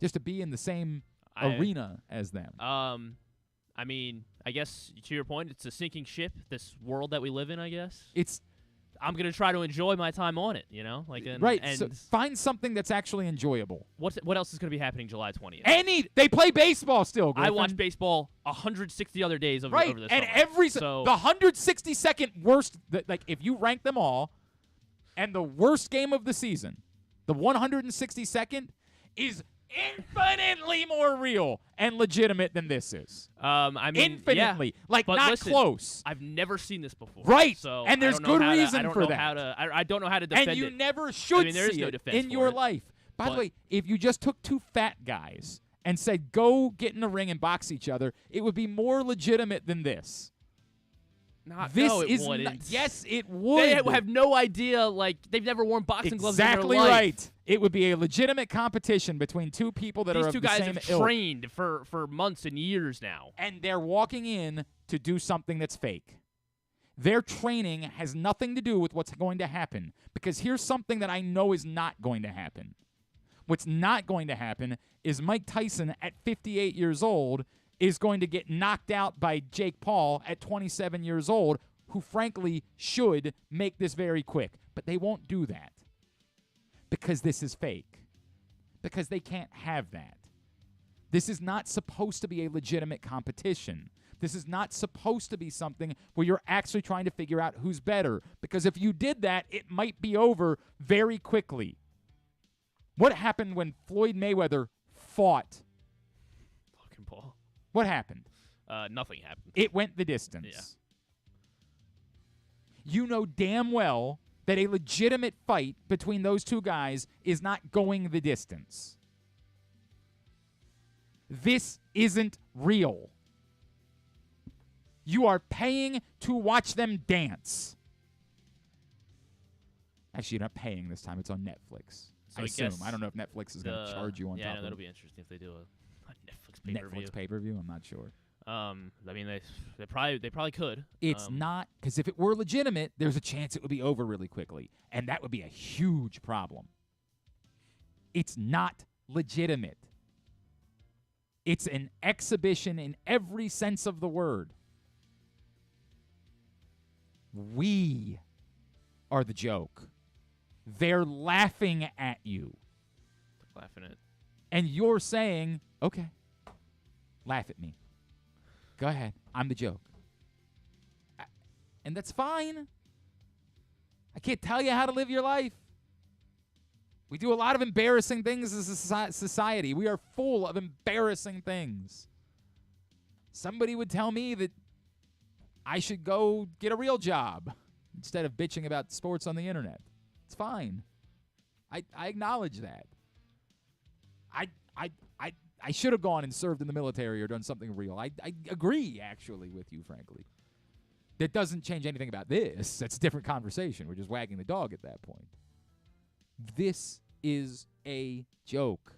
Just to be in the same arena as them. I guess to your point, it's a sinking ship, this world that we live in, I guess. I'm going to try to enjoy my time on it, right. So find something that's actually enjoyable. What else is going to be happening July 20th? They play baseball still, Griffin. I watch baseball 160 other days over the and summer. The 162nd worst, if you rank them all, and the worst game of the season, the 162nd is infinitely more real and legitimate than this is. Infinitely. Yeah, not listen, close. I've never seen this before. Right. So and there's good reason for that. I don't know how to defend it. And you never should there is see no it defense in for your it. life. By the way, if you just took two fat guys and said, go get in a ring and box each other, it would be more legitimate than this. It wouldn't. Yes, it would. They have no idea. They've never worn boxing gloves in their life. Exactly right. It would be a legitimate competition between two people that are of the same ilk. These two guys have trained for months and years now. And they're walking in to do something that's fake. Their training has nothing to do with what's going to happen. Because here's something that I know is not going to happen. What's not going to happen is Mike Tyson at 58 years old is going to get knocked out by Jake Paul at 27 years old, who frankly should make this very quick. But they won't do that because this is fake, because they can't have that. This is not supposed to be a legitimate competition. This is not supposed to be something where you're actually trying to figure out who's better, because if you did that, it might be over very quickly. What happened when Floyd Mayweather fought. Logan Paul. What happened? Nothing happened. It went the distance. Yeah. You know damn well that a legitimate fight between those two guys is not going the distance. This isn't real. You are paying to watch them dance. Actually, you're not paying this time. It's on Netflix. So I assume. guess I don't know if Netflix is going to charge you on top of it. that'll be interesting if they do a Netflix pay-per-view. Netflix pay-per-view? I'm not sure. I mean, they probably could. It's not, because if it were legitimate, there's a chance it would be over really quickly, and that would be a huge problem. It's not legitimate. It's an exhibition in every sense of the word. We are the joke. They're laughing at you. They're laughing at. And you're saying, okay, laugh at me. Go ahead. I'm the joke. And that's fine. I can't tell you how to live your life. We do a lot of embarrassing things as a society. We are full of embarrassing things. Somebody would tell me that I should go get a real job instead of bitching about sports on the internet. It's fine. I acknowledge that. I should have gone and served in the military or done something real. I agree, actually, with you, frankly. That doesn't change anything about this. That's a different conversation. We're just wagging the dog at that point. This is a joke.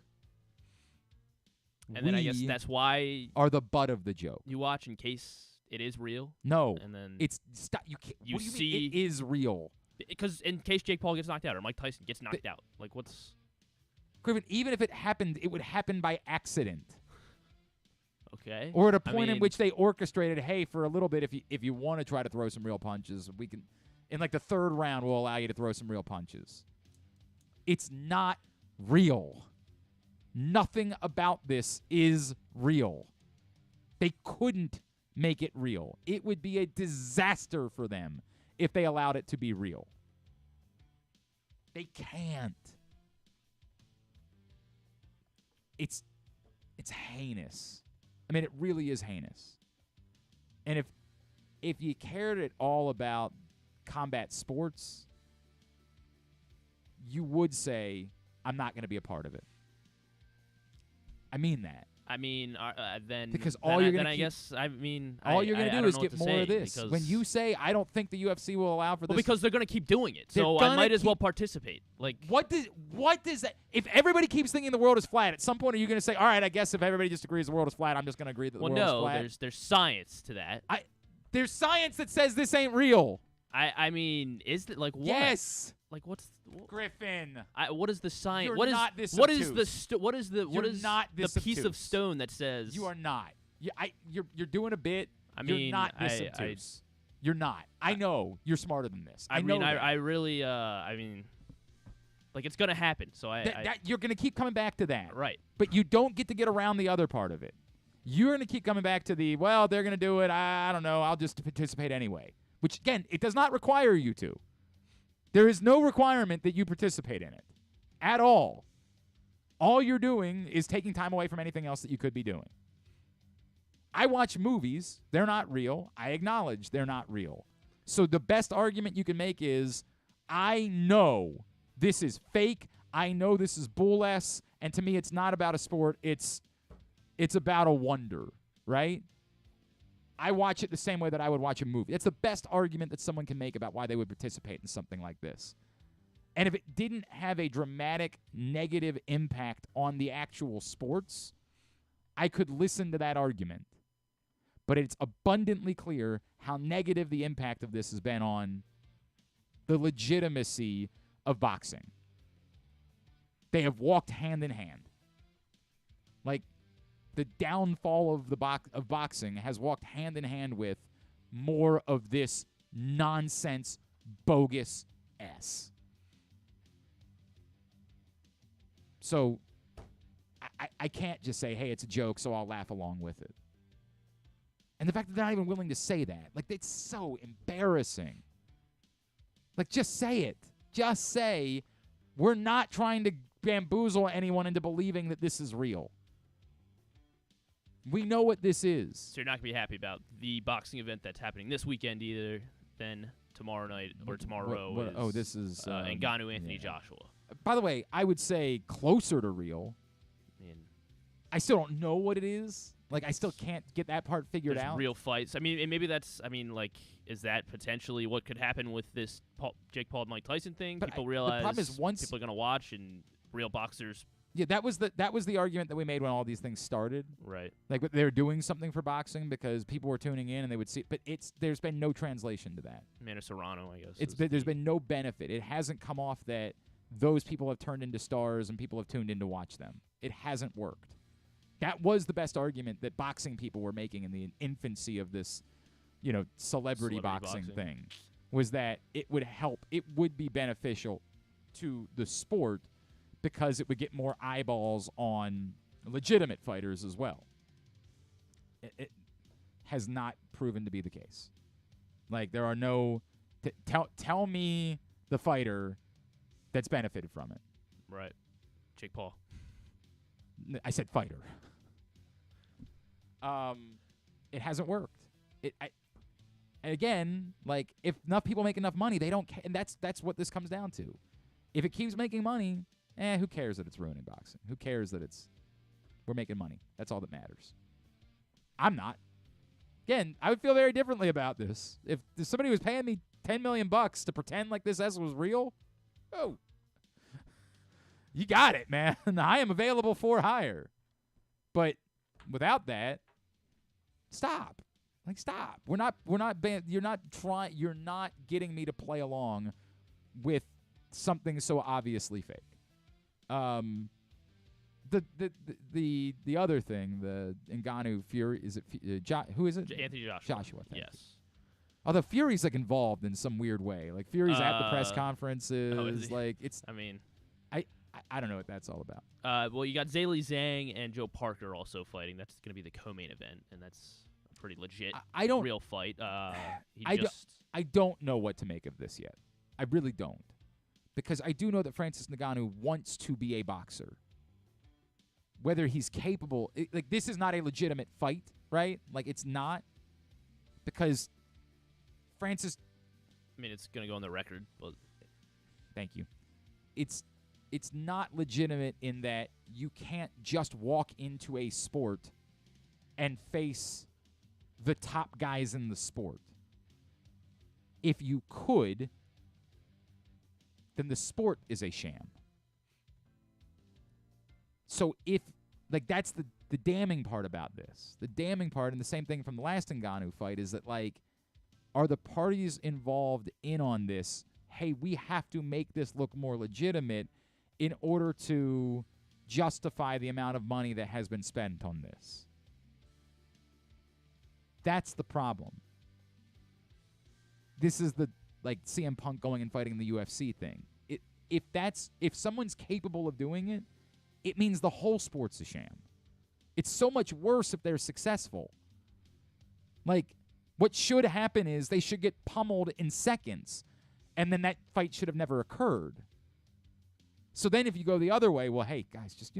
And then I guess that's why are the butt of the joke. You watch in case it is real. No, and then it's stop. You can't. You what do you see mean it is real? Because in case Jake Paul gets knocked out or Mike Tyson gets knocked out, like what's? Griffin, even if it happened, it would happen by accident. Okay. Or at a point in which they orchestrated, hey, for a little bit, if you want to try to throw some real punches, we can. In like the third round, we'll allow you to throw some real punches. It's not real. Nothing about this is real. They couldn't make it real. It would be a disaster for them if they allowed it to be real. They can't. It's heinous. I mean, it really is heinous. And if you cared at all about combat sports, you would say, I'm not going to be a part of it. I mean that. I mean, then because all you're going to I guess I mean all you're going to do is get more of this. Because when you say I don't think the UFC will allow for this, because they're going to keep doing it, so I might as well participate. Like what does that? If everybody keeps thinking the world is flat, at some point are you going to say, all right, I guess if everybody just agrees the world is flat, I'm just going to agree that the world is flat? Well, there's science to that. There's science that says this ain't real. I mean, is that like what? Yes. Like what's Griffin? What is the science? You're What is not this what is obtuse. the piece of stone that says you are not? You're doing a bit. I mean, you're not this obtuse. You're not. I know you're smarter than this. I know mean, that. I really I mean, like it's gonna happen. So you're gonna keep coming back to that, right? But you don't get to get around the other part of it. You're gonna keep coming back to they're gonna do it. I don't know. I'll just participate anyway. Which again, it does not require you to. There is no requirement that you participate in it at all. All you're doing is taking time away from anything else that you could be doing. I watch movies. They're not real. I acknowledge they're not real. So the best argument you can make is, I know this is fake. I know this is bull ass. And to me, it's not about a sport. It's about a wonder, right? I watch it the same way that I would watch a movie. That's the best argument that someone can make about why they would participate in something like this. And if it didn't have a dramatic negative impact on the actual sports, I could listen to that argument. But it's abundantly clear how negative the impact of this has been on the legitimacy of boxing. They have walked hand in hand. Like, the downfall of boxing has walked hand in hand with more of this nonsense, bogus S. So I can't just say, hey, it's a joke, so I'll laugh along with it. And the fact that they're not even willing to say that, like, it's so embarrassing. Like, just say it. Just say, we're not trying to bamboozle anyone into believing that this is real. We know what this is. So you're not going to be happy about the boxing event that's happening this weekend either. Then tomorrow night or tomorrow this is Ngannou Anthony Joshua. By the way, I would say closer to real. I mean, I still don't know what it is. Like, I still can't get that part figured there's out. Real fights. I mean, and maybe that's. I mean, like, is that potentially what could happen with this Jake Paul Mike Tyson thing? But people realize the problem is once people are going to watch and real boxers. Yeah, that was the argument that we made when all these things started. Right. Like, they were doing something for boxing because people were tuning in and they would see. But there's been no translation to that. Mano Serrano, I guess. There's been no benefit. It hasn't come off that those people have turned into stars and people have tuned in to watch them. It hasn't worked. That was the best argument that boxing people were making in the infancy of this, celebrity boxing thing, was that it would help. It would be beneficial to the sport because it would get more eyeballs on legitimate fighters as well. It has not proven to be the case. Like, there are no tell me the fighter that's benefited from it. Right. Jake Paul. I said fighter. It hasn't worked. Again, like, if enough people make enough money, they don't care, and that's what this comes down to. If it keeps making money, who cares that it's ruining boxing? Who cares that we're making money? That's all that matters. I'm not. Again, I would feel very differently about this. If somebody was paying me $10 million to pretend like this was real, oh, you got it, man. I am available for hire. But without that, stop. Like, stop. You're not getting me to play along with something so obviously fake. The other thing, the Ngannou Fury, is it who is it? Anthony Joshua. Joshua, yes. Although Fury's like involved in some weird way. Like, Fury's at the press conferences. I don't know what that's all about. Well, you got Zhilei Zhang and Joe Parker also fighting. That's going to be the co-main event, and that's a pretty legit real fight. I don't know what to make of this yet. I really don't. Because I do know that Francis Ngannou wants to be a boxer. Whether he's capable, this is not a legitimate fight, right? Like, it's not. Because Francis... I mean, it's going to go on the record, but... Thank you. It's not legitimate in that you can't just walk into a sport and face the top guys in the sport. If you could, then the sport is a sham. So that's the damning part about this. The damning part, and the same thing from the last Ngannou fight, is that, like, are the parties involved in on this, hey, we have to make this look more legitimate in order to justify the amount of money that has been spent on this? That's the problem. This is the, like, CM Punk going and fighting the UFC thing. If someone's capable of doing it, it means the whole sport's a sham. It's so much worse if they're successful. Like, what should happen is they should get pummeled in seconds, and then that fight should have never occurred. So then if you go the other way, well, hey, guys, just,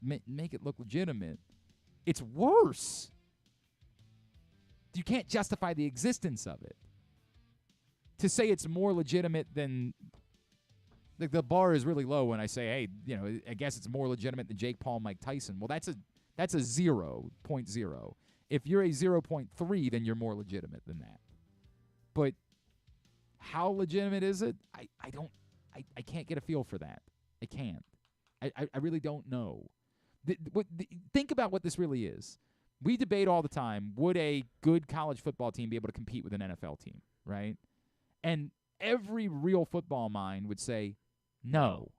make it look legitimate. It's worse. You can't justify the existence of it. To say it's more legitimate than... Like, the bar is really low when I say, hey, I guess it's more legitimate than Jake Paul, Mike Tyson. Well, that's a 0.0. If you're a 0.3, then you're more legitimate than that. But how legitimate is it? I can't get a feel for that. I can't. I really don't know. Think about what this really is. We debate all the time, would a good college football team be able to compete with an NFL team, right? And every real football mind would say, no.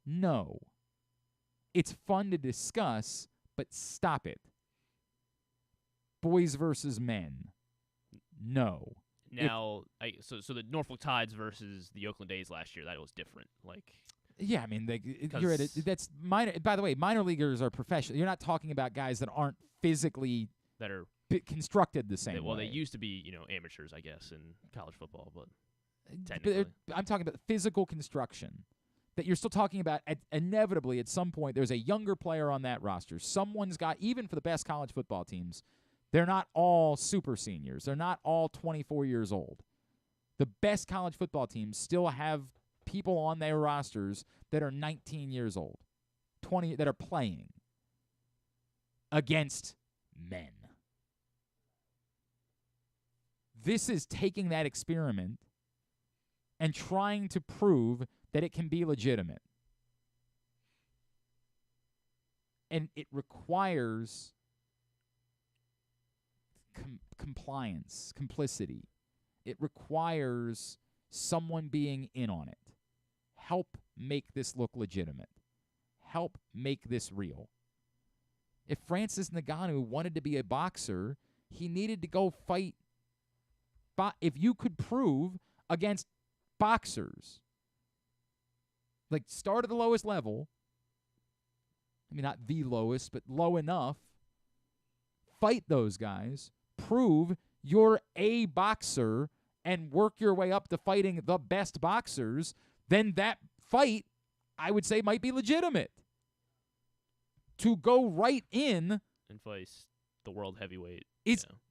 No. It's fun to discuss, but stop it. Boys versus men. No. Now, so the Norfolk Tides versus the Oakland A's last year, that was different. Like, yeah, I mean, you're at that's minor. By the way, minor leaguers are professional. You're not talking about guys that aren't physically that are constructed the same way. They used to be, amateurs, I guess, in college football, but technically, I'm talking about physical construction. that you're still talking about inevitably at some point there's a younger player on that roster. Someone's got, even for the best college football teams, they're not all super seniors. They're not all 24 years old. The best college football teams still have people on their rosters that are 19 years old, 20 that are playing against men. This is taking that experiment and trying to prove that it can be legitimate. And it requires compliance, complicity. It requires someone being in on it. Help make this look legitimate. Help make this real. If Francis Ngannou wanted to be a boxer, he needed to go fight. If you could prove against boxers, like start at the lowest level, I mean, not the lowest, but low enough, fight those guys, prove you're a boxer, and work your way up to fighting the best boxers, then that fight, I would say, might be legitimate. To go right in and face the world heavyweight.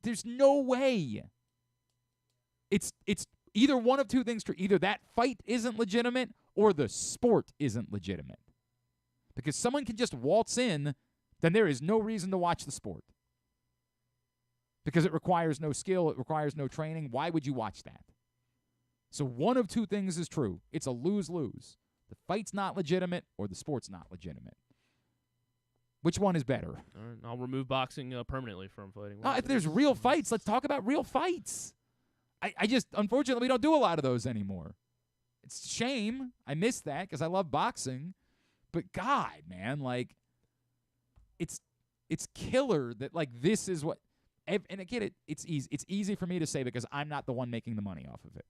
There's no way. It's either one of two things true. Either that fight isn't legitimate or the sport isn't legitimate. Because someone can just waltz in, then there is no reason to watch the sport. Because it requires no skill, it requires no training. Why would you watch that? So one of two things is true. It's a lose-lose. The fight's not legitimate or the sport's not legitimate. Which one is better? All right, I'll remove boxing permanently from fighting. If there's real fights, let's talk about real fights. I just, unfortunately, we don't do a lot of those anymore. It's a shame. I miss that because I love boxing. But God, man, like, it's killer that, like, this is what, and again, it's easy. It's easy for me to say because I'm not the one making the money off of it.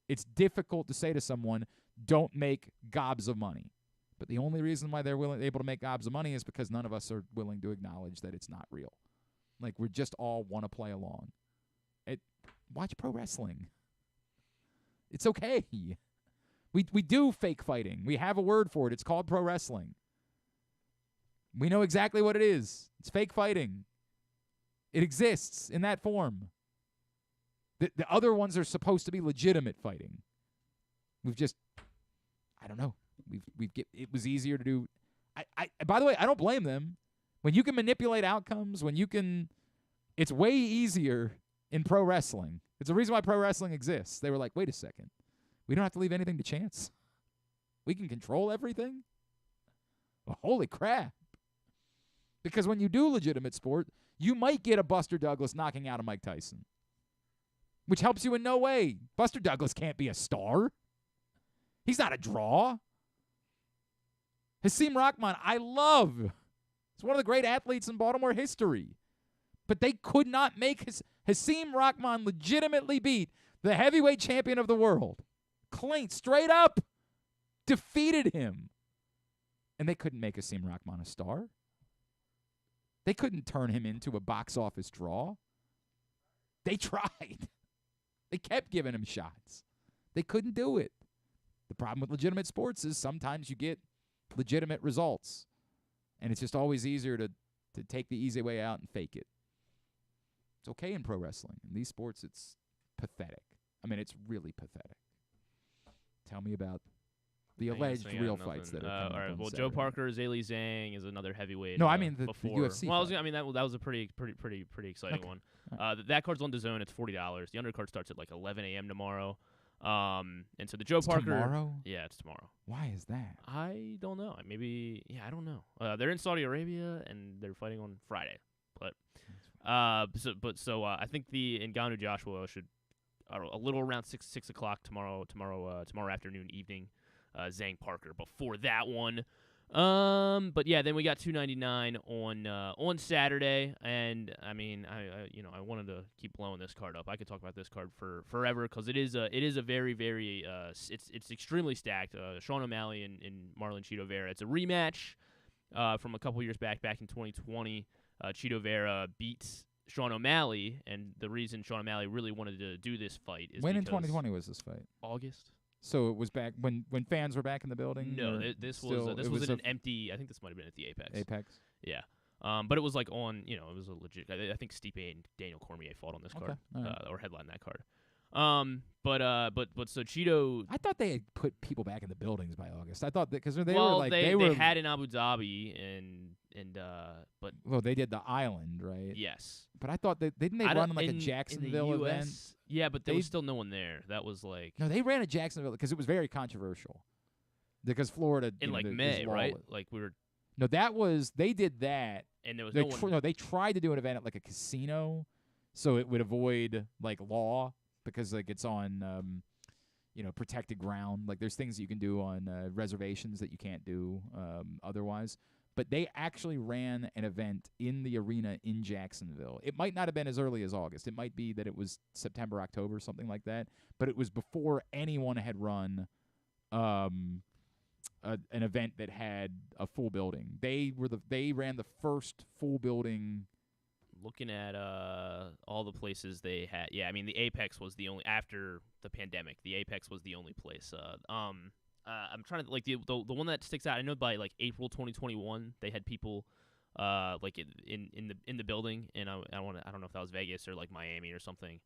It's difficult to say to someone, don't make gobs of money. But the only reason why they're able to make gobs of money is because none of us are willing to acknowledge that it's not real. Like, we just all want to play along. Watch pro wrestling. It's okay. We do fake fighting. We have a word for it. It's called pro wrestling. We know exactly what it is. It's fake fighting. It exists in that form. The other ones are supposed to be legitimate fighting. We've just, I don't know. It was easier to do. By the way, I don't blame them. When you can manipulate outcomes, it's way easier in pro wrestling. It's the reason why pro wrestling exists. They were like, wait a second. We don't have to leave anything to chance. We can control everything? Well, holy crap. Because when you do legitimate sport, you might get a Buster Douglas knocking out a Mike Tyson, which helps you in no way. Buster Douglas can't be a star. He's not a draw. Hasim Rahman, I love. He's one of the great athletes in Baltimore history. But they could not make Hasim Rahman legitimately beat the heavyweight champion of the world. Clean, straight up defeated him. And they couldn't make Hasim Rahman a star. They couldn't turn him into a box office draw. They tried. They kept giving him shots. They couldn't do it. The problem with legitimate sports is sometimes you get legitimate results. And it's just always easier to take the easy way out and fake it. It's okay in pro wrestling. In these sports, it's pathetic. I mean, it's really pathetic. Tell me about the alleged real fights that are coming all right. up Well, on Joe Saturday. Parker, Zaylee Zhang is another heavyweight. No, I mean the before. UFC Well, fight. I mean that was a pretty exciting one. That card's on DAZN. It's $40. The undercard starts at like 11 a.m. tomorrow. And so the Joe It's Parker. tomorrow? Yeah, it's tomorrow. Why is that? I don't know. Maybe. Yeah, I don't know. They're in Saudi Arabia and they're fighting on Friday. But I think the Ngannou Joshua should a little around 6 o'clock tomorrow afternoon, evening. Zhang Parker before that one. But yeah, then we got $299 on Saturday, and I mean, I wanted to keep blowing this card up. I could talk about this card for forever because it is a very very it's extremely stacked. Sean O'Malley and Marlon Chito Vera. It's a rematch from a couple years back in 2020. Chito Vera beats Sean O'Malley, and the reason Sean O'Malley really wanted to do this fight is when in because 2020 was this fight? August. So it was back when fans were back in the building. No, or this still, was an empty. I think this might have been at the Apex. Apex. Yeah. But it was like on. It was a legit. I think Stipe and Daniel Cormier fought on this card, right. or headlined that card. But so Cheeto. I thought they had put people back in the buildings by August. I thought that because they had in Abu Dhabi but they did the island, right? Yes. But I thought didn't they run like a Jacksonville in the US, event? Yeah, but there was still no one there. That was like no, they ran a Jacksonville because it was very controversial. Because Florida in May, right? Like we were. No, that was they did that, and there was no one. No, they tried to do an event at like a casino, so it would avoid like law because like it's on protected ground. Like there's things that you can do on reservations that you can't do otherwise. But they actually ran an event in the arena in Jacksonville. It might not have been as early as August. It might be that it was September, October, something like that. But it was before anyone had run an event that had a full building. They ran the first full building. Looking at all the places they had, yeah, I mean the Apex was the only after the pandemic. The Apex was the only place. I'm trying to like the one that sticks out. I know by like April 2021 they had people like in the building, and I don't know if that was Vegas or like Miami or something.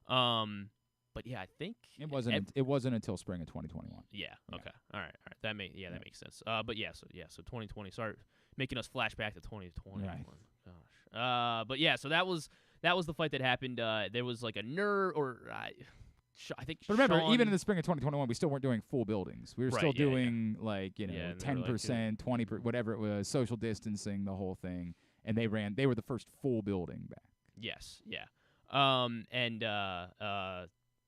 But yeah, I think it wasn't until spring of 2021. Yeah. Okay. All right. That makes sense. But so 2020. Sorry, making us flash back to 2020. Right. Gosh. But yeah, so that was the fight that happened. There was like a nerve or. I think. But remember, Sean, even in the spring of 2021, we still weren't doing full buildings. We were still doing 10%, 20%, whatever it was, social distancing, the whole thing. And they were the first full building back. Yes, yeah.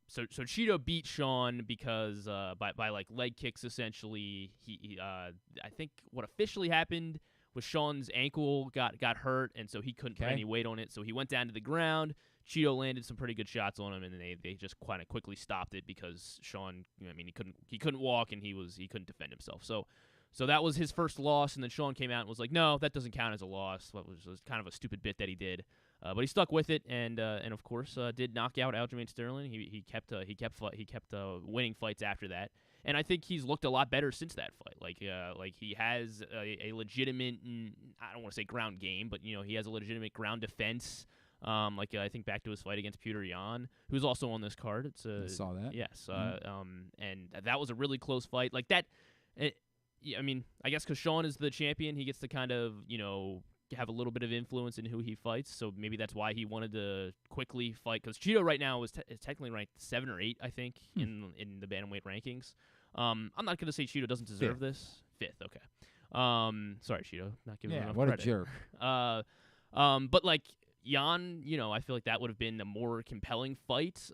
So Cheeto beat Sean because by like leg kicks essentially. He I think what officially happened was Sean's ankle got hurt, and so he couldn't put any weight on it. So he went down to the ground. Cheeto landed some pretty good shots on him, and they just kind of quickly stopped it because Sean, he couldn't walk and he couldn't defend himself. So that was his first loss, and then Sean came out and was like, "No, that doesn't count as a loss." That was kind of a stupid bit that he did, but he stuck with it, and of course did knock out Aljamain Sterling. He kept winning fights after that, and I think he's looked a lot better since that fight. Like he has a legitimate, I don't want to say ground game, but he has a legitimate ground defense. I think back to his fight against Petr Yan, who's also on this card. I saw that. Yes, and that was a really close fight. Like that. I guess because Sean is the champion, he gets to kind of have a little bit of influence in who he fights. So maybe that's why he wanted to quickly fight. Because Cheeto right now is technically ranked 7 or 8, I think, in the bantamweight rankings. I'm not going to say Cheeto doesn't deserve this. 5th, okay. Sorry, Cheeto, not giving him enough what credit. A jerk. But like. Yan, I feel like that would have been a more compelling fight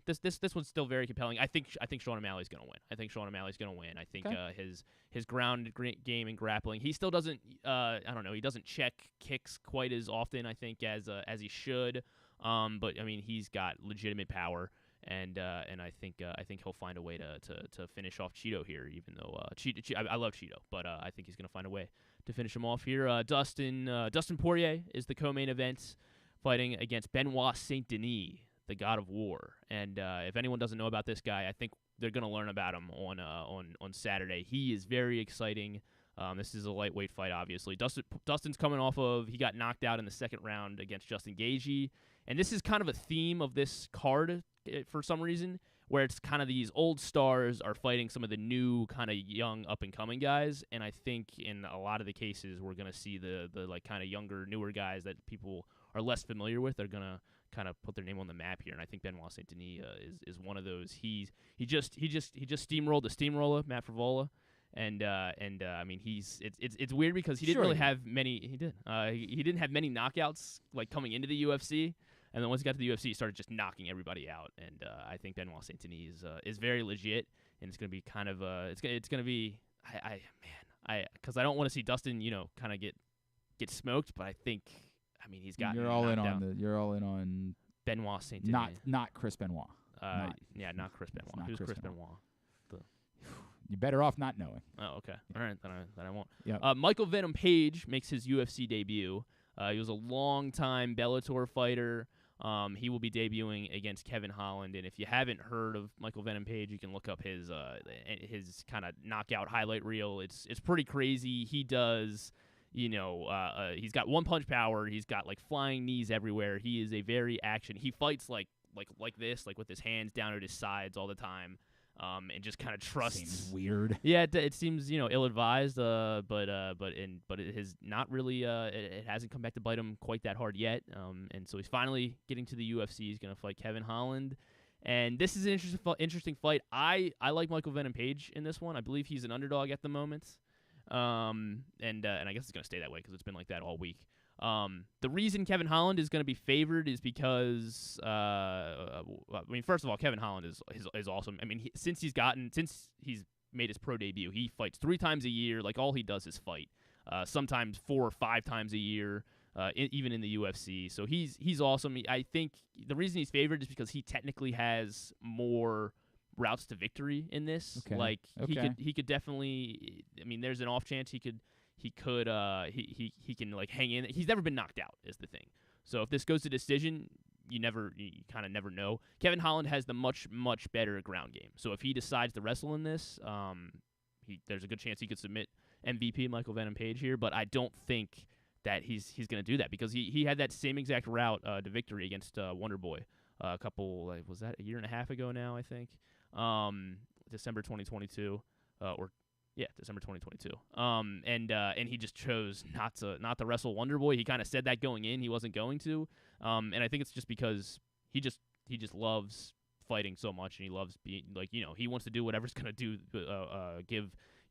this one's still very compelling. I think Sean O'Malley's going to win. I think his ground game and grappling, he still doesn't he doesn't check kicks quite as often, I think, as he should. But he's got legitimate power. And I think he'll find a way to finish off Cheeto here, even though I love Cheeto, but I think he's going to find a way to finish him off here. Dustin Poirier is the co-main event, fighting against Benoit Saint-Denis, the God of War. And if anyone doesn't know about this guy, I think they're going to learn about him on Saturday. He is very exciting. This is a lightweight fight, obviously. Dustin's coming off of, he got knocked out in the second round against Justin Gaethje, and this is kind of a theme of this card for some reason, where it's kind of these old stars are fighting some of the new kind of young up-and-coming guys, and I think in a lot of the cases we're going to see the like kind of younger, newer guys that people are less familiar with. They're going to kind of put their name on the map here, and I think Benoit Saint-Denis is one of those. He just steamrolled the steamroller, Matt Frivola. And it's weird because he didn't really have many. He did. He didn't have many knockouts like coming into the UFC, and then once he got to the UFC, he started just knocking everybody out. And I think Benoit Saint-Denis is very legit, and it's gonna be kind of it's gonna be because I don't want to see Dustin kind of get smoked, but I think he's got. You're all in on Benoit Saint-Denis. Not Chris Benoit. Not Chris Benoit. Who's Chris Benoit? You're better off not knowing. Oh, okay. All right, then I won't. Yeah. Michael Venom Page makes his UFC debut. He was a long-time Bellator fighter. He will be debuting against Kevin Holland, and if you haven't heard of Michael Venom Page, you can look up his kind of knockout highlight reel. It's pretty crazy. He does, he's got one-punch power. He's got like flying knees everywhere. He is a very action. He fights like this, like with his hands down at his sides all the time. And just kind of trusts. Seems weird. Yeah, it seems ill-advised. But it has not really. It hasn't come back to bite him quite that hard yet. And so he's finally getting to the UFC. He's gonna fight Kevin Holland, and this is an interesting fight. I like Michael Venom Page in this one. I believe he's an underdog at the moment. And I guess it's gonna stay that way because it's been like that all week. The reason Kevin Holland is going to be favored is because, first of all, Kevin Holland is awesome. I mean, since he's made his pro debut, he fights 3 times a year. Like, all he does is fight. Sometimes 4 or 5 times a year, even in the UFC. So he's awesome. I think the reason he's favored is because he technically has more routes to victory in this. Okay. Like, Okay. he could definitely. I mean, there's an off chance he can like hang in. He's never been knocked out is the thing. So if this goes to decision, you kind of never know. Kevin Holland has the much better ground game. So if he decides to wrestle in this, there's a good chance he could submit MVP Michael Venom Page here. But I don't think that he's going to do that because he had that same exact route to victory against Wonder Boy a couple was that a year and a half ago now, I think, December 2022 December 2022. And he just chose not to wrestle Wonder Boy. He kind of said that going in, he wasn't going to. And I think it's just because he just loves fighting so much, and he loves being he wants to do whatever's gonna do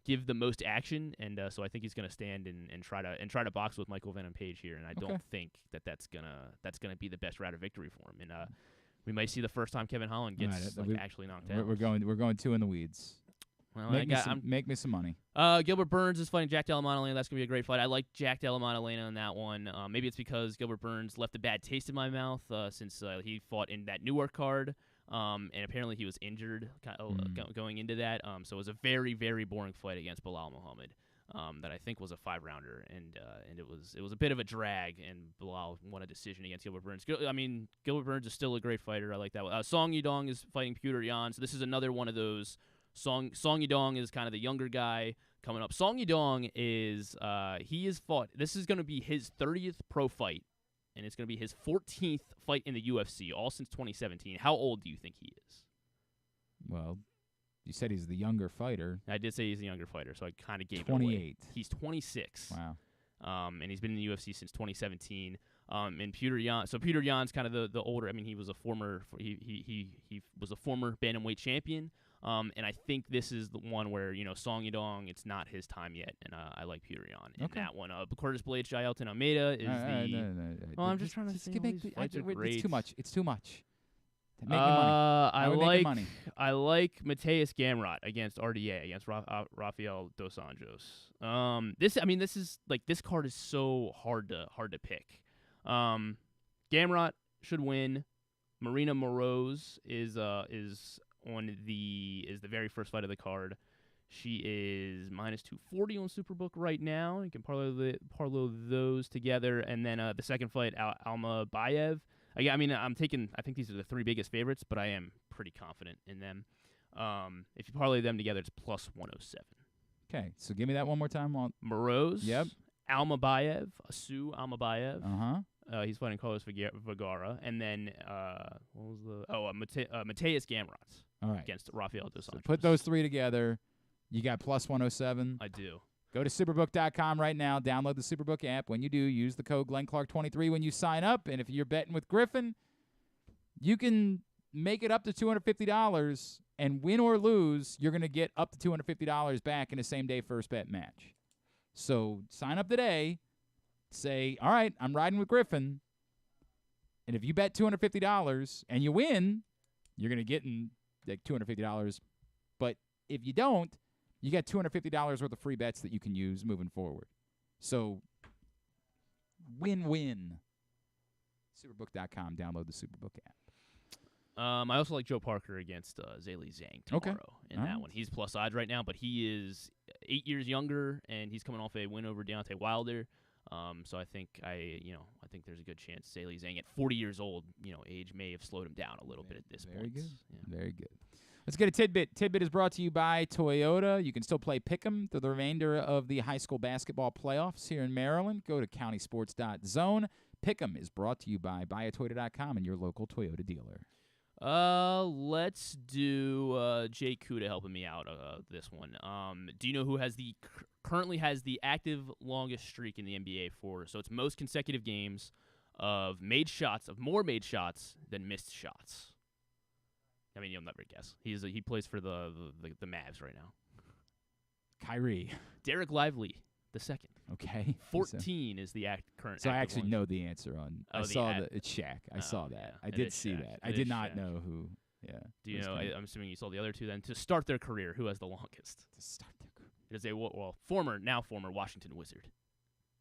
give the most action. And so I think he's gonna stand and try to box with Michael Venom Page here. And I don't think that's gonna be the best route of victory for him. And we might see the first time Kevin Holland gets actually knocked out. We're going 2 in the weeds. Well, make me some money. Gilbert Burns is fighting Jack Della Maddalena. That's going to be a great fight. I like Jack Della Maddalena in that one. Maybe it's because Gilbert Burns left a bad taste in my mouth since he fought in that Newark card. And apparently he was injured going into that. So it was a very, very boring fight against Bilal Muhammad that I think was a 5-rounder. And it was a bit of a drag, and Bilal won a decision against Gilbert Burns. Gilbert Burns is still a great fighter. I like that one. Song Yudong is fighting Peter Yan. So this is another one of those. Song Yudong is kind of the younger guy coming up. Song Yudong is he has fought. This is going to be his 30th pro fight, and it's going to be his 14th fight in the UFC, all since 2017. How old do you think he is? Well, you said he's the younger fighter. I did say he's the younger fighter, so I kind of gave 28. it away. He's 26. Wow. And he's been in the UFC since 2017. And Peter Yan. So Peter Yan's kind of the older. I mean, he was a former bantamweight champion. And I think this is the one where, Song Yudong, it's not his time yet, and I like Peter Yan in that one. Curtis Blades, Jailton Almeida is No. I'm just trying to think. It's too much. It's too much. Make me money. I like Mateus Gamrot against RDA against Rafael Dos Anjos. This card is so hard to pick. Gamrot should win. Marina Moroz is the very first fight of the card. She is minus 240 on Superbook right now. You can parlay those together, and then the second fight, Alma Bayev. I think these are the 3 biggest favorites, but I am pretty confident in them. If you parlay them together, it's plus 107. Okay, so give me that one more time. Moroz. Yep. Alma Bayev. Asu Alma Bayev. Uh-huh. He's fighting Carlos Vergara, and then Mateus Gamrot. All right. Against Rafael Dos Anjos. So put those 3 together. You got plus 107. I do. Go to superbook.com right now. Download the Superbook app. When you do, use the code GlennClark23 when you sign up. And if you're betting with Griffin, you can make it up to $250. And win or lose, you're going to get up to $250 back in a same-day first bet match. So sign up today. Say, all right, I'm riding with Griffin. And if you bet $250 and you win, you're going to get like $250. But if you don't, you got $250 worth of free bets that you can use moving forward. So win-win. Superbook.com. Download the Superbook app. I also like Joe Parker against Zayli Zhang tomorrow in that one. He's plus odds right now, but he is 8 years younger, and he's coming off a win over Deontay Wilder. So I think think there's a good chance Staley Zhang at 40 years old, age may have slowed him down a little bit at this point. Very good. Yeah. Very good. Let's get a tidbit. Tidbit is brought to you by Toyota. You can still play Pick'em through the remainder of the high school basketball playoffs here in Maryland. Go to countysports.zone. Pick'em is brought to you by buyatoyota.com and your local Toyota dealer. Let's do Jay Kuda helping me out this one. Do you know who currently has the active longest streak in the NBA for? So it's most consecutive games of more made shots than missed shots. I mean, you'll never guess. He plays for the Mavs right now. Kyrie. Derek Lively, the second. Okay. 14 is the current. So I active actually know the answer on. It's Shaq. I saw that. Yeah, I did see Shaq. that. I did not know who. Yeah. Do you know? I'm assuming you saw the other two. Then to start their career, who has the longest? To start their career. It is a now former Washington Wizard.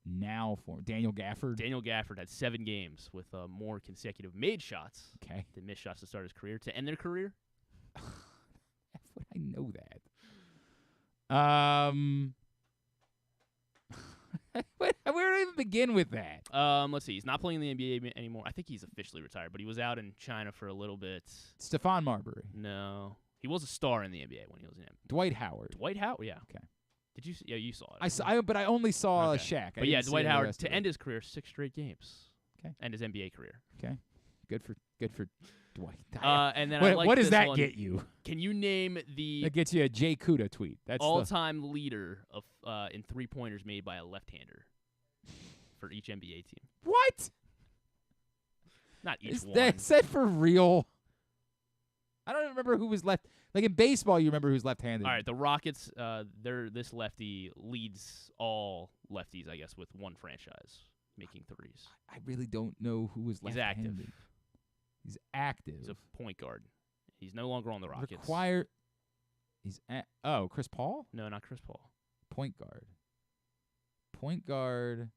Now for Daniel Gafford. Daniel Gafford had 7 games with more consecutive made shots than missed shots to start his career. To end their career? How would I know that? Where do I even begin with that? Let's see. He's not playing in the NBA anymore. I think he's officially retired, but he was out in China for a little bit. Stephon Marbury. No. He was a star in the NBA when he was in NBA. Dwight Howard. Dwight Howard, yeah. Okay. Did you? Yeah, you saw it. But I only saw Shaq. But yeah, Dwight Howard to end his career 6 straight games. Okay. End his NBA career. Okay. Good for Dwight. And then what does that get you? Can you name the? That gets you a Jay Kuda tweet. That's all-time leader of in 3-pointers made by a left-hander for each NBA team. What? Not each one. Is that for real? I don't remember who was left. Like in baseball, you remember who's left-handed. All right, the Rockets. This lefty leads all lefties, I guess, with one franchise making threes. I really don't know who was left-handed. He's active. He's active. He's a point guard. He's no longer on the Rockets. Chris Paul? No, not Chris Paul. Point guard. Point guard.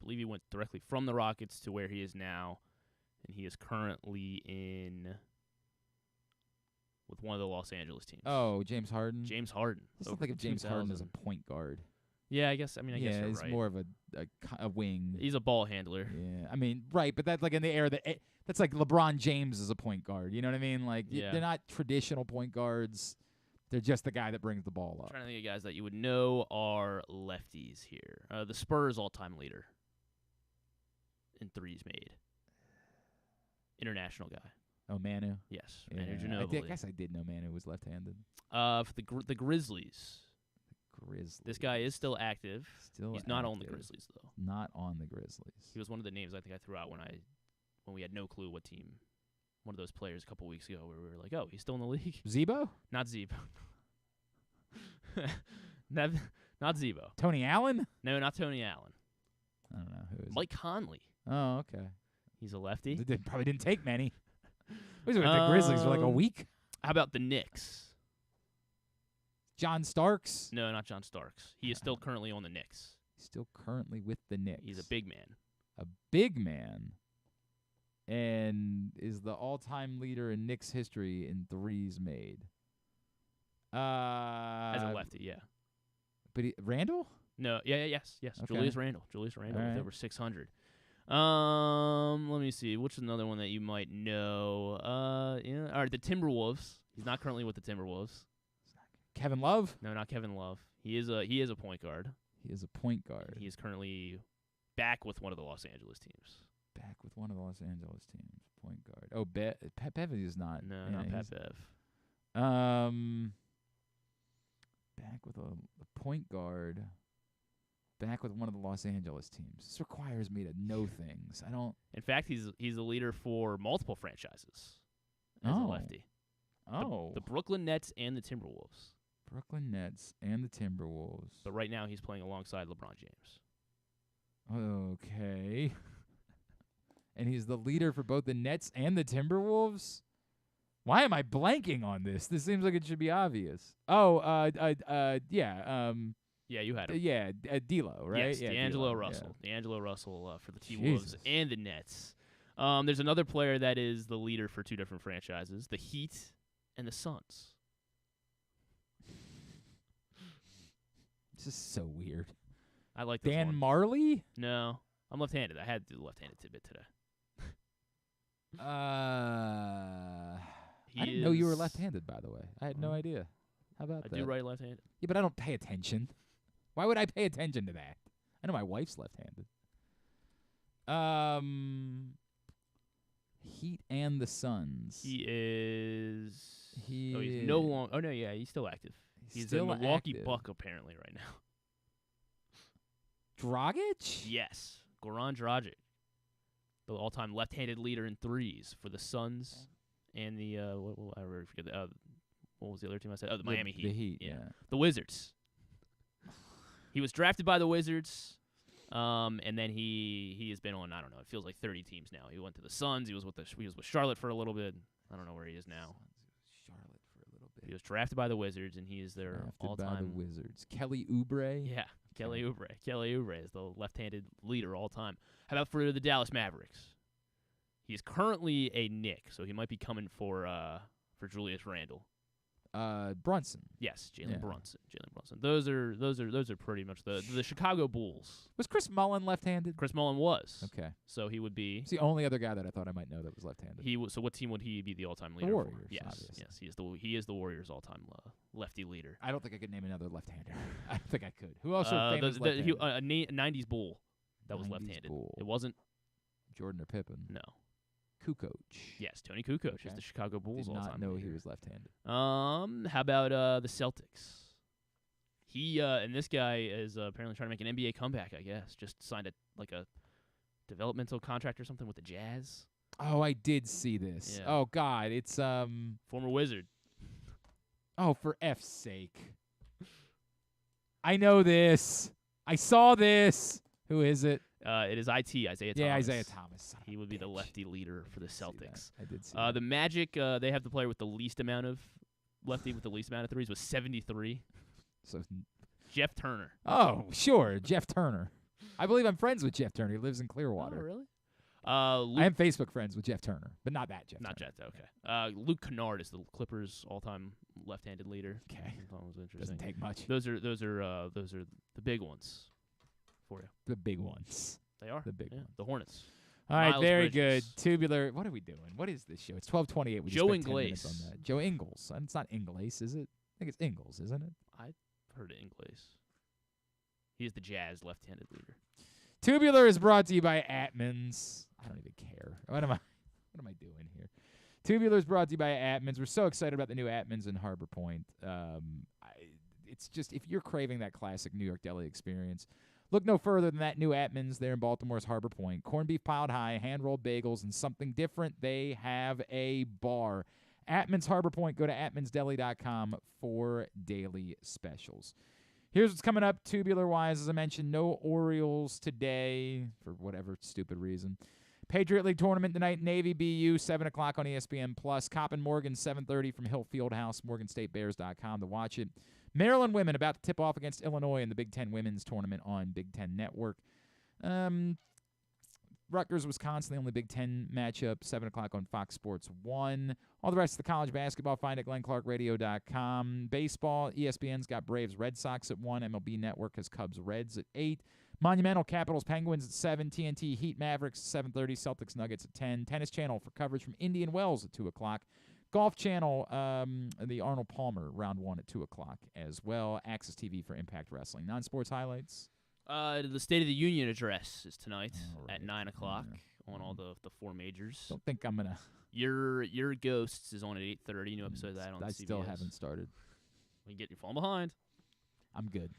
I believe he went directly from the Rockets to where he is now, and he is currently with one of the Los Angeles teams. Oh, James Harden? James Harden. I still think of James Harden as a point guard. Yeah, I guess you're he's right. more of a wing. He's a ball handler. Yeah, I mean, right, but that's like in the era that's like LeBron James as a point guard. You know what I mean? Like they're not traditional point guards. They're just the guy that brings the ball up. I'm trying to think of guys that you would know are lefties here. The Spurs all-time leader in threes made. International guy. Oh, Manu? Yes, yeah. Manu Ginobili. I guess I did know Manu was left-handed. For the Grizzlies. Grizzlies. This guy is still active. He's not on the Grizzlies, though. Not on the Grizzlies. He was one of the names I think I threw out when we had no clue what team. One of those players a couple weeks ago where we were like, oh, he's still in the league. Zebo? Not Zebo. Not Zebo. Tony Allen? No, not Tony Allen. I don't know who is Mike Conley. Oh, okay. He's a lefty. Probably didn't take many. He was with the Grizzlies for like a week. How about the Knicks? John Starks? No, not John Starks. He is still currently on the Knicks. Still currently with the Knicks. He's a big man. A big man. And is the all-time leader in Knicks history in threes made. As a lefty, yeah. But Randall? No, yes. Okay. Julius Randle with over 600. Let me see. Which is another one that you might know? All right, the Timberwolves. He's not currently with the Timberwolves. Kevin Love? No, not Kevin Love. He is a point guard. He is a point guard. He is currently back with one of the Los Angeles teams. Back with one of the Los Angeles teams. Point guard. Oh, Pat Bev is not. No, not Pat Bev. Back with a point guard. Back with one of the Los Angeles teams. This requires me to know things. I don't. In fact, he's a leader for multiple franchises as a lefty. The Brooklyn Nets and the Timberwolves. Brooklyn Nets and the Timberwolves. But right now he's playing alongside LeBron James. Okay. And he's the leader for both the Nets and the Timberwolves? Why am I blanking on this? This seems like it should be obvious. Yeah, you had him. Yeah, D'Lo, right? Yes, yeah, D'Angelo Russell. Yeah. D'Angelo Russell for the T-Wolves and the Nets. There's another player that is the leader for 2 different franchises, the Heat and the Suns. This is so weird. I like this Dan one. Marley? No, I'm left-handed. I had to do the left-handed tidbit today. I didn't know you were left-handed, by the way. I had no idea. How about that? I do write left-handed. Yeah, but I don't pay attention. Why would I pay attention to that? I know my wife's left-handed. Heat and the Suns. He's He no longer. Oh no, yeah, he's still active. He's still a Milwaukee active. Buck apparently right now. Dragic? Yes, Goran Dragic, the all-time left-handed leader in threes for the Suns and the I already forget what was the other team I said? Oh, the Miami Heat. The Heat, yeah. The Wizards. He was drafted by the Wizards, and then he has been on, I don't know, it feels like 30 teams now. He went to the Suns. He was with Charlotte for a little bit. I don't know where he is now. Charlotte for a little bit. He was drafted by the Wizards, and he is their Drafted all-time. by the Wizards. Kelly Oubre? Yeah, Kelly Oubre. Kelly Oubre is the left-handed leader all time. How about for the Dallas Mavericks? He is currently a Knick, so he might be coming for Julius Randle. Brunson. Yes, Jalen Brunson. Those are pretty much the Chicago Bulls. Was Chris Mullin left-handed? Chris Mullin was. Okay. So he would be. He's the only other guy that I thought I might know that was left-handed. So what team would he be the all-time leader? The Warriors. For? Yes, obviously. yes. He is the Warriors' all-time lefty leader. I don't think I could name another left-hander. I don't think I could. Who else are famous left-handed? A 90s Bull that was 90s left-handed. Bull. It wasn't Jordan or Pippen. No. Kukoc. Yes, Tony Kukoc is the Chicago Bulls all-time Did not know leader. he was left-handed. How about the Celtics? He and this guy is apparently trying to make an NBA comeback, I guess. Just signed a developmental contract or something with the Jazz. Oh, I did see this. Yeah. Oh God, it's former Wizard. Oh, for F's sake. I know this. I saw this. Who is it? It is Isaiah Thomas. Yeah, Isaiah Thomas. He would be the lefty leader for the Celtics. I did see the Magic, they have the player with the least amount of lefty with the least amount of threes was 73. So Jeff Turner. Oh, sure, Jeff Turner. I believe I'm friends with Jeff Turner. He lives in Clearwater. Oh, really? I am Facebook friends with Jeff Turner, but not that Jeff. Not Turner. Jeff. Okay. Luke Kennard is the Clippers' all-time left-handed leader. Okay. That was interesting. Doesn't take much. Those are the big ones for you. The big ones. They are the big ones. The Hornets. All right, Miles very Bridges. good. Tubular. What are we doing? What is this show? It's 12:28. We just Joe spent 10 minutes Ingles. on that. Joe Ingles. It's not Ingles, is it? I think it's Ingles, isn't it? I heard of Ingles. He is the Jazz left-handed leader. Tubular is brought to you by Atmans. I don't even care. What am I doing here? Tubular is brought to you by Atmans. We're so excited about the new Atmans in Harbor Point. It's just, if you're craving that classic New York deli experience, look no further than that new Atmans there in Baltimore's Harbor Point. Corned beef piled high, hand-rolled bagels, and something different. They have a bar. Atmans Harbor Point. Go to atmansdeli.com for daily specials. Here's what's coming up tubular-wise. As I mentioned, no Orioles today for whatever stupid reason. Patriot League tournament tonight, Navy BU, 7 o'clock on ESPN+. Coppin Morgan, 7:30 from Hill Fieldhouse, MorganStateBears.com to watch it. Maryland women about to tip off against Illinois in the Big Ten Women's Tournament on Big Ten Network. Rutgers, Wisconsin, the only Big Ten matchup, 7 o'clock on Fox Sports 1. All the rest of the college basketball, find at GlennClarkRadio.com. Baseball, ESPN's got Braves, Red Sox at 1. MLB Network has Cubs, Reds at 8. Monumental, Capitals, Penguins at 7. TNT, Heat, Mavericks at 7:30. Celtics, Nuggets at 10. Tennis Channel for coverage from Indian Wells at 2 o'clock. Golf Channel, the Arnold Palmer, round 1 at 2 o'clock as well. Access TV for Impact Wrestling. Non-sports highlights? The State of the Union address is tonight at 9 o'clock on all the four majors. Don't think I'm going to. Your Ghosts is on at 8:30. New episode of that on CBS. I still haven't started. We get you falling behind. I'm good.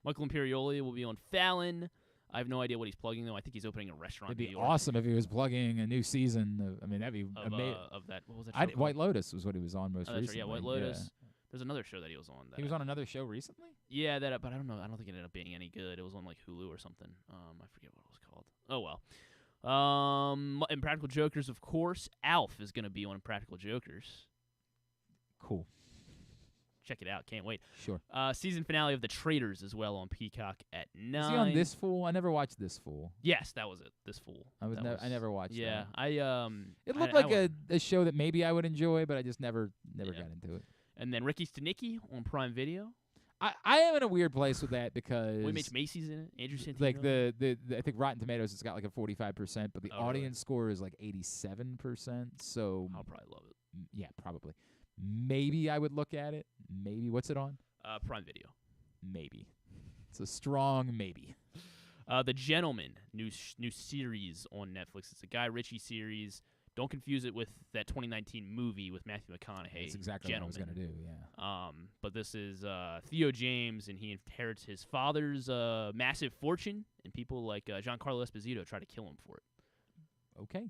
Michael Imperioli will be on Fallon. I have no idea what he's plugging, though. I think he's opening a restaurant It'd in be New York. awesome if he was plugging a new season. That'd be amazing. Of that, what was that show called? White Lotus was what he was on most recently. Right, yeah, White Lotus. Yeah. There's another show that he was on. He was on another show recently? Yeah, but I don't know. I don't think it ended up being any good. It was on like Hulu or something. I forget what it was called. Oh, well. Impractical Jokers, of course. Alf is going to be on Impractical Jokers. Cool. Check it out. Can't wait. Sure. Season finale of The Traitors as well on Peacock at 9. Is he on This Fool? I never watched This Fool. Yes, that was it. This Fool. I never watched that. Yeah, it looked like a show that maybe I would enjoy, but I just never got into it. And then Ricky Stenicki on Prime Video. I am in a weird place with that because Mitch Macy's in it. Andrew Santino. Like the I think Rotten Tomatoes has got like a 45%, but the Oh, audience score is like 87%. So I'll probably love it. Yeah, probably. Maybe I would look at it. Maybe. What's it on? Prime Video. Maybe. It's a strong maybe. The Gentleman, new series on Netflix. It's a Guy Ritchie series. Don't confuse it with that 2019 movie with Matthew McConaughey. That's exactly what I was going to do, yeah. But this is Theo James, and he inherits his father's massive fortune, and people like Giancarlo Esposito try to kill him for it. Okay.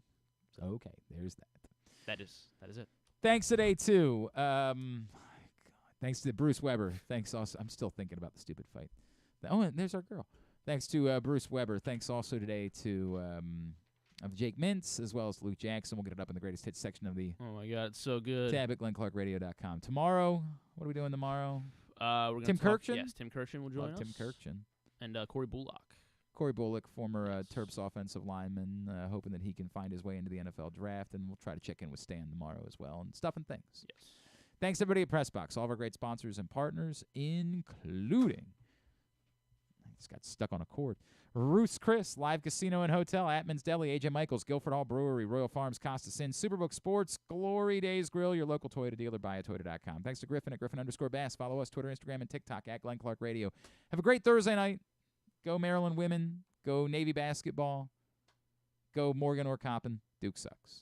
Okay, there's that. That is it. Thanks today, too. Thanks to Bruce Weber. Thanks also. I'm still thinking about the stupid fight. Oh, and there's our girl. Thanks to Bruce Weber. Thanks also today to of Jake Mintz as well as Luke Jackson. We'll get it up in the greatest hits section of the Oh my God, it's so good. tab at GlennClarkRadio.com. Tomorrow, what are we doing tomorrow? We're gonna Tim talk, Kirkchin? Yes, Tim Kirkchin will join us. Tim Kirkchin. And Corey Bullock. Corey Bullock, former Terps offensive lineman, hoping that he can find his way into the NFL draft, and we'll try to check in with Stan tomorrow as well, and stuff and things. Yes. Thanks, everybody at PressBox, all of our great sponsors and partners, including, I just got stuck on a cord, Roos Chris, Live Casino and Hotel, Atman's Deli, AJ Michaels, Guilford Hall Brewery, Royal Farms, Costa Sin, Superbook Sports, Glory Days Grill, your local Toyota dealer, buyatoyota.com. Thanks to Griffin at Griffin_Bass. Follow us, Twitter, Instagram, and TikTok at Glenn Clark Radio. Have a great Thursday night. Go Maryland women. Go Navy basketball. Go Morgan or Coppin. Duke sucks.